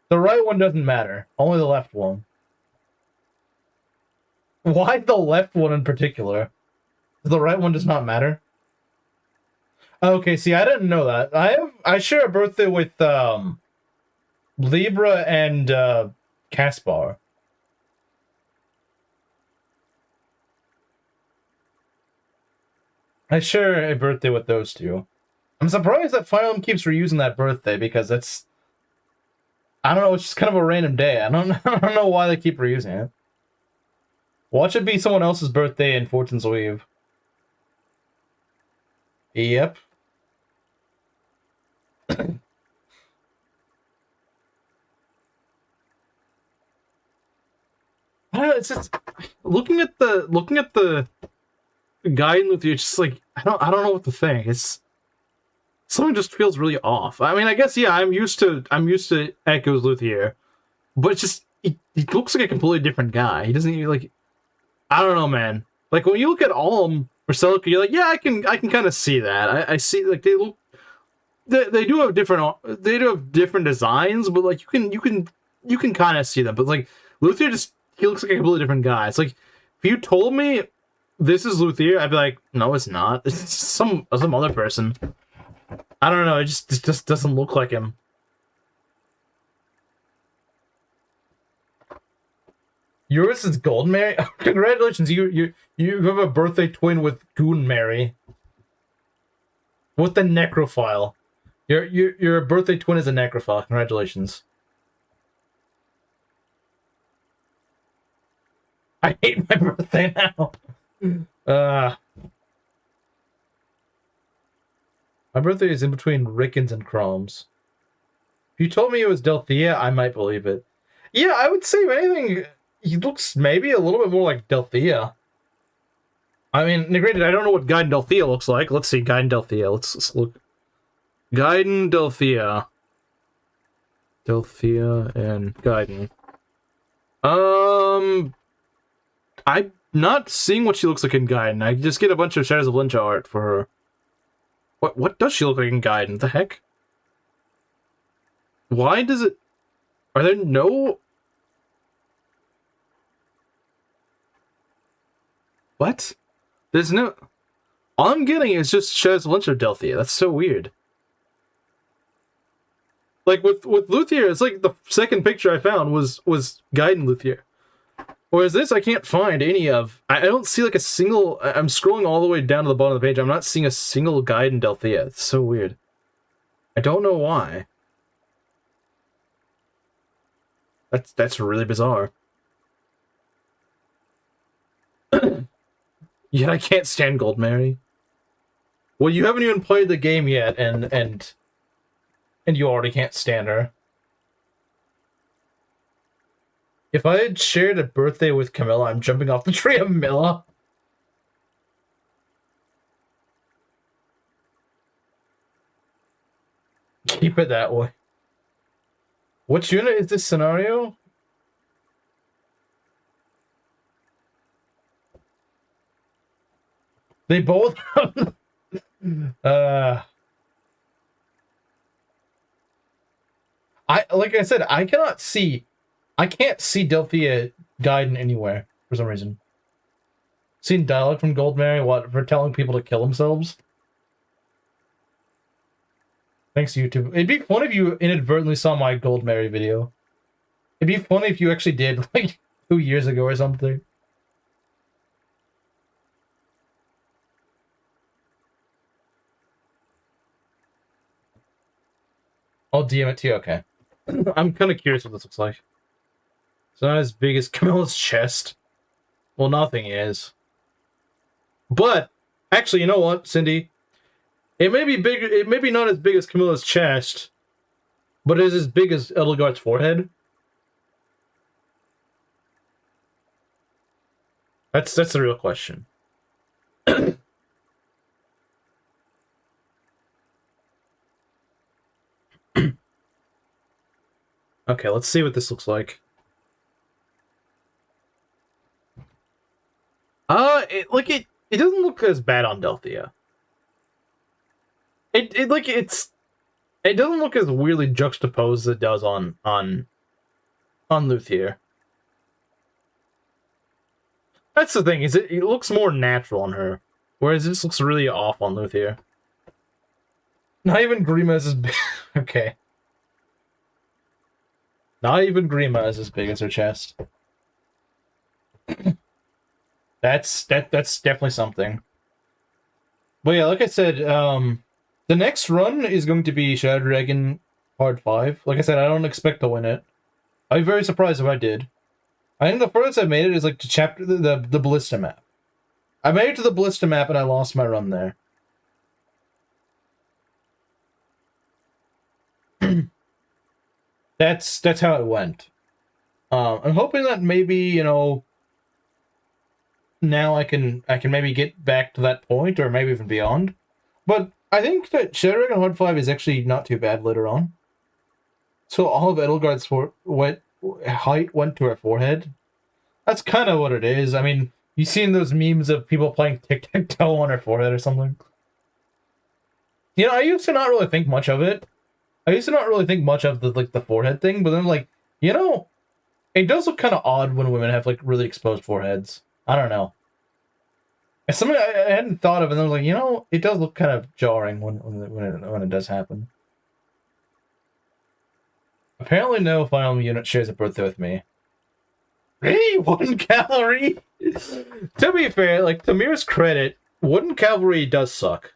The right one doesn't matter. Only the left one. Why the left one in particular? The right one does not matter. Okay, see, I didn't know that. I share a birthday with Libra and Caspar. I share a birthday with those two. I'm surprised that Fire Emblem keeps reusing that birthday because it's. I don't know, it's just kind of a random day. I don't know why they keep reusing it. Watch it be someone else's birthday in Fortune's Weave. Yep. I don't know, it's just looking at the guy in Luthier, it's just like I don't know what to think. It's something just feels really off. I mean, I guess yeah, I'm used to Echo's Luthier, but it's just he looks like a completely different guy. He doesn't even like. I don't know, man. Like when you look at Alm or Celica, you're like, yeah, I can kind of see that. I see like they look. They do have different designs, but like you can kind of see them. But like Luthier he looks like a completely different guy. It's like if you told me this is Luthier, I'd be like, no, it's not. It's some other person. I don't know. It just doesn't look like him. Yours is Gold Mary. Congratulations, you have a birthday twin with Goon Mary. With the necrophile. Your birthday twin is a necrophile. Congratulations. I hate my birthday now. My birthday is in between Rickens and Chromes. If you told me it was Delthea, I might believe it. Yeah, I would say if anything, he looks maybe a little bit more like Delthea. I mean, granted, I don't know what Gaiden Delthea looks like. Let's see, Gaiden Delthea. Let's look. Gaiden Delthea. Delthea and Gaiden. I'm not seeing what she looks like in Gaiden. I just get a bunch of Shadows of Lynch art for her. What does she look like in Gaiden? What the heck? Why does it... Are there no... What? There's no... All I'm getting is just Shadows of Lynch of Delthea. That's so weird. Like, with Luthier, it's like the second picture I found was Gaiden Luthier. Whereas this, I can't find any of... I don't see like a single... I'm scrolling all the way down to the bottom of the page. I'm not seeing a single Gaiden Delthea. It's so weird. I don't know why. That's really bizarre. Yet I can't stand Gold Mary. Well, you haven't even played the game yet, and you already can't stand her. If I had shared a birthday with Camilla, I'm jumping off the tree of Milla. Keep it that way. Which unit is this scenario? They both... Like I said, I can't see Delphia Gaiden anywhere for some reason. Seen dialogue from Goldmary, what, for telling people to kill themselves? Thanks, YouTube. It'd be fun if you inadvertently saw my Goldmary video. It'd be funny if you actually did, like, 2 years ago or something. I'll DM it to you, okay. I'm kind of curious what this looks like. It's not as big as Camilla's chest. Well, nothing is. But, actually, you know what, Cindy? It may be bigger. It may be not as big as Camilla's chest, but it is as big as Edelgard's forehead. That's the real question. Okay, let's see what this looks like. It doesn't look as bad on Delphia. It doesn't look as weirdly juxtaposed as it does on Luthier. That's the thing, is it looks more natural on her, whereas this looks really off on Luthier. Not even Grima is as big. Okay. Not even Grima is as big as her chest. That's definitely something. But yeah, like I said, the next run is going to be Shadow Dragon Part 5. Like I said, I don't expect to win it. I'd be very surprised if I did. I think the furthest I've made it is like to chapter the Ballista map. I made it to the Ballista map and I lost my run there. That's how it went. I'm hoping that maybe, you know, now I can maybe get back to that point, or maybe even beyond. But I think that Shadow Dragon Hard 5 is actually not too bad later on. So all of Edelgard's height went to her forehead. That's kind of what it is. I mean, you seen those memes of people playing tic-tac-toe on her forehead or something? You know, I used to not really think much of it. I used to not really think much of the forehead thing, but then, like, you know, it does look kind of odd when women have, like, really exposed foreheads. I don't know. It's something I hadn't thought of, and I was like, you know, it does look kind of jarring when it does happen. Apparently no final unit shares a birthday with me. Really? Wooden Cavalry? To be fair, like, to Mir's credit, Wooden Cavalry does suck.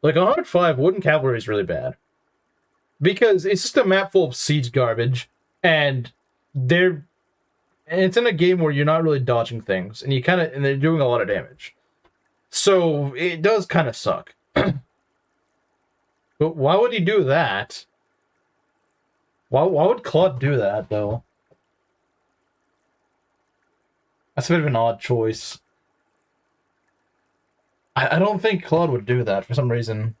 Like, on Hard 5, Wooden Cavalry is really bad. Because it's just a map full of siege garbage, and it's in a game where you're not really dodging things, and they're doing a lot of damage. So it does kind of suck. But why would he do that? Why would Claude do that, though? That's a bit of an odd choice. I don't think Claude would do that for some reason.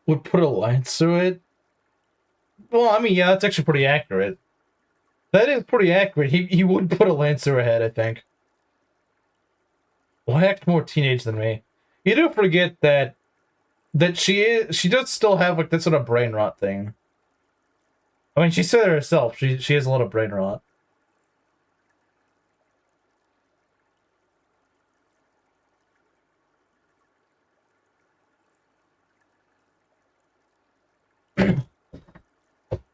Would put a lance through it? Well, I mean, yeah, that's actually pretty accurate. That is pretty accurate. He would put a lance through her head, I think. Why act more teenage than me? You do forget that she does still have, like, that sort of brain rot thing. I mean, she said it herself. She has a lot of brain rot.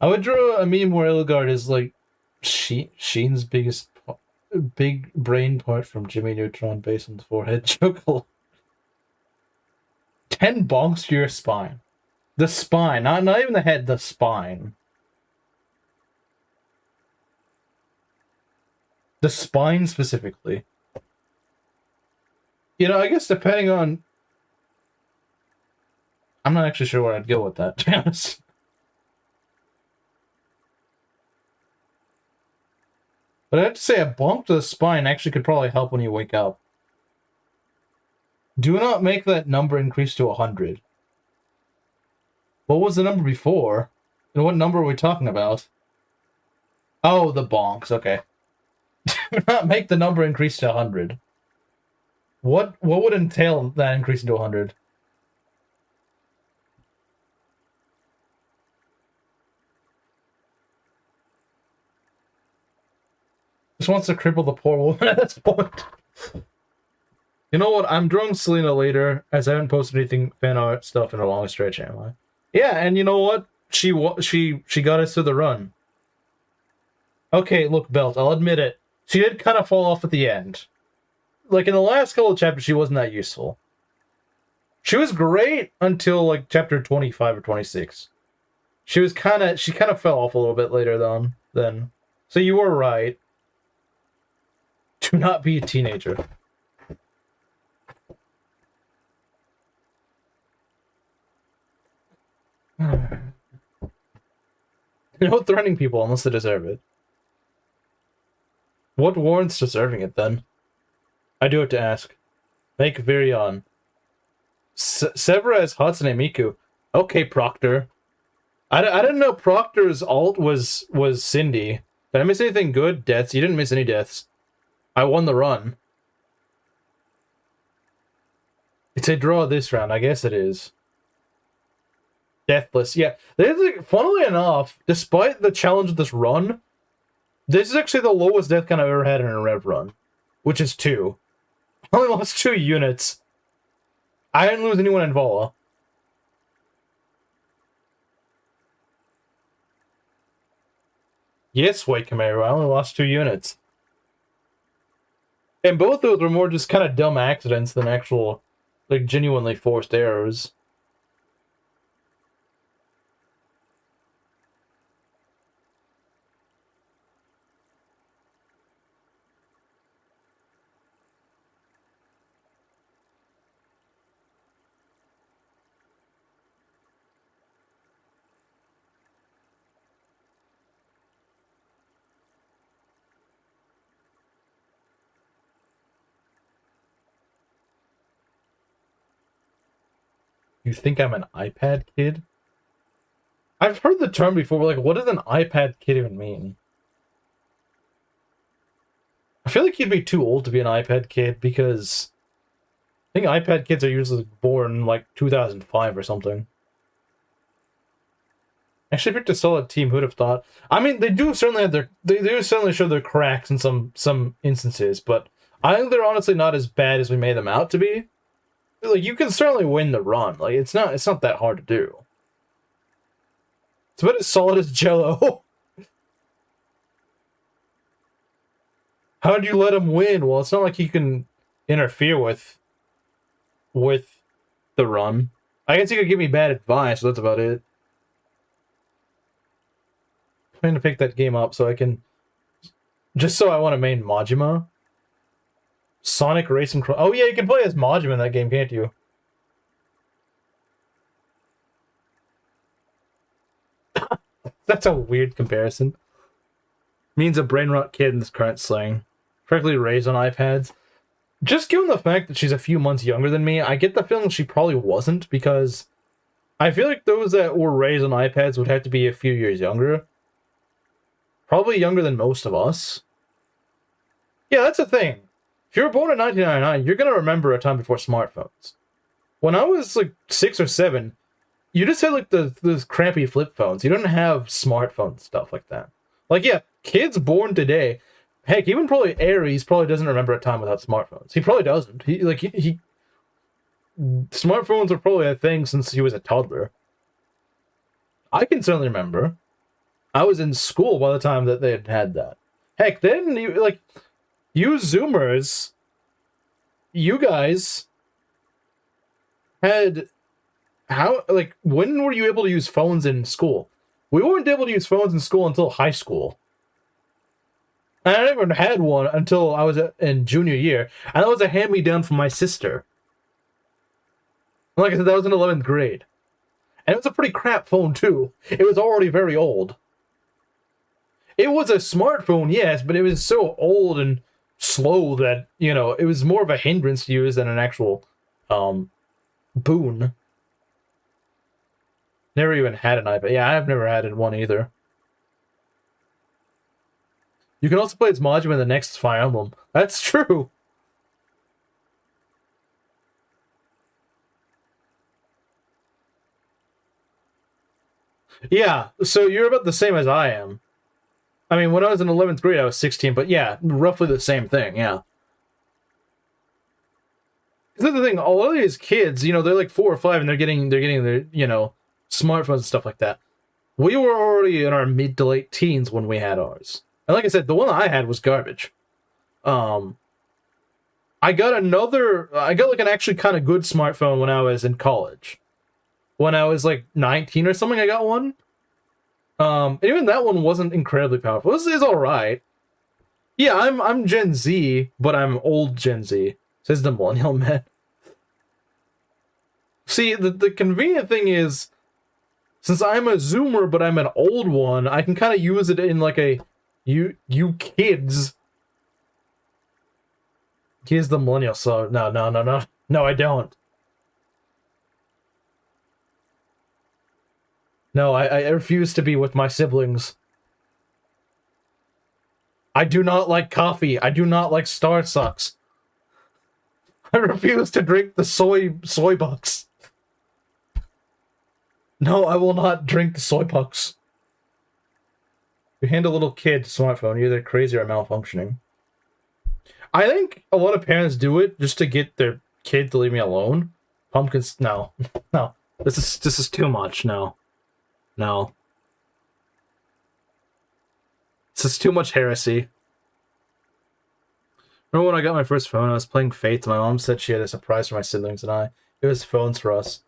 I would draw a meme where Edelgard is like Sheen's big brain part from Jimmy Neutron based on the forehead choke. 10 bonks to your spine. The spine, not even the head, the spine. The spine specifically. You know, I guess depending on... I'm not actually sure where I'd go with that, to be honest. But I have to say, a bonk to the spine actually could probably help when you wake up. Do not make that number increase to 100. What was the number before? And what number are we talking about? Oh, the bonks. Okay. Do not make the number increase to 100. What would entail that increase to 100? Just wants to cripple the poor woman at this point. You know what? I'm drawing Selena later, as I haven't posted anything fan art stuff in a long stretch, am I? Yeah, and you know what? She got us to the run. Okay, look, Belt, I'll admit it. She did kind of fall off at the end. Like, in the last couple of chapters, she wasn't that useful. She was great until, like, chapter 25 or 26. She kind of fell off a little bit later then. So you were right. Do not be a teenager. No threatening people unless they deserve it. What warrants deserving it, then? I do have to ask. Make Virion. Severa as Hatsune Miku. Okay, Proctor. I didn't know Proctor's alt was Cindy. Did I miss anything good? Deaths? You didn't miss any deaths. I won the run. It's a draw this round. I guess it is. Deathless. Yeah. Funnily enough, despite the challenge of this run, this is actually the lowest death count I've ever had in a rev run. Which is 2. I only lost 2 units. I didn't lose anyone in Vala. Yes, White Camaro, I only lost 2 units. And both those were more just kind of dumb accidents than actual, like, genuinely forced errors. You think I'm an iPad kid? I've heard the term before, but like, what does an iPad kid even mean? I feel like you'd be too old to be an iPad kid because I think iPad kids are usually born like 2005 or something. Actually picked a solid team, who'd have thought? I mean, they do certainly show their cracks in some instances, but I think they're honestly not as bad as we made them out to be. Like, you can certainly win the run. Like, it's not that hard to do. It's about as solid as Jello. How'd you let him win? Well, it's not like he can interfere with the run. I guess he could give me bad advice, so that's about it. I'm trying to pick that game up so I can... Just so I want to main Majima. Sonic Racing... Oh yeah, you can play as Majima in that game, can't you? That's a weird comparison. Means a brain rot kid in this current slang. Correctly raised on iPads. Just given the fact that she's a few months younger than me, I get the feeling she probably wasn't, because I feel like those that were raised on iPads would have to be a few years younger. Probably younger than most of us. Yeah, that's the thing. If you were born in 1999, you're going to remember a time before smartphones. When I was like 6 or 7, you just had like those crappy flip phones. You didn't have smartphone stuff like that. Like, yeah, kids born today, heck, even probably Aries probably doesn't remember a time without smartphones. He probably doesn't. Smartphones were probably a thing since he was a toddler. I can certainly remember. I was in school by the time that they had that. Heck, then you Zoomers, you guys had when were you able to use phones in school? We weren't able to use phones in school until high school. And I never had one until I was in junior year, and that was a hand-me-down from my sister. Like I said, that was in 11th grade. And it was a pretty crap phone, too. It was already very old. It was a smartphone, yes, but it was so old and slow that, it was more of a hindrance to use than an actual boon. Never even had an iPad. Yeah, I've never had one either. You can also play as Majima in the next Fire Emblem. That's true. Yeah, so you're about the same as I am. I mean, when I was in 11th grade, I was 16, but yeah, roughly the same thing, yeah. That's the thing, a lot of these kids, you know, they're like 4 or 5 and they're getting their, you know, smartphones and stuff like that. We were already in our mid to late teens when we had ours. And like I said, the one I had was garbage. I got like an actually kind of good smartphone when I was in college. When I was like 19 or something, I got one. And even that one wasn't incredibly powerful. It's alright. Yeah, I'm Gen Z, but I'm old Gen Z, says the millennial man. See, the convenient thing is, since I'm a Zoomer, but I'm an old one, I can kind of use it in like a, you kids. He's the millennial, so no, I don't. No, I refuse to be with my siblings. I do not like coffee. I do not like Starbucks. I refuse to drink the soy bucks. No, I will not drink the soy pucks. You hand a little kid a smartphone, you're either crazy or malfunctioning. I think a lot of parents do it just to get their kid to leave me alone. Pumpkins, no. No. This is too much, no. No. This is too much heresy. Remember when I got my first phone, I was playing Fate, and my mom said she had a surprise for my siblings and I. It was phones for us.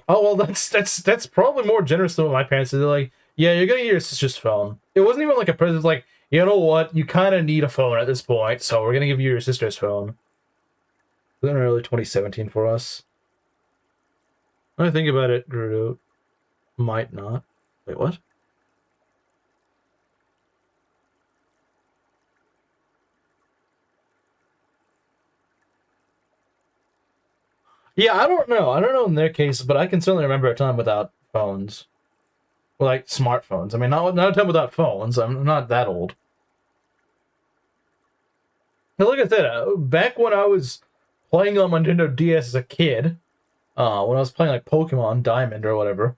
Oh, well, that's probably more generous than what my parents did. They're like, yeah, you're gonna get your sister's phone. It wasn't even like a present, like, you know what, you kind of need a phone at this point, so we're gonna give you your sister's phone. It was in early 2017 for us. When I think about it, Gerudo might not. Wait, what? Yeah, I don't know. I don't know in their case, but I can certainly remember a time without phones. Well, like, smartphones. I mean, not a time without phones. I'm not that old. But like I said, back when I was playing on my Nintendo DS as a kid, when I was playing, like, Pokemon Diamond or whatever,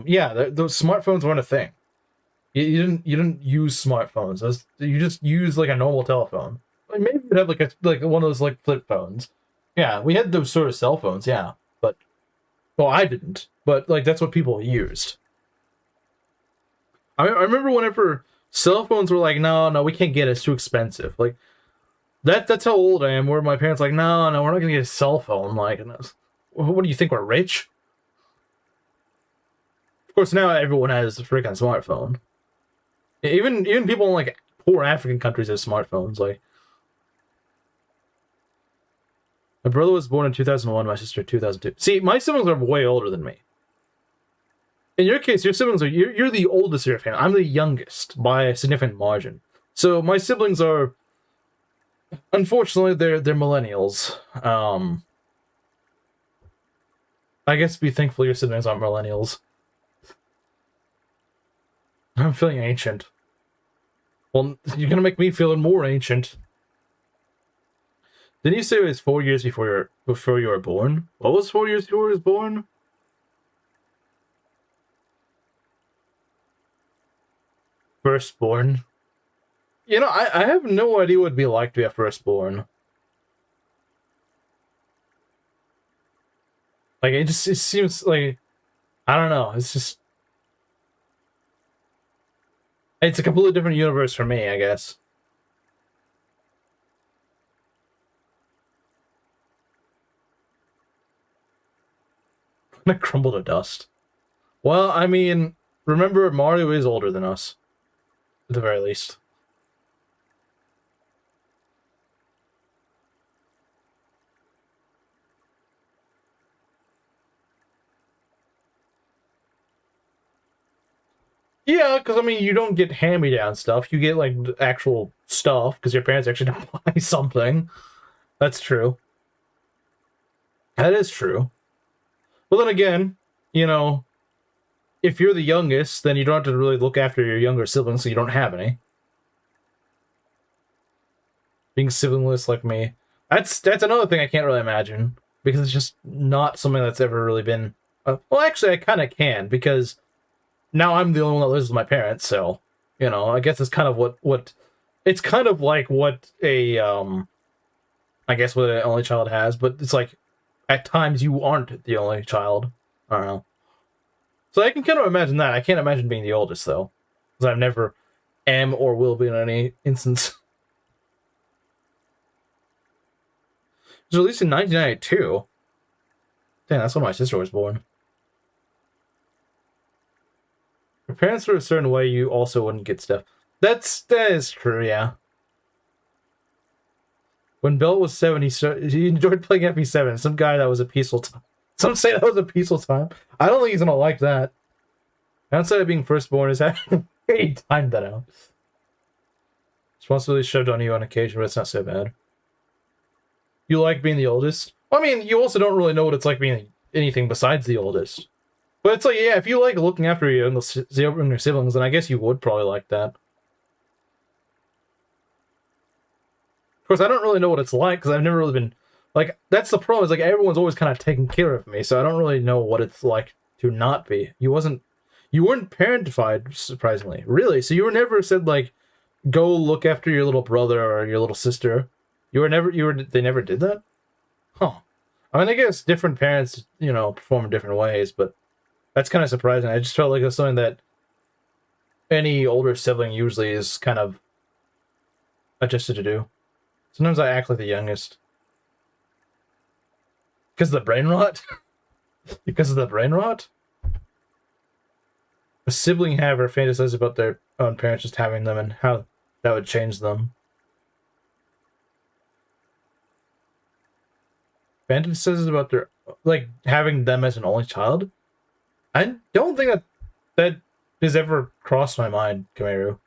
yeah, those smartphones weren't a thing. You didn't use smartphones. You just used, like, a normal telephone. Like, maybe you'd have, like, one of those, like, flip phones. Yeah, we had those sort of cell phones, yeah, but, well, I didn't, but, like, that's what people used. I remember whenever cell phones were like, no, we can't get it, it's too expensive. Like, that's how old I am, where my parents like, no, we're not gonna get a cell phone, like, and what do you think, we're rich? Of course, now everyone has a freaking smartphone. Even people in, like, poor African countries have smartphones, like, my brother was born in 2001, my sister 2002. See, my siblings are way older than me. In your case, your siblings you're the oldest of your family. I'm the youngest by a significant margin. So my siblings are, unfortunately, they're millennials. I guess be thankful your siblings aren't millennials. I'm feeling ancient. Well, you're gonna make me feel more ancient. Didn't you say it was 4 years before you were born? What was 4 years before you was born? Firstborn. You know, I have no idea what it'd be like to be a firstborn. Like, it seems like, I don't know, it's a completely different universe for me, I guess. Gonna crumble to dust. Well, I mean, remember, Mario is older than us. At the very least. Yeah, because, I mean, you don't get hand-me-down stuff. You get, like, actual stuff, because your parents actually don't buy something. That's true. That is true. Well, then again, you know, if you're the youngest, then you don't have to really look after your younger siblings, so you don't have any. Being siblingless like me. That's another thing I can't really imagine, because it's just not something that's ever really been... well, actually, I kind of can, because now I'm the only one that lives with my parents, so, you know, I guess it's kind of what it's kind of like what a, I guess what an only child has, but it's like, at times you aren't the only child. I don't know. So I can kind of imagine that. I can't imagine being the oldest, though, because I've never am or will be in any instance. It was released in 1992. Damn, that's when my sister was born. Your parents were a certain way, you also wouldn't get stuff. That is true, yeah. When Bill was 7, he enjoyed playing FE7. Some guy that was a peaceful time. Some say that was a peaceful time. I don't think he's gonna like that. Outside of being firstborn is having he timed that out. Responsibility shoved on you on occasion, but it's not so bad. You like being the oldest? Well, I mean, you also don't really know what it's like being anything besides the oldest. But it's like, yeah, if you like looking after your younger siblings, then I guess you would probably like that. Of course, I don't really know what it's like, because I've never really been... Like, that's the problem, is like, everyone's always kind of taking care of me, so I don't really know what it's like to not be. You weren't parentified, surprisingly. Really? So you were never said, like, go look after your little brother or your little sister? They never did that? Huh. I mean, I guess different parents, you know, perform in different ways, but that's kind of surprising. I just felt like it was something that any older sibling usually is kind of adjusted to do. Sometimes I act like the youngest. Because of the brain rot? Because of the brain rot? A sibling, however, fantasizes about their own parents just having them and how that would change them. Fantasizes about their, like, having them as an only child? I don't think that has ever crossed my mind, Kameru.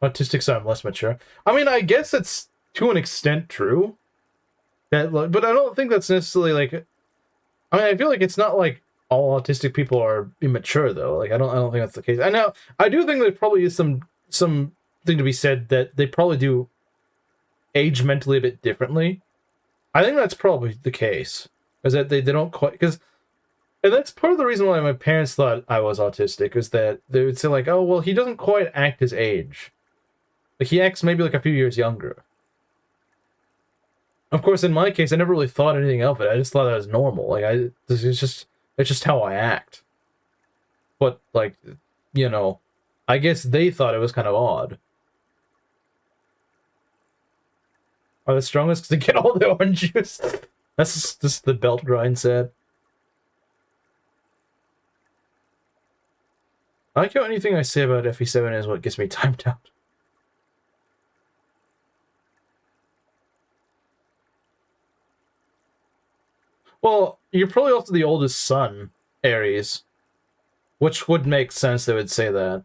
Autistic, so I'm less mature. I mean, I guess it's to an extent true. That, but I don't think that's necessarily like... I mean, I feel like it's not like all autistic people are immature, though. Like, I don't think that's the case. I do think there probably is something to be said that they probably do age mentally a bit differently. I think that's probably the case. Is that they don't quite... And that's part of the reason why my parents thought I was autistic, is that they would say, like, oh, well, he doesn't quite act his age. Like, he acts maybe like a few years younger. Of course, in my case, I never really thought anything of it. I just thought that was normal. Like, it's just how I act. But, like, you know, I guess they thought it was kind of odd. Are the strongest because they get all the orange juice? That's just the belt grind set. I like how anything I say about FE7 is what gets me timed out. Well, you're probably also the oldest son, Ares. Which would make sense they would say that.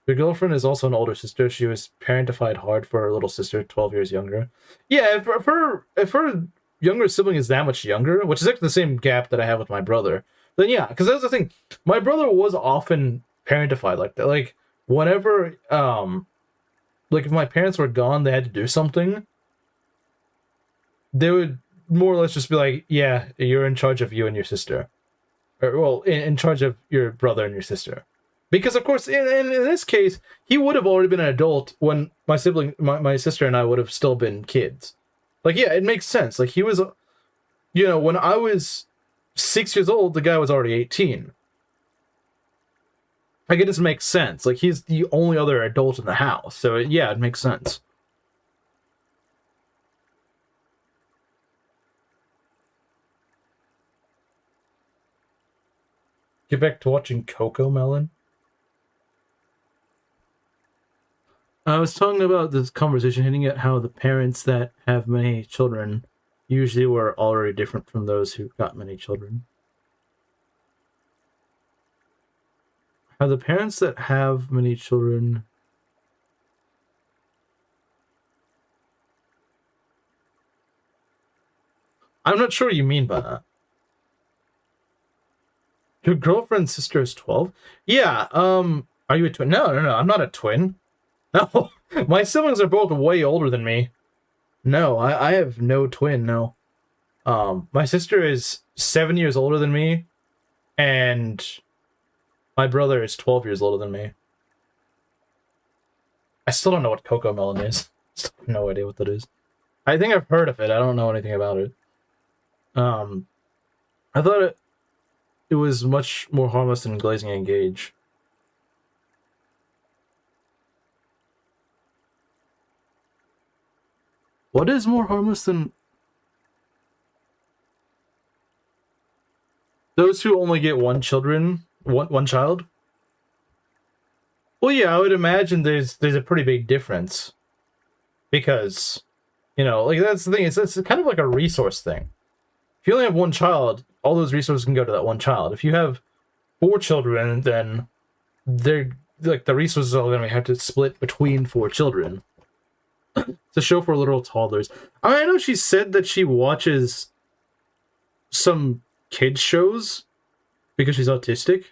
Your girlfriend is also an older sister. She was parentified hard for her little sister, 12 years younger. Yeah, if her younger sibling is that much younger, which is actually the same gap that I have with my brother, then yeah, because that's the thing. My brother was often parentified like that. Like, whenever, like, if my parents were gone, they had to do something, they would more or less just be like, yeah, you're in charge of you and your sister. Or, well, in charge of your brother and your sister. Because, of course, in this case, he would have already been an adult when my sibling, my sister and I would have still been kids. Like, yeah, it makes sense. Like, he was, you know, when I was 6 years old, the guy was already 18. Like, it just makes sense. Like, he's the only other adult in the house. So, yeah, it makes sense. Get back to watching Coco Melon. I was talking about this conversation hinting at how the parents that have many children usually were already different from those who got many children. How the parents that have many children... I'm not sure what you mean by that. Your girlfriend's sister is 12? Yeah, are you a twin? No, I'm not a twin. No, my siblings are both way older than me. No, I have no twin, no. My sister is 7 years older than me, and my brother is 12 years older than me. I still don't know what cocoa melon is. Still have no idea what that is. I think I've heard of it. I don't know anything about it. I thought it was much more harmless than glazing engage. What is more harmless than those who only get one child? Well, yeah, I would imagine there's a pretty big difference because, you know, like that's the thing. It's kind of like a resource thing. If you only have one child, all those resources can go to that one child. If you have 4 children, then they're like the resources are going to have to split between 4 children. It's a show for little toddlers. I know she said that she watches some kids shows because she's autistic.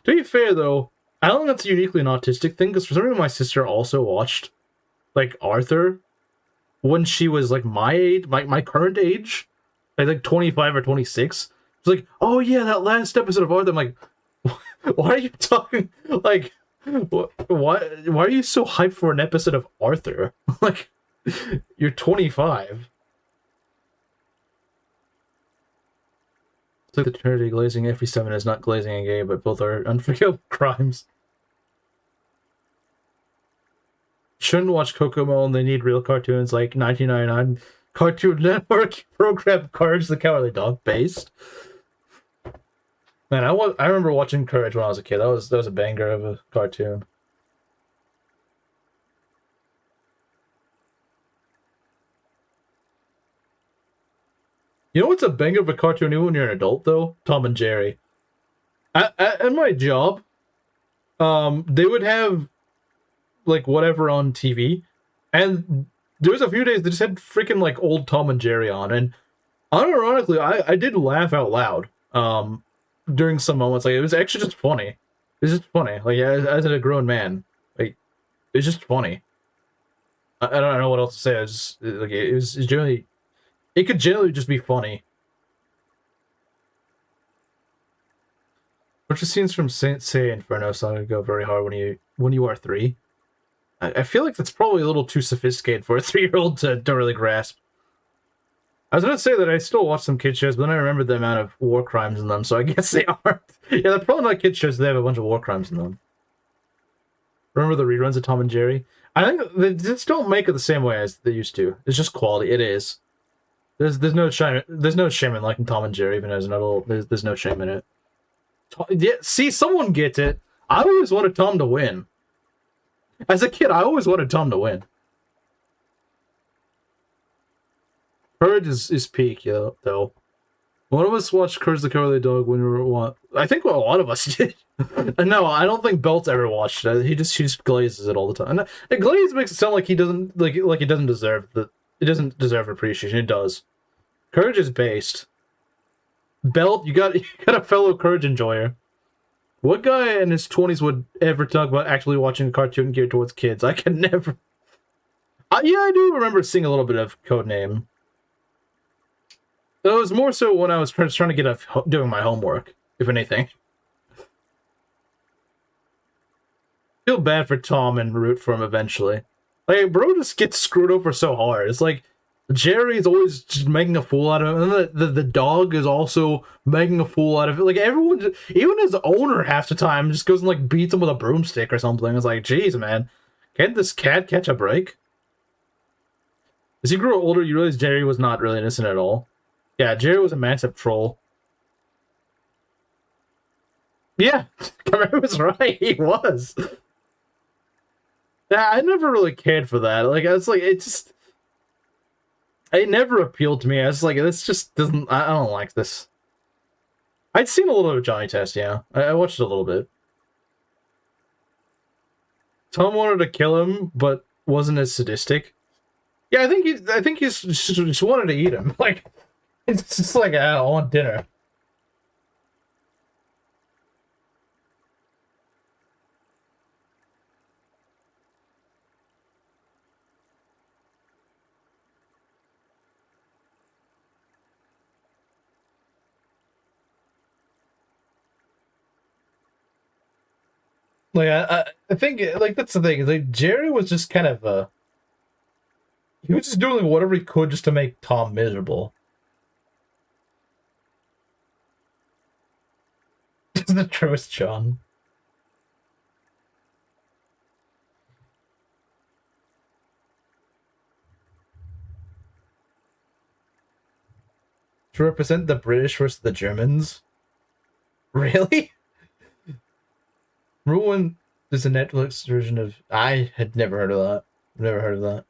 To be fair, though, I don't think that's uniquely an autistic thing, because for some reason my sister also watched, like, Arthur when she was, like, my age, my current age, like 25 or 26. It's like, oh yeah, that last episode of Arthur. I'm like, why are you talking, like, why are you so hyped for an episode of Arthur? Like, you're 25. It's like the Trinity glazing FE7 is not glazing a game, but both are unforgivable crimes. Shouldn't watch Kokomo, they need real cartoons like 1999 Cartoon Network program Courage the Cowardly Dog based. Man, I remember watching Courage when I was a kid. That was a banger of a cartoon. You know what's a banger of a cartoon even when you're an adult, though? Tom and Jerry. At my job, they would have, like, whatever on TV, and there was a few days they just had freaking, like, old Tom and Jerry on, and unironically, I did laugh out loud, during some moments. Like, it was actually just funny. It was just funny. Like, as a grown man, like, it was just funny. I don't know what else to say. I was just, like, it was generally... It could generally just be funny. Which scenes from Saint Seiya Inferno Saga go very hard when you are 3. I feel like that's probably a little too sophisticated for a 3-year-old to really grasp. I was gonna say that I still watch some kid shows, but then I remembered the amount of war crimes in them, so I guess they aren't. Yeah, they're probably not kid shows, they have a bunch of war crimes in them. Remember the reruns of Tom and Jerry? I think they just don't make it the same way as they used to. It's just quality. It is. There's no shame in liking Tom and Jerry, even as an adult. There's no shame in it. Yeah, see, someone gets it. I always wanted Tom to win. As a kid, I always wanted Tom to win. Courage is peak, yeah, though. One of us watched Courage the Cowardly Dog when we were one. I think a lot of us did. No, I don't think Belt's ever watched it. He just glazes it all the time. And glaze makes it sound like he doesn't like he doesn't deserve the. It doesn't deserve appreciation. It does. Courage is based. Belt, you got a fellow Courage enjoyer. What guy in his 20s would ever talk about actually watching a cartoon geared towards kids? I can never. Yeah, I do remember seeing a little bit of Codename. It was more so when I was trying to get doing my homework, if anything. Feel bad for Tom and root for him eventually. Like, bro just gets screwed over so hard. It's like, Jerry's always just making a fool out of him, and the dog is also making a fool out of it. Like, everyone, even his owner half the time, just goes and, like, beats him with a broomstick or something. It's like, jeez, man. Can't this cat catch a break? As you grow older, you realize Jerry was not really innocent at all. Yeah, Jerry was a massive troll. Yeah, Cameron was right, he was. Yeah, I never really cared for that. Like, I was like, it never appealed to me. I was like, this just doesn't, I don't like this. I'd seen a little bit of Johnny Test, yeah. I watched it a little bit. Tom wanted to kill him, but wasn't as sadistic. Yeah, I think he just wanted to eat him. Like, it's just like, I want dinner. Like I think like that's the thing. Is like Jerry was just kind of he was just doing like, whatever he could just to make Tom miserable. Isn't the truest, John? To represent the British versus the Germans? Really? Remember when there's a Netflix version of... I had never heard of that. Never heard of that.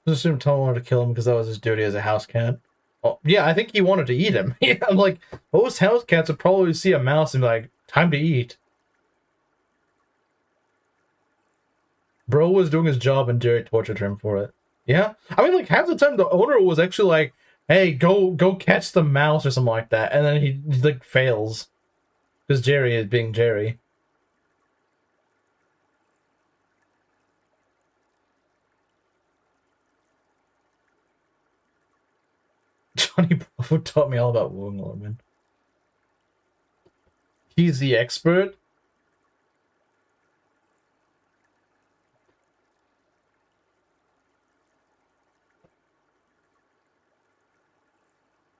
I just assumed Tom wanted to kill him because that was his duty as a house cat. Oh, yeah, I think he wanted to eat him. Yeah, I'm like, most house cats would probably see a mouse and be like, time to eat. Bro was doing his job and Jerry tortured him for it. Yeah? I mean, like, half the time the owner was actually like, hey, go catch the mouse or something like that. And then he like, fails. Because Jerry is being Jerry. Johnny Bravo taught me all about womb lemon. He's the expert?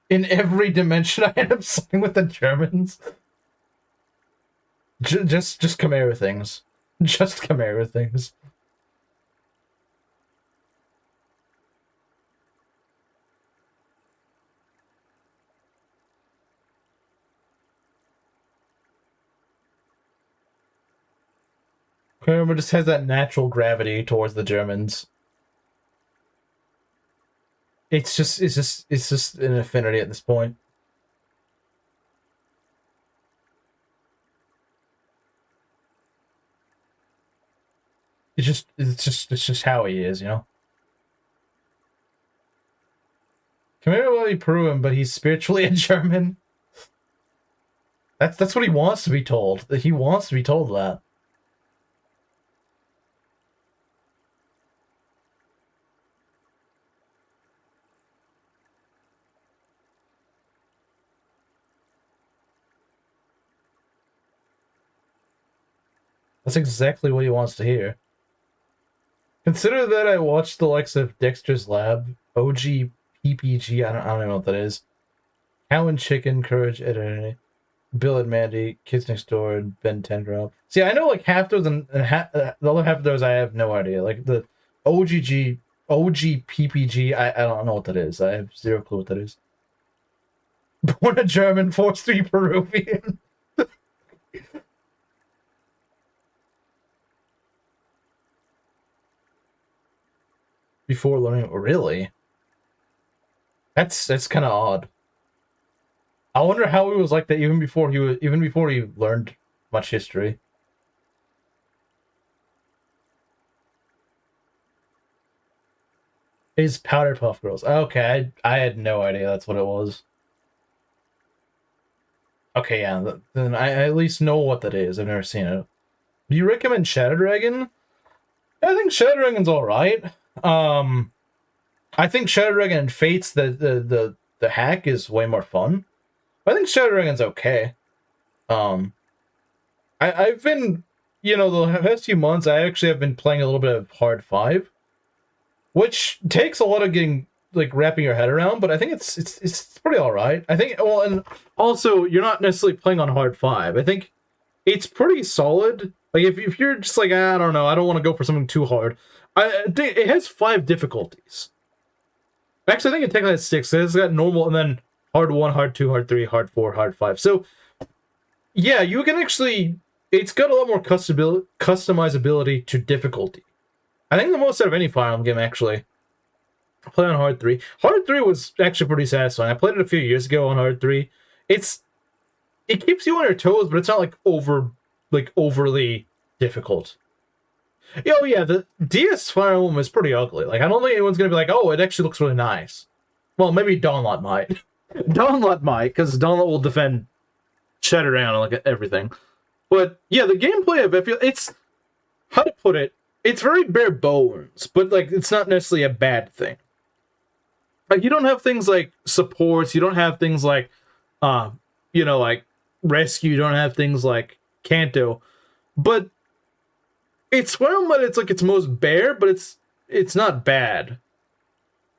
In every dimension, I end up siding with the Germans. Just Chimera things. Just Chimera things. Chimera just has that natural gravity towards the Germans. It's just an affinity at this point. It's just how he is, you know. Chimera will be Peruvian, but he's spiritually a German. That's what he wants to be told. He wants to be told that. That's exactly what he wants to hear. Consider that I watched the likes of Dexter's Lab, OG PPG, I don't even know what that is. Cow and Chicken, Courage, Editor, Bill and Mandy, Kids Next Door, and Ben 10 Drop. See, I know like half those and the other half of those I have no idea. Like the OG PPG, I don't know what that is. I have zero clue what that is. Born a German, forced to be Peruvian. Before learning, really? That's kind of odd. I wonder how he was like that even before he learned much history. Is Powder Puff Girls? Okay, I had no idea that's what it was. Okay, yeah, then I at least know what that is. I've never seen it. Do you recommend Shadow Dragon? I think Shadow Dragon's all right. I think Shadow Dragon and Fates the hack is way more fun. I think Shadow Dragon's okay. I've been, you know, the past few months I actually have been playing a little bit of Hard 5, which takes a lot of getting like wrapping your head around, but I think it's pretty all right. I think, well, and also you're not necessarily playing on Hard 5. I think it's pretty solid. Like if you're just like, I don't know, I don't want to go for something too hard. I think it has 5 difficulties. Actually, I think it technically has 6. It's got normal and then hard 1, hard 2, hard 3, hard 4, hard 5. So yeah, you can actually, it's got a lot more customizability to difficulty. I think the most out of any Fire Emblem game, actually. I played on hard 3. Hard 3 was actually pretty satisfying. I played it a few years ago on hard 3. It keeps you on your toes, but it's not like overly difficult. Oh yeah, the DS Fire Emblem is pretty ugly. Like, I don't think anyone's gonna be like, oh, it actually looks really nice. Well, maybe Dawnlot might. Dawnlot might, because Dawnlot will defend Shadow Dragon and like everything. But yeah, the gameplay of it, it's, how to put it, it's very bare bones, but like it's not necessarily a bad thing. Like, you don't have things like supports, you don't have things like you know, like rescue. You don't have things like Kanto, but it's well, but it's like it's most bare, but it's not bad.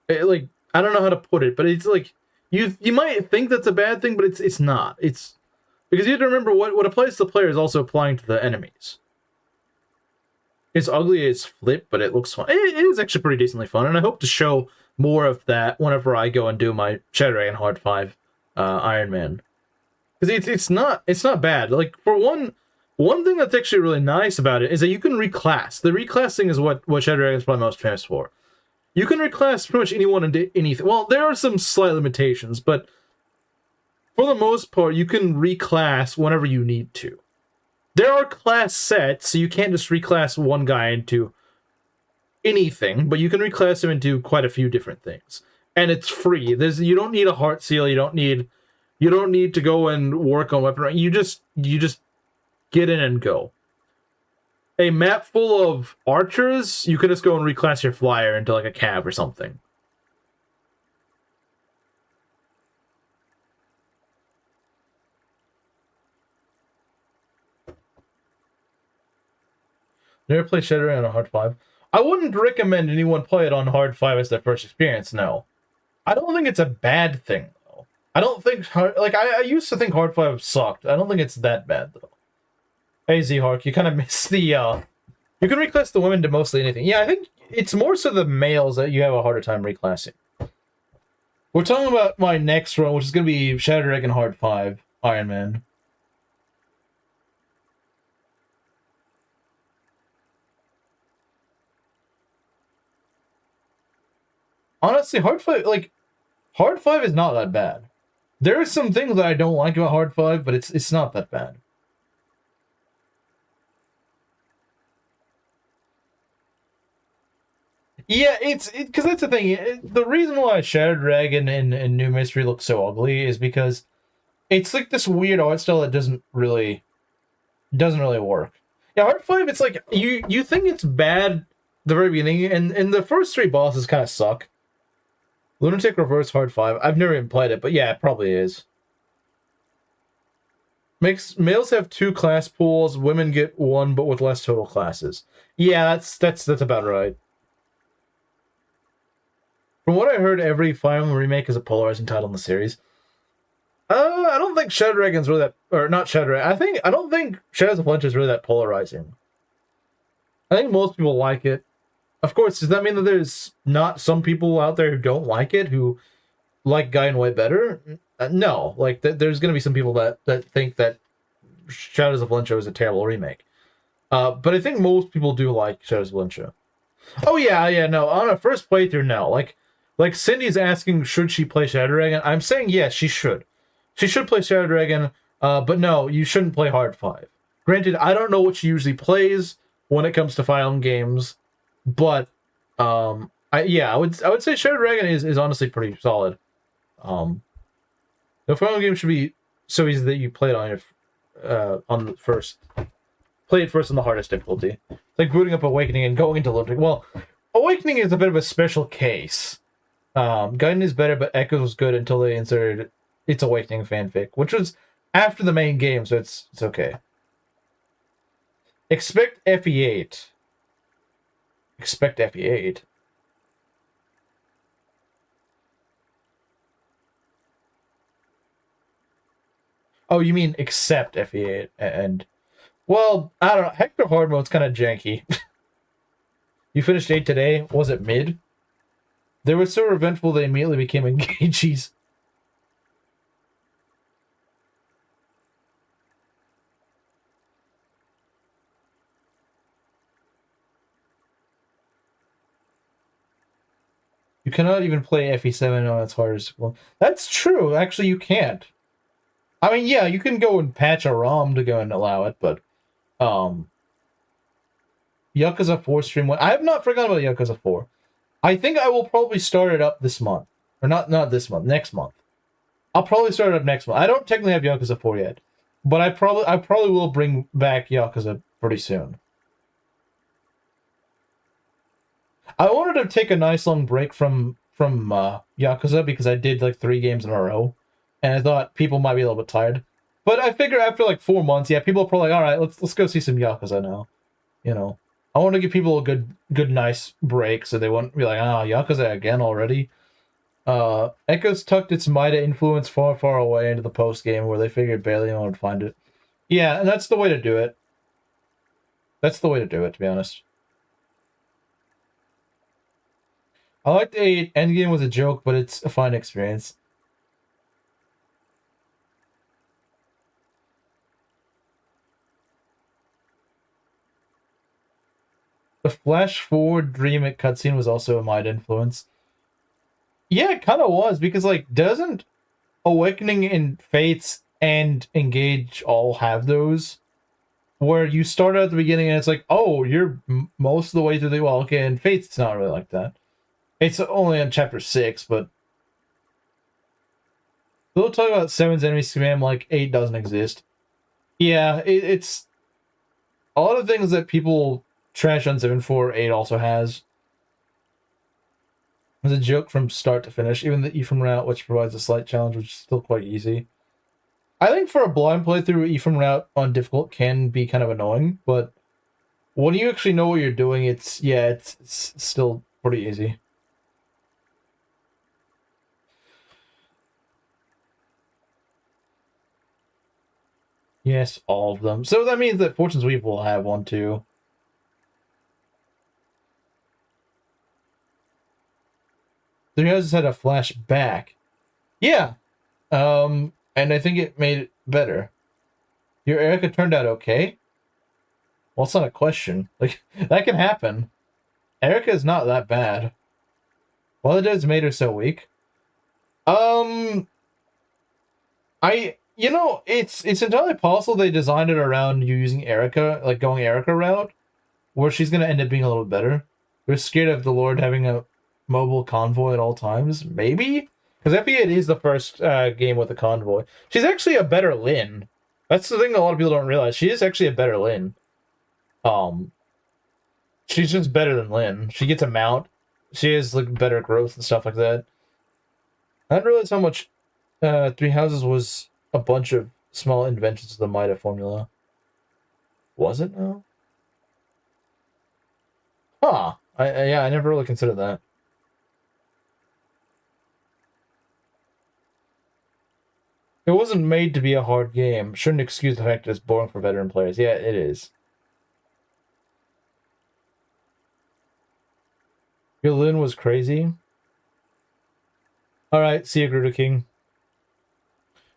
Like I don't know how to put it, but it's like you might think that's a bad thing, but it's not. It's because you have to remember what applies to the player is also applying to the enemies. It's ugly, it's flip, but it looks fun. It is actually pretty decently fun, and I hope to show more of that whenever I go and do my Shadow Dragon Hard 5 Ironman. Because it's not bad. Like for one thing that's actually really nice about it is that you can reclass. The reclassing is what Shadow Dragon is probably most famous for. You can reclass pretty much anyone into anything. Well, there are some slight limitations, but for the most part, you can reclass whenever you need to. There are class sets, so you can't just reclass one guy into anything, but you can reclass him into quite a few different things. And it's free. You don't need a heart seal, you don't need to go and work on weapon. You just get in and go. A map full of archers, you can just go and reclass your flyer into like a cab or something. Never played Shadow Dragon on Hard 5? I wouldn't recommend anyone play it on Hard 5 as their first experience, no. I don't think it's a bad thing, though. I don't think... I used to think Hard 5 sucked. I don't think it's that bad, though. Hey, Z-Hark, you kind of missed the... You can reclass the women to mostly anything. Yeah, I think it's more so the males that you have a harder time reclassing. We're talking about my next run, which is going to be Shadow Dragon Hard 5 Ironman. Honestly, Hard 5 is not that bad. There are some things that I don't like about Hard 5, but it's not that bad. Yeah, because that's the thing. The reason why Shadow Dragon and New Mystery look so ugly is because it's like this weird art style that doesn't really work. Yeah, Hard 5, it's like you think it's bad at the very beginning, and the first three bosses kind of suck. Lunatic Reverse Hard 5. I've never even played it, but yeah, it probably is. Males have 2 class pools, women get 1, but with less total classes. Yeah, that's about right. From what I heard, every Fire Emblem remake is a polarizing title in the series. I don't think Shadow Dragon's really that, or not Shadow Dragon. I don't think Shadows of Lynch is really that polarizing. I think most people like it. Of course, does that mean that there's not some people out there who don't like it, who like Gaiden way better? No. Like, there's going to be some people that think that Shadows of Lynch is a terrible remake. But I think most people do like Shadows of Lynch. Oh, yeah, no. On a first playthrough, no. Like Cindy's asking, should she play Shadow Dragon? I'm saying, yes, she should. She should play Shadow Dragon, but no, you shouldn't play Hard 5. Granted, I don't know what she usually plays when it comes to Fire Emblem games, but I would say Shadow Dragon is honestly pretty solid. The Fire Emblem game should be so easy that you play it on the first. Play it first on the hardest difficulty. It's like booting up Awakening and going into Lunatic. Well, Awakening is a bit of a special case. Gaiden is better, but Echoes was good until they inserted its Awakening fanfic, which was after the main game, so it's okay. Expect FE8. Expect FE8. Oh, you mean accept FE8 and... Well, I don't know. Hector Hard Mode's kind of janky. You finished 8 today? Was it mid? They were so revengeful they immediately became engagees. You cannot even play FE7 on its hardest. Well, that's true. Actually, you can't. I mean, yeah, you can go and patch a ROM to go and allow it, but Yakuza 4 Stream 1. I have not forgotten about Yakuza 4. I think I will probably start it up this month. Or not this month, next month. I'll probably start it up next month. I don't technically have Yakuza 4 yet, but I probably will bring back Yakuza pretty soon. I wanted to take a nice long break from Yakuza because I did like 3 games in a row. and I thought people might be a little bit tired. But I figure after like 4 months, yeah, people are probably like, all right, let's go see some Yakuza now. You know, I want to give people a good, nice break, so they won't be like, ah, Yakuza again already. Echoes tucked its Mida influence far, far away into the post game, where they figured barely anyone would find it. Yeah, and that's the way to do it. That's the way to do it, to be honest. I liked 8. Endgame was a joke, but it's a fine experience. The flash forward dream at cutscene was also a Might influence. Yeah, it kind of was, because, like, doesn't Awakening and Fates and Engage all have those? Where you start at the beginning and it's like, oh, you're most of the way through the... Well, okay, and Fates, it's not really like that. It's only on chapter 6, but... They'll talk about 7's enemy spam like 8 doesn't exist. Yeah, it's... A lot of things that people trash on 7 for, 8 also has. It was a joke from start to finish. Even the Ephraim route, which provides a slight challenge, which is still quite easy. I think for a blind playthrough, Ephraim route on difficult can be kind of annoying, but when you actually know what you're doing, it's still pretty easy. Yes, all of them. So that means that Fortune's Weave will have one too. Three Houses had a flashback. Yeah. And I think it made it better. Your Erica turned out okay? Well, it's not a question. Like, that can happen. Erica is not that bad. Well, it has made her so weak. You know, it's entirely possible they designed it around you using Erica, like going Erica route, where she's gonna end up being a little better. They're scared of the Lord having a mobile convoy at all times, maybe? Because FE8 is the first game with a convoy. She's actually a better Lyn. That's the thing that a lot of people don't realize. She is actually a better Lyn. She's just better than Lyn. She gets a mount. She has like better growth and stuff like that. I didn't realize how much Three Houses was a bunch of small inventions of the Mida formula. Was it now? Huh. Yeah, I never really considered that. It wasn't made to be a hard game. Shouldn't excuse the fact that it's boring for veteran players. Yeah, it is. Your Lyn was crazy. Alright, see you, Gruder King.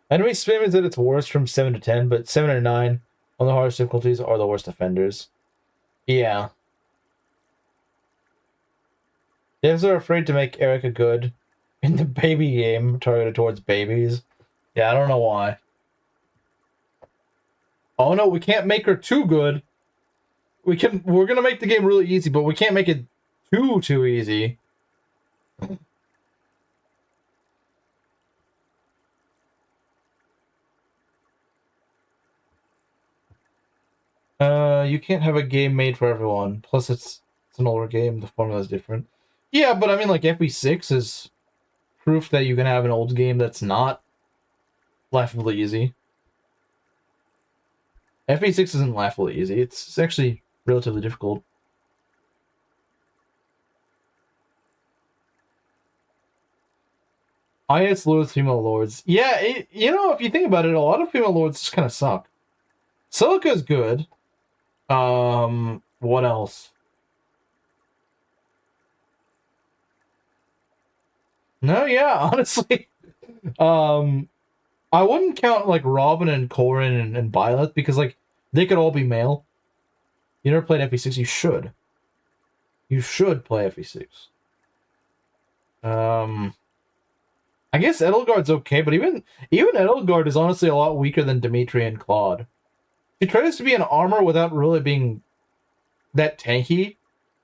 Enemy spam is at its worst from 7 to 10, but 7 and 9 on the hardest difficulties are the worst offenders. Yeah. Devs are afraid to make Erica good in the baby game targeted towards babies. Yeah, I don't know why. Oh no, we can't make her too good. We're gonna make the game really easy, but we can't make it too easy. You can't have a game made for everyone. Plus, it's an older game. The formula is different. Yeah, but I mean, like, FB6 is proof that you can have an old game that's not laughably easy. FB6 isn't laughably easy. It's actually relatively difficult. IS Lords, female lords. Yeah, you know, if you think about it, a lot of female lords just kind of suck. Celica's good. What else? No, yeah, honestly. I wouldn't count, like, Robin and Corin and Byleth, because, like, they could all be male. You never played FE6? You should. You should play FE6. I guess Edelgard's okay, but even Edelgard is honestly a lot weaker than Dimitri and Claude. She tries to be an armor without really being that tanky.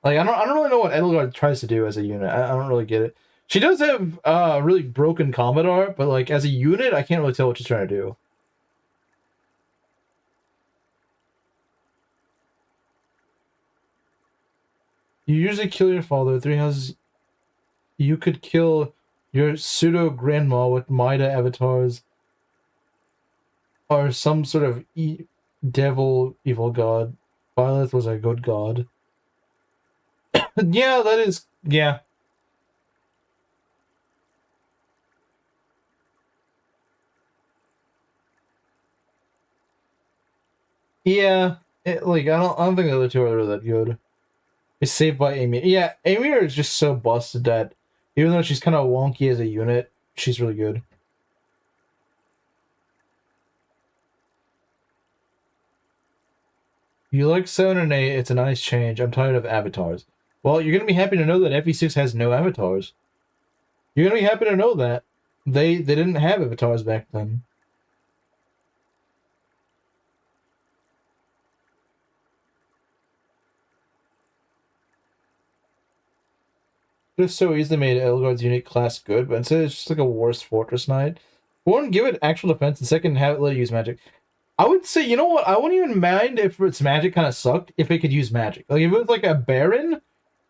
Like, I don't really know what Edelgard tries to do as a unit. I don't really get it. She does have really broken combat art, but like as a unit, I can't really tell what she's trying to do. You usually kill your father. Three Houses. You could kill your pseudo grandma with Mida avatars are some sort of devil, evil god. Violet was a good god. Yeah, that is... Yeah. Yeah. Like, I don't think the other two are really that good. It's saved by Amy. Yeah, Amy is just so busted that even though she's kind of wonky as a unit, she's really good. You like 7 and 8, it's a nice change. I'm tired of avatars. Well, you're going to be happy to know that FE6 has no avatars. You're going to be happy to know that. They didn't have avatars back then. Just so easily made Elgard's unique class good, but instead it's just like a worse Fortress Knight. One, give it actual defense, and second, have it let it use magic. I would say, you know what? I wouldn't even mind if its magic kind of sucked if it could use magic. Like, if it was like a Baron,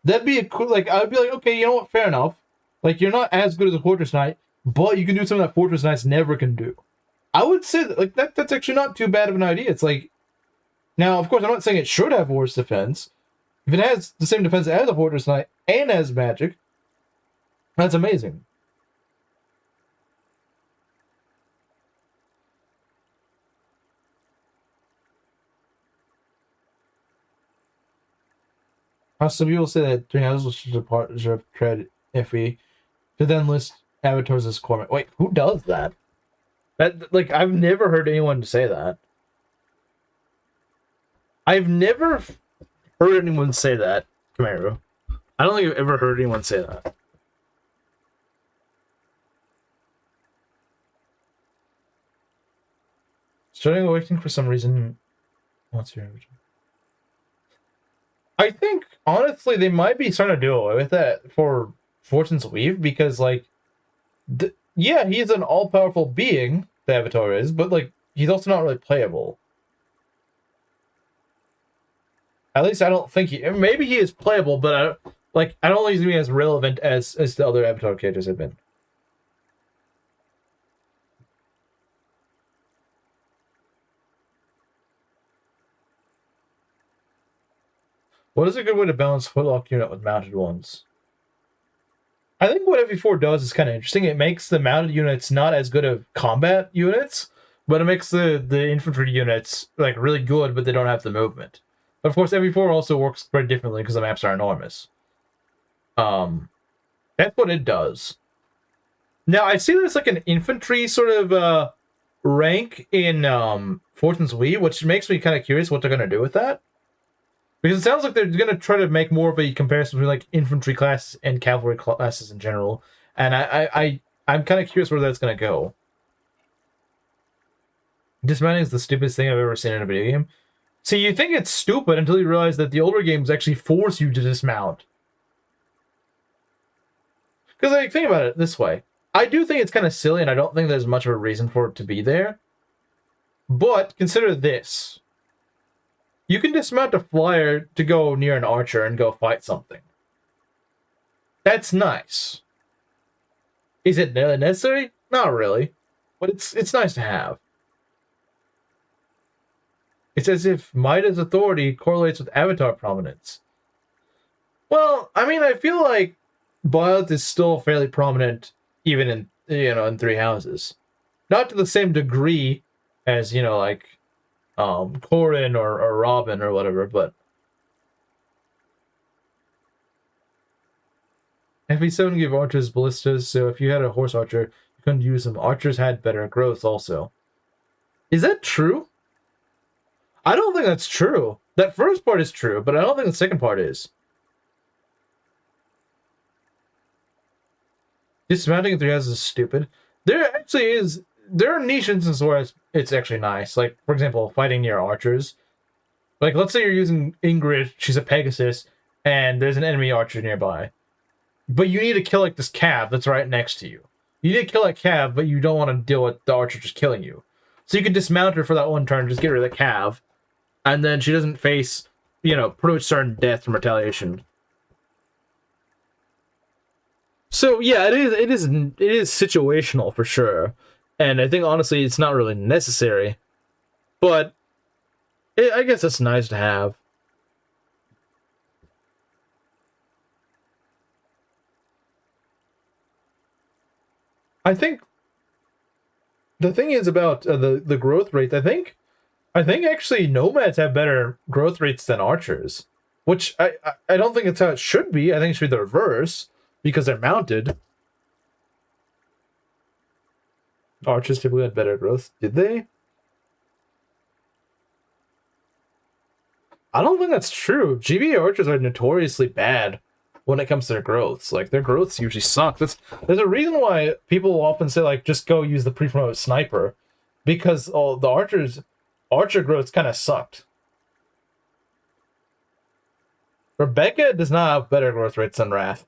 that'd be a cool... Like, I would be like, okay, you know what? Fair enough. Like, you're not as good as a Fortress Knight, but you can do something that Fortress Knights never can do. I would say, that, like, that's actually not too bad of an idea. It's like... Now, of course, I'm not saying it should have worse defense. If it has the same defense as a Fortress Knight and has magic, that's amazing. Some people say that Three Houses should have tread FE to then list avatars as core. Wait, who does that? That, like, I've never heard anyone say that. I've never heard anyone say that, Camaro. I don't think I've ever heard anyone say that. Starting Awakening for some reason. What's your original? I think, honestly, they might be starting to do away with that for Fortune's Weave, because, like, yeah, he's an all-powerful being, the Avatar is, but, like, he's also not really playable. At least I don't think he... Maybe he is playable, but I don't think he's going to be as relevant as the other Avatar characters have been. What is a good way to balance footlock unit with mounted ones? I think what FE4 does is kind of interesting. It makes the mounted units not as good of combat units, but it makes the infantry units like really good, but they don't have the movement. But of course, FE4 also works very differently because the maps are enormous. That's what it does. Now, I see there's like an infantry sort of rank in Fortune's Weave, which makes me kind of curious what they're going to do with that. Because it sounds like they're going to try to make more of a comparison between like infantry classes and cavalry classes in general. And I'm kind of curious where that's going to go. Dismounting is the stupidest thing I've ever seen in a video game. See, you think it's stupid until you realize that the older games actually force you to dismount. Because, like, think about it this way. I do think it's kind of silly, and I don't think there's much of a reason for it to be there. But consider this. You can dismount a flyer to go near an archer and go fight something. That's nice. Is it necessary? Not really. But it's nice to have. It's as if Mida's authority correlates with Avatar prominence. Well, I mean, I feel like Byleth is still fairly prominent even in, in Three Houses. Not to the same degree as, like Corin or Robin or whatever, but FE7 gave archers ballistas, so if you had a horse archer, you couldn't use them. Archers had better growth also. Is that true? I don't think that's true. That first part is true, but I don't think the second part is. Dismounting in Three Houses is stupid. There are niche instances where it's actually nice. Like, for example, fighting near archers. Like, let's say you're using Ingrid, she's a Pegasus, and there's an enemy archer nearby. But you need to kill, like, this cav that's right next to you. You need to kill that cav, but you don't want to deal with the archer just killing you. So you can dismount her for that one turn, just get rid of the cav, and then she doesn't face, pretty much certain death from retaliation. So yeah, it is situational for sure, and I think honestly it's not really necessary. But I guess it's nice to have. I think the thing is about the growth rate. I think actually nomads have better growth rates than archers, which I don't think it's how it should be. I think it should be the reverse because they're mounted. Archers typically had better growth. Did they? I don't think that's true. GBA archers are notoriously bad when it comes to their growths. Like, their growths usually suck. There's a reason why people often say, like, just go use the pre-promoted sniper. Because the archer growths kind of sucked. Rebecca does not have better growth rates than Wrath.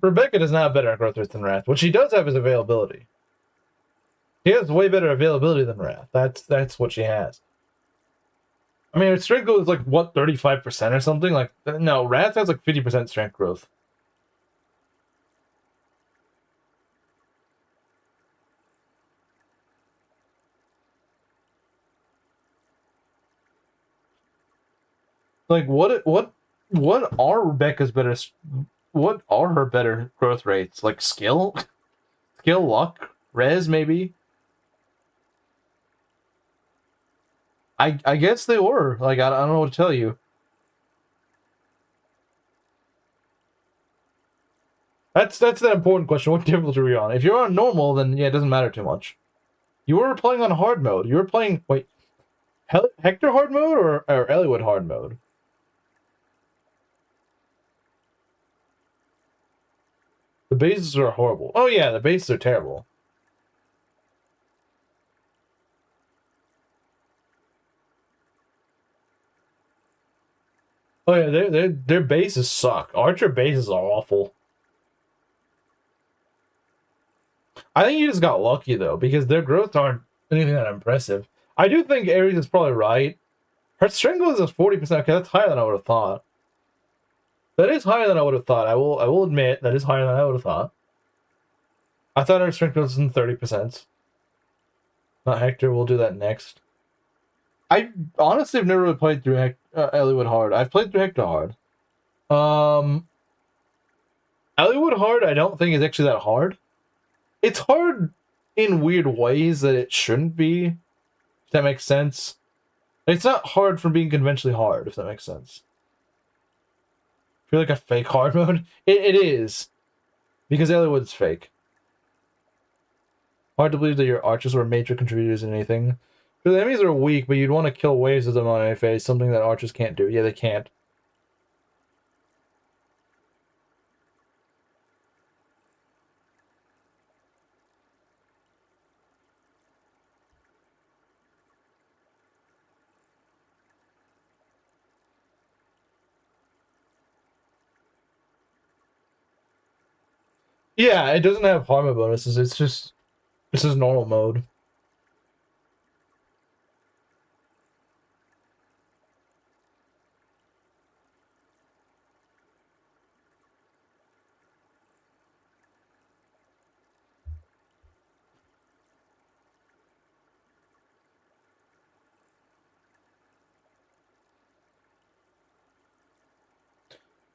Rebecca does not have better growth rates than Wrath. What she does have is availability. She has way better availability than Wrath. That's what she has. I mean, her strength growth is like, what, 35% or something? Like, no, Wrath has like 50% strength growth. Like, what are Rebecca's better? What are her better growth rates? Like skill, luck, res, maybe. I guess they were. Like, I don't know what to tell you. That's the important question. What difficulty are you on? If you're on normal, then yeah, it doesn't matter too much. You were playing on hard mode. You were playing, wait, Hector hard mode or Eliwood hard mode? The bases are horrible. Oh yeah, the bases are terrible. Oh yeah, their bases suck. Archer bases are awful. I think you just got lucky though, because their growths aren't anything that impressive. I do think Ares is probably right. Her strength growth is 40%. Okay, that's higher than I would have thought. That is higher than I would have thought. I will admit that is higher than I would have thought. I thought her strength growth was in 30%. Not Hector. We'll do that next. I honestly have never really played through Eliwood hard. I've played through Hector hard. Eliwood hard I don't think is actually that hard. It's hard in weird ways that it shouldn't be. If that makes sense. It's not hard for being conventionally hard, if that makes sense. I feel like a fake hard mode. It is. Because Eliwood's fake. Hard to believe that your archers were major contributors in anything. The enemies are weak, but you'd want to kill waves of them on any face, something that archers can't do. Yeah, they can't. Yeah, it doesn't have armor bonuses. It's just this is normal mode.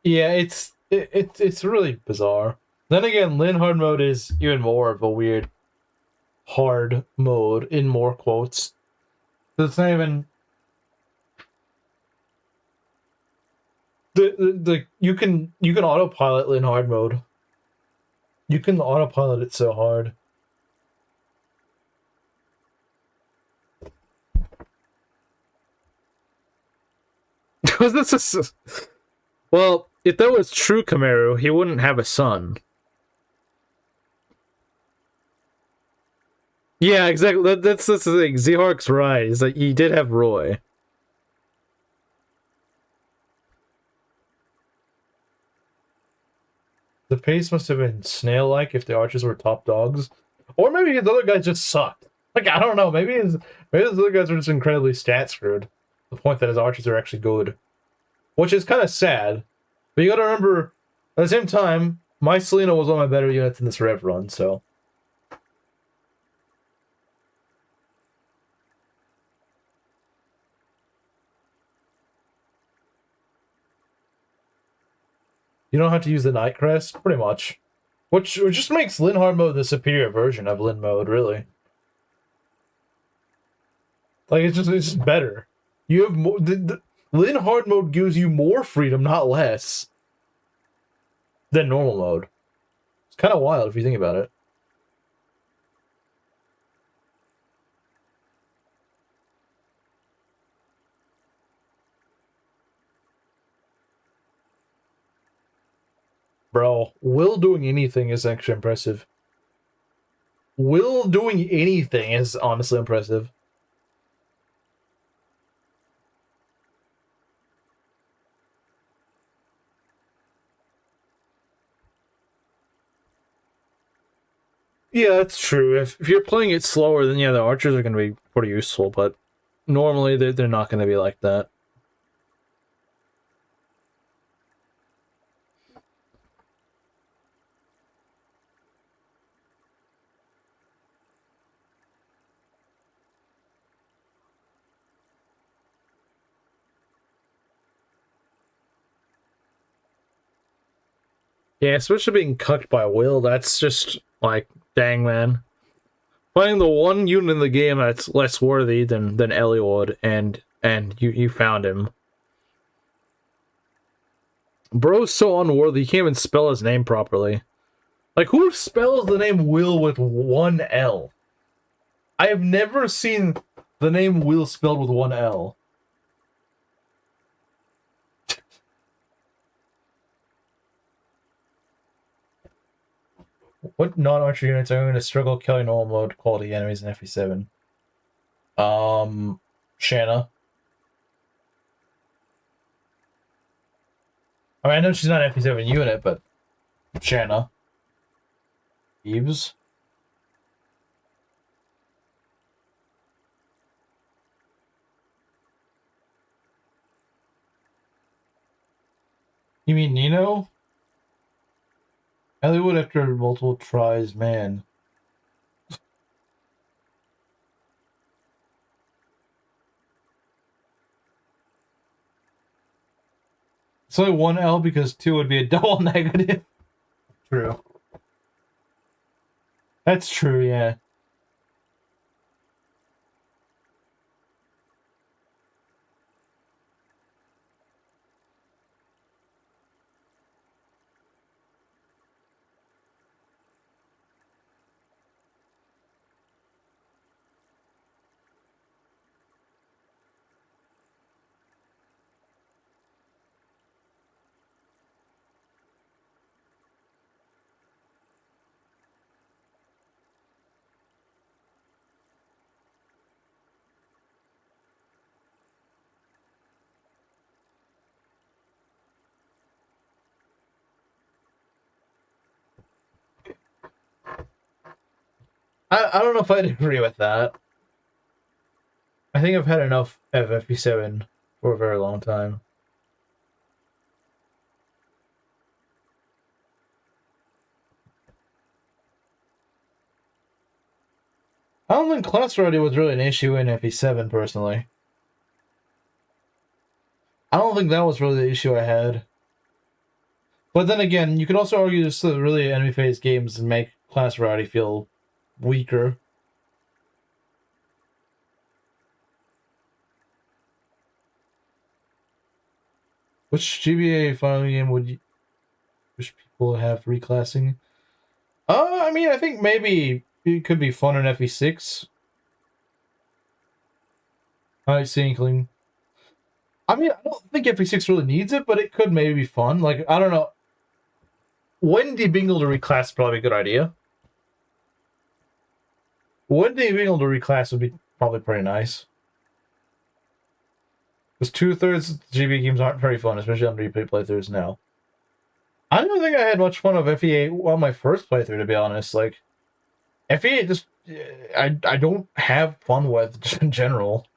Yeah, it's really bizarre. Then again, Lin hard mode is even more of a weird hard mode in more quotes. It's not even the you can autopilot Lin hard mode. You can autopilot it so hard. Well, if that was true Kamaru, he wouldn't have a son. Yeah, exactly. That's the thing. Zehark's right. Is that he did have Roy. The pace must have been snail-like if the archers were top dogs. Or maybe his other guys just sucked. Like, I don't know. Maybe his other guys are just incredibly stat screwed. The point that his archers are actually good. Which is kind of sad. But you gotta remember, at the same time, my Selena was one of my better units in this rev run, so... You don't have to use the Night Crest, pretty much. Which just makes Linhard mode the superior version of Lin mode, really. Like, it's just better. You have more... The Linhard mode gives you more freedom, not less, than normal mode. It's kind of wild if you think about it. Bro, Will doing anything is actually impressive. Will doing anything is honestly impressive. Yeah, that's true. If you're playing it slower, then yeah, the archers are going to be pretty useful, but normally they're not going to be like that. Yeah, especially being cucked by Will, that's just like, dang, man. Finding the one unit in the game that's less worthy than Eliod, and you found him. Bro's so unworthy, he can't even spell his name properly. Like, who spells the name Will with one L? I have never seen the name Will spelled with one L. What non-archer units are going to struggle killing normal mode quality enemies in FE7? Shanna. I mean, I know she's not an FE7 unit, but Shanna. Eves. You mean Nino? Hollywood after multiple tries, man. It's only one L because 2 would be a double negative. True. That's true, yeah. I don't know if I'd agree with that. I think I've had enough of FP7 for a very long time. I don't think class variety was really an issue in FE7, personally. I don't think that was really the issue I had. But then again, you could also argue this really enemy phase games make class variety feel weaker. Which GBA final game would you wish people have reclassing? I mean, I think maybe it could be fun in FE6. I see Inkling. I mean, I don't think FE6 really needs it, but it could maybe be fun. Like, I don't know. Wendy Bingle to reclass is probably a good idea. Wendy Bingle to reclass would be probably pretty nice. Because 2/3 of the GBA games aren't very fun, especially on replay playthroughs now. I don't think I had much fun of FE8 on my first playthrough, to be honest. Like, FE8 just... I don't have fun with, just in general.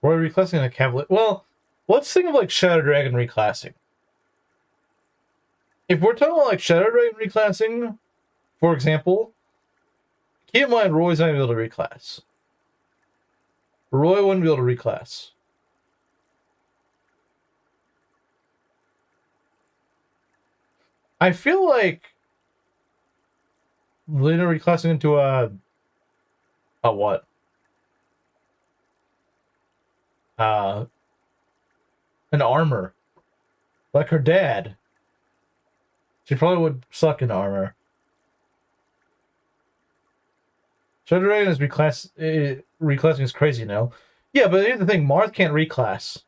Or reclassing a Cavalier... Well, let's think of, like, Shadow Dragon reclassing. If we're talking about, like, Shadow Dragon reclassing, for example, keep in mind Roy's not able to reclass. Roy wouldn't be able to reclass. I feel like Luna reclassing into a what? An armor. Like her dad. She probably would suck in armor. Shadow Dragon is reclassing is crazy now. Yeah, but here's the thing, Marth can't reclass.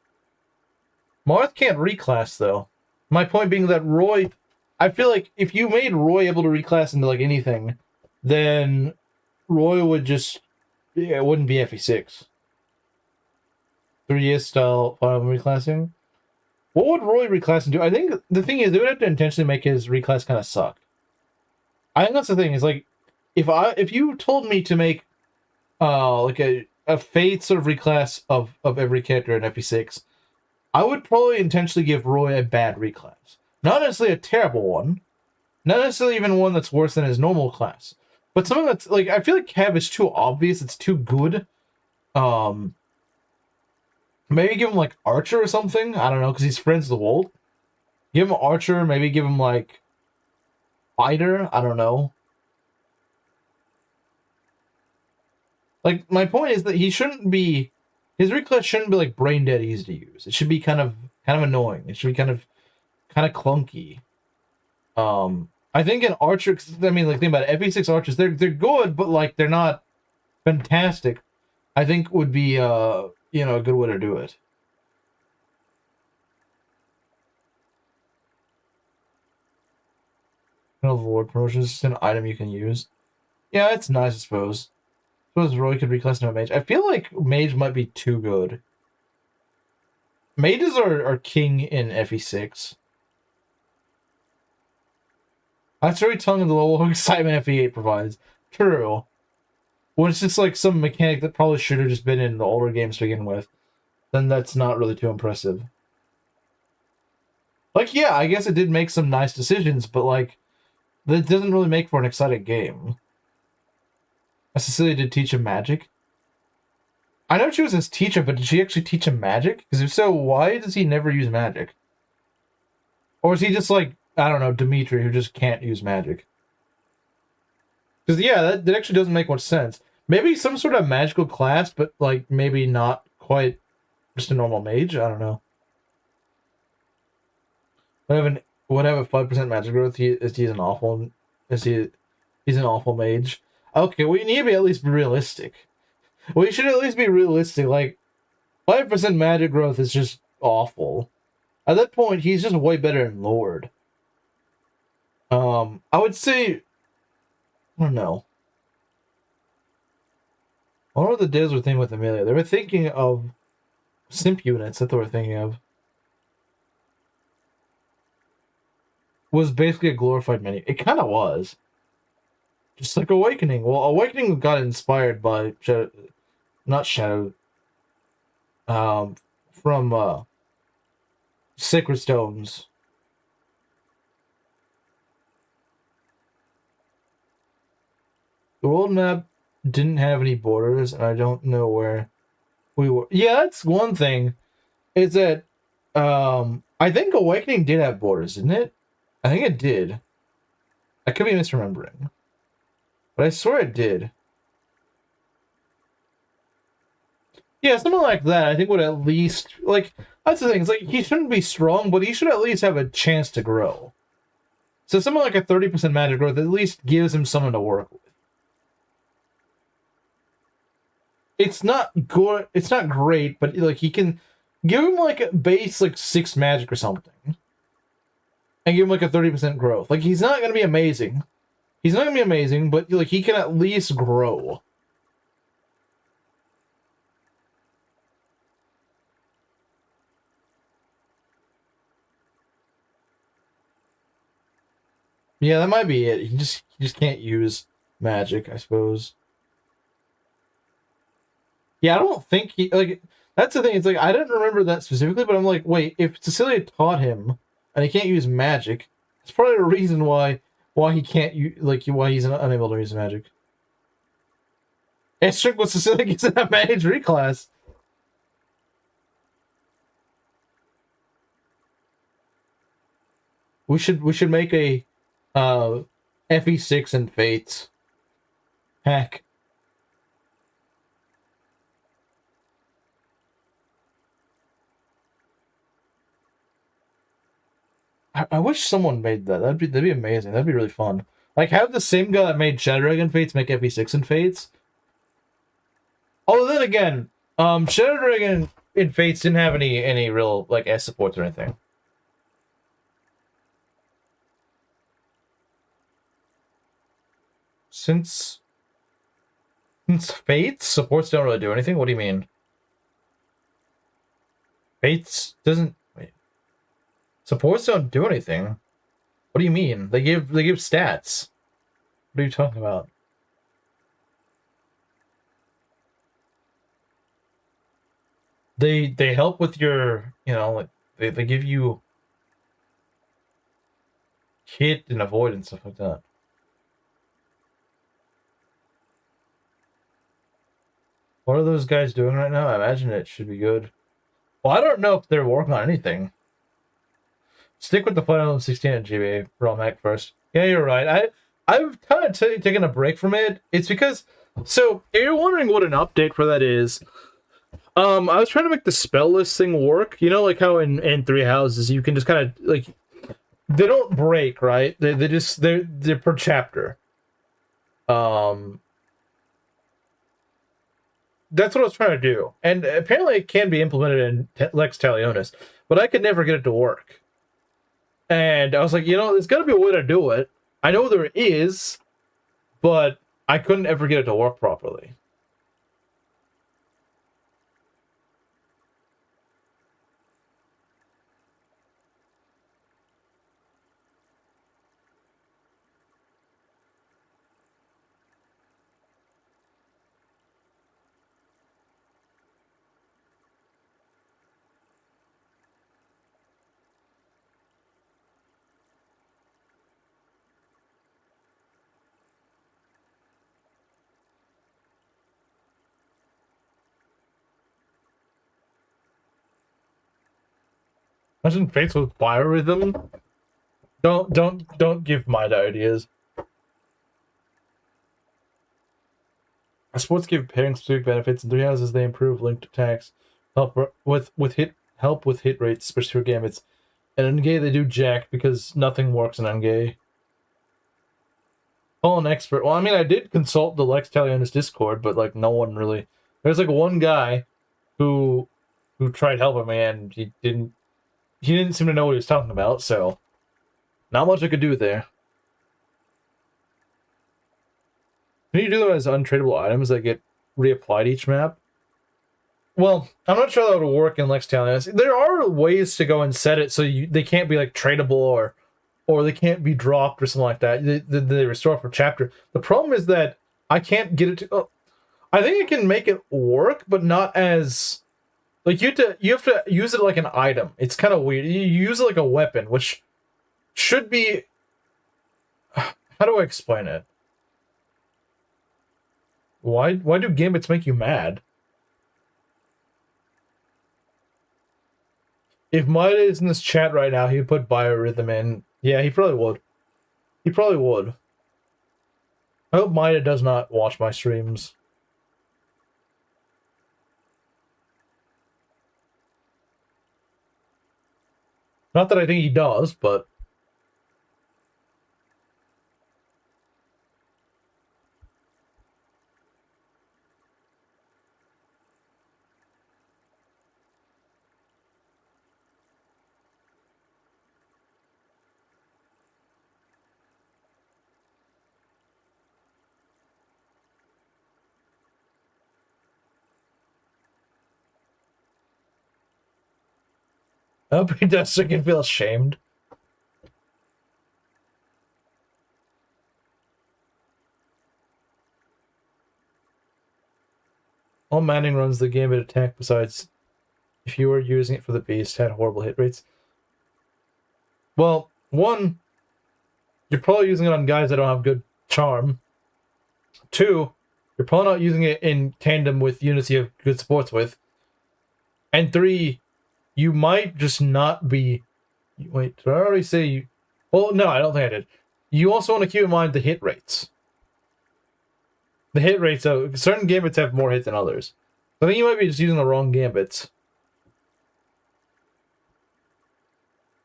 Marth can't reclass, though. My point being that Roy... I feel like if you made Roy able to reclass into, like, anything, then Roy would just... Yeah, it wouldn't be FE6. 3S style final reclassing? What would Roy reclass into? I think the thing is, they would have to intentionally make his reclass kind of suck. I think that's the thing, is like, if you told me to make like a fade sort of reclass of every character in FE6, I would probably intentionally give Roy a bad reclass. Not necessarily a terrible one. Not necessarily even one that's worse than his normal class. But something that's like, I feel like Cav is too obvious, it's too good. Maybe give him like Archer or something. I don't know, because he's friends with the Wold. Give him Archer, maybe give him like Fighter, I don't know. Like, my point is that he shouldn't be... His reclass shouldn't be, like, brain dead easy to use. It should be kind of annoying. It should be kind of clunky. I think an Archer... I mean, like, think about it. FE6 Archers, they're good, but, like, they're not fantastic. I think would be, you know, a good way to do it. Lord promotion is just an item you can use. Yeah, it's nice, I suppose. I suppose Roy could reclass into a mage. I feel like mage might be too good. Mages are king in FE6. That's very telling of the level of excitement FE8 provides. True. When it's just like some mechanic that probably should have just been in the older games to begin with, then that's not really too impressive. Like, yeah, I guess it did make some nice decisions, but like, that doesn't really make for an exciting game. Cecilia did teach him magic. I know she was his teacher, but did she actually teach him magic? Because if so, why does he never use magic? Or is he just like, I don't know, Dimitri, who just can't use magic? Because, yeah, that actually doesn't make much sense. Maybe some sort of magical class, but, like, maybe not quite just a normal mage? I don't know. Would have a 5% magic growth. He's an awful mage. Okay, we need to be at least realistic. We should at least be realistic. Like, 5% magic growth is just awful. At that point, he's just way better than Lord. I would say, I don't know. I wonder what the devs were thinking with Amelia. They were thinking of simp units that they were thinking of. Was basically a glorified menu. It kind of was. Just like Awakening. Well, Awakening got inspired by from Sacred Stones. The world map didn't have any borders, and I don't know where we were. Yeah, that's one thing. Is that I think Awakening did have borders, didn't it? I think it did. I could be misremembering. But I swear it did. Yeah, something like that, I think would at least... Like, that's the thing. It's like, he shouldn't be strong, but he should at least have a chance to grow. So something like a 30% magic growth at least gives him someone to work with. It's not good. It's not great, but, like, he can... Give him, like, a base, like, 6 magic or something. And give him, like, a 30% growth. Like, he's not going to be amazing. He's not going to be amazing, but, like, he can at least grow. Yeah, that might be it. He just can't use magic, I suppose. Yeah, I don't think he... Like, that's the thing. It's like, I didn't remember that specifically, but I'm like, wait, if Cecilia taught him... and he can't use magic, it's probably the reason why he can't use, like, why he's unable to use magic. It's trick with Cecilia gets in that mage reclass. We should make a FE6 and Fates hack. I wish someone made that. That'd be amazing. That'd be really fun. Like, have the same guy that made Shadow Dragon Fates make FE6 and Fates. Oh, then again, Shadow Dragon in Fates didn't have any real like S supports or anything. Since Fates supports don't really do anything. What do you mean? Fates doesn't. Wait. Supports don't do anything. What do you mean? They give stats. What are you talking about? They help with your, you know, like they give you hit and avoid and stuff like that. What are those guys doing right now? I imagine it should be good. Well, I don't know if they're working on anything. Stick with the Final Emblem 16 at GBA ROM hack first. Yeah, you're right. I've kind of taken a break from it. It's because, so if you're wondering what an update for that is, I was trying to make the spell list thing work. You know, like how in Three Houses you can just kind of like, they don't break, right? They're per chapter. That's what I was trying to do, and apparently it can be implemented in Lex Talionis, but I could never get it to work. And I was like, you know, there's got to be a way to do it. I know there is, but I couldn't ever get it to work properly. Imagine Fates with biorhythm. Don't give my ideas. Sports give pairing specific benefits. In Three Houses, they improve linked attacks, help with hit rates, especially for gambits. And in Engage, they do jack because nothing works in Engage. Call an expert. Well, I mean, I did consult the Lex Talionis Discord, but like no one really. There's like one guy who tried helping me, and he didn't seem to know what he was talking about. So, not much I could do there. Can you do them as untradeable items that get reapplied each map? Well, I'm not sure that would work in Lex Talionis. There are ways to go and set it so they can't be like tradable or they can't be dropped or something like that. They restore per chapter. The problem is that I can't get it to. I think I can make it work, but not as like you have to use it like an item. It's kind of weird. You use it like a weapon, which should be. How do I explain it? Why do gambits make you mad? If Maida is in this chat right now, he would put biorhythm in. Yeah, he probably would. He probably would. I hope Maida does not watch my streams. Not that I think he does, but... I hope he does so he can feel ashamed. All Manning runs the gambit attack besides if you were using it for the beast had horrible hit rates. Well, one, you're probably using it on guys that don't have good charm. Two, you're probably not using it in tandem with units you have good supports with. And three, you might just not be... Wait, did I already say Well, no, I don't think I did. You also want to keep in mind the hit rates. The hit rates of certain gambits have more hit than others. I think you might be just using the wrong gambits.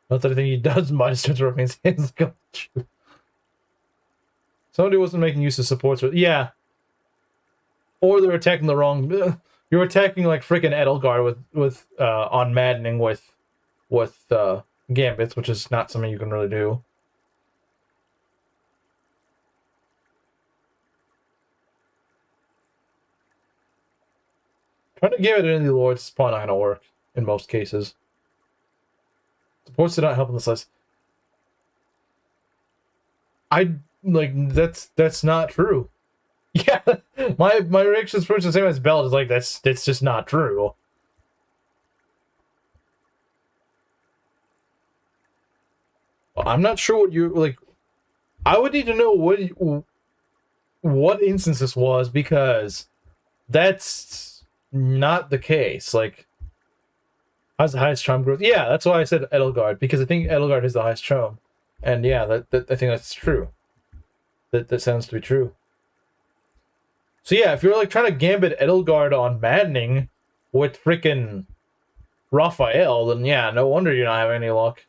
Not that I think he does much to throw his hands. Somebody wasn't making use of supports. Yeah. Or they're attacking the wrong. You're attacking like freaking Edelgard with on maddening with gambits, which is not something you can really do. Trying to give it into the Lords is probably not gonna work in most cases. Supports did not help in this list. I like that's not true. Yeah, my reaction is pretty much the same as Bell. Is like that's just not true. I'm not sure what you like. I would need to know what instance this was, because that's not the case. Like, how's the highest charm growth? Yeah, that's why I said Edelgard, because I think Edelgard is the highest charm, and yeah, that I think that's true. That sounds to be true. So yeah, if you're like trying to gambit Edelgard on maddening with freaking Raphael, then yeah, no wonder you're not having any luck.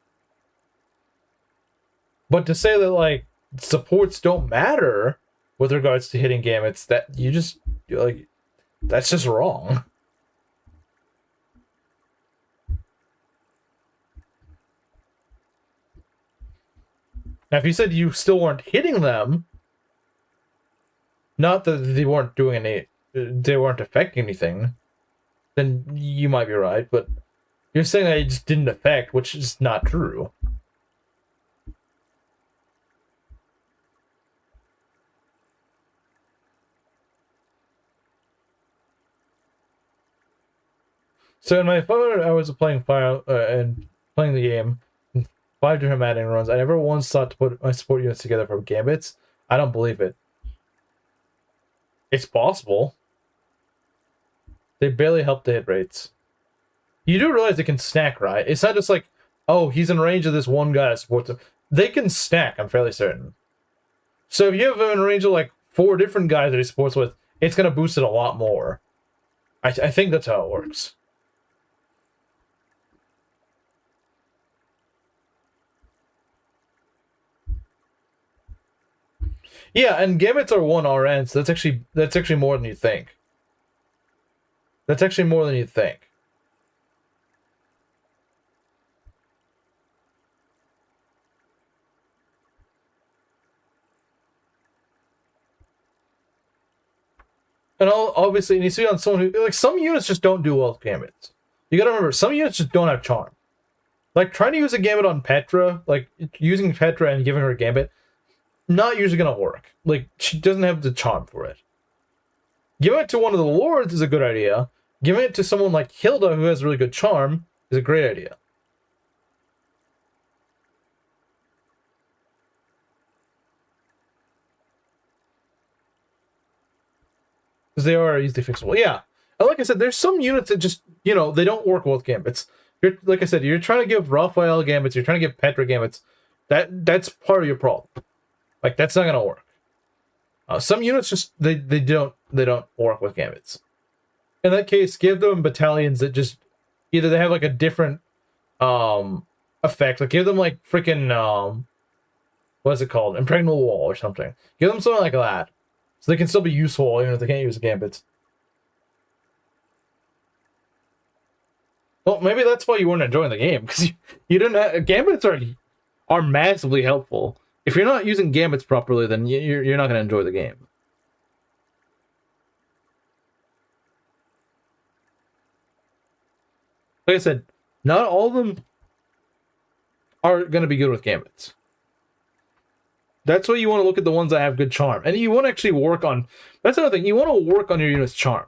But to say that like supports don't matter with regards to hitting gambits, that you're like, that's just wrong. Now, if you said you still weren't hitting them, not that they weren't doing they weren't affecting anything, then you might be right. But you're saying that it just didn't affect, which is not true. So in my phone, I was playing Fire and playing the game, 5 different maddening runs. I never once thought to put my support units together for gambits. I don't believe it. It's possible. They barely help the hit rates. You do realize they can stack, right? It's not just like, oh, he's in range of this one guy that supports him. They can stack, I'm fairly certain. So if you have him in range of like 4 different guys that he supports with, it's going to boost it a lot more. I think that's how it works. Yeah, and gambits are 1 RN, so that's actually more than you think. That's actually more than you think. And obviously, and you see on someone who, like, some units just don't do well with gambits. You gotta remember, some units just don't have charm. Like, trying to use a gambit on Petra, like, using Petra and giving her a gambit, not usually gonna work. Like, she doesn't have the charm for it. Giving it to one of the lords is a good idea. Giving it to someone like Hilda, who has really good charm, is a great idea. Because they are easily fixable. Yeah. And like I said, there's some units that just, you know, they don't work well with gambits. Like I said, you're trying to give Raphael gambits, you're trying to give Petra gambits. That's part of your problem. Like, that's not gonna work. Some units just they don't work with gambits. In that case, give them battalions that just either they have like a different effect. Like, give them like freaking what is it called? Impregnable wall or something. Give them something like that, so they can still be useful even if they can't use gambits. Well, maybe that's why you weren't enjoying the game, because you didn't have, gambits are massively helpful. If you're not using gambits properly, then you're not going to enjoy the game. Like I said, not all of them are going to be good with gambits. That's why you want to look at the ones that have good charm. And you want to actually work on... That's another thing. You want to work on your unit's charm.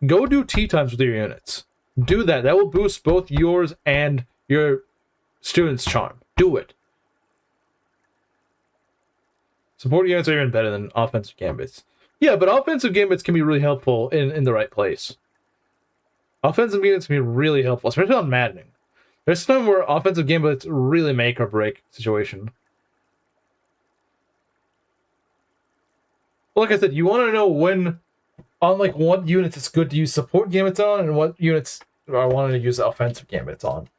Go do tea times with your units. Do that. That will boost both yours and your students' charm. Do it. Support units are even better than offensive gambits. Yeah, but offensive gambits can be really helpful in the right place. Offensive units can be really helpful, especially on maddening. There's some where offensive gambits really make or break situation. like I said, you want to know when, on like what units it's good to use support gambits on, and what units are wanting to use offensive gambits on.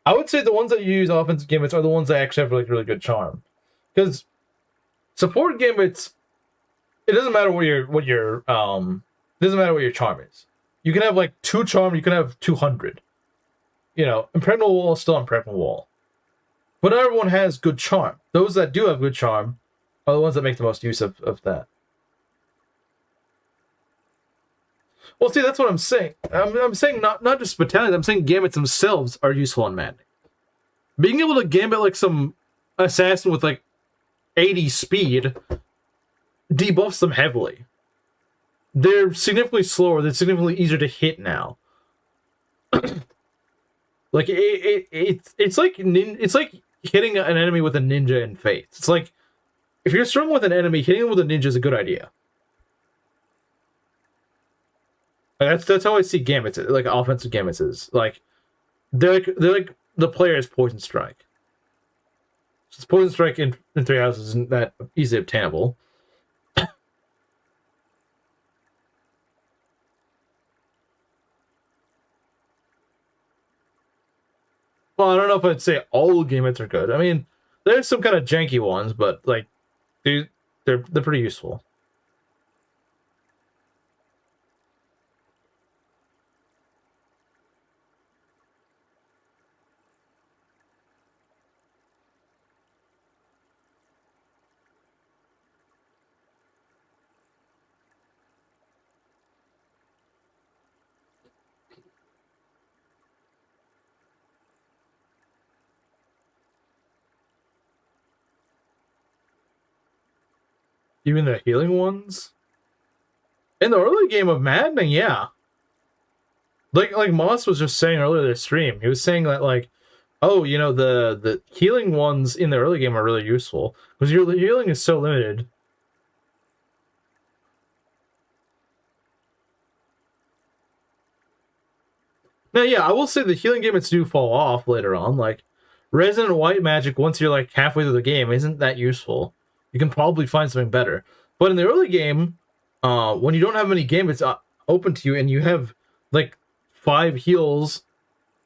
I would say the ones that you use offensive gambits are the ones that actually have like really good charm, because support gambits, it doesn't matter it doesn't matter what your charm is. You can have like 2 charm, you can have 200. You know, impregnable wall is still impregnable wall. But not everyone has good charm. Those that do have good charm are the ones that make the most use of that. Well, see, that's what I'm saying. I'm saying not just battalions, I'm saying gambits themselves are useful in Madden. Being able to gambit like some assassin with like 80 speed debuffs them heavily. They're significantly slower, they're significantly easier to hit now. Like it's like hitting an enemy with a ninja in face. It's like if you're struggling with an enemy, hitting them with a ninja is a good idea. That's how I see gambits, like offensive gambits is. Like they're like the player's poison strike. So poison strike in 3 houses isn't that easily obtainable. Well, I don't know if I'd say all gambits are good. I mean, there's some kind of janky ones, but like they're pretty useful. Even the healing ones? In the early game of Madden, yeah. Like Moss was just saying earlier this stream, he was saying that like, oh, you know, the healing ones in the early game are really useful because your healing is so limited. Now, yeah, I will say the healing gambits do fall off later on. Like, Resonant White Magic, once you're like halfway through the game, isn't that useful. You can probably find something better. But in the early game, when you don't have many gambits open to you and you have like 5 heals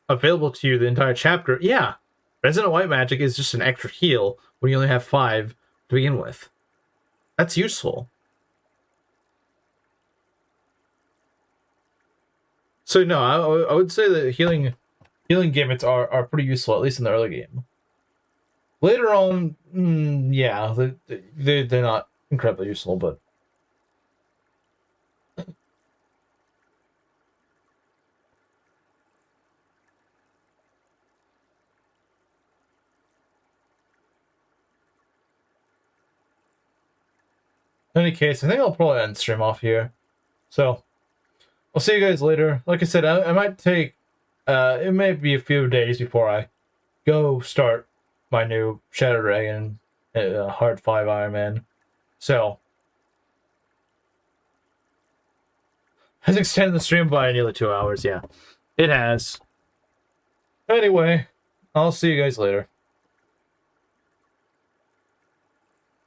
available to you the entire chapter, yeah, Resonant White Magic is just an extra heal when you only have 5 to begin with. That's useful. So no, I would say that healing gambits are pretty useful, at least in the early game. Later on, yeah, they're not incredibly useful, but in any case, I think I'll probably end stream off here. So I'll see you guys later. Like I said, I might take it may be a few days before I go start my new Shadow Dragon Hard 5 Ironman. So has extended the stream by nearly 2 hours, yeah. It has. Anyway, I'll see you guys later.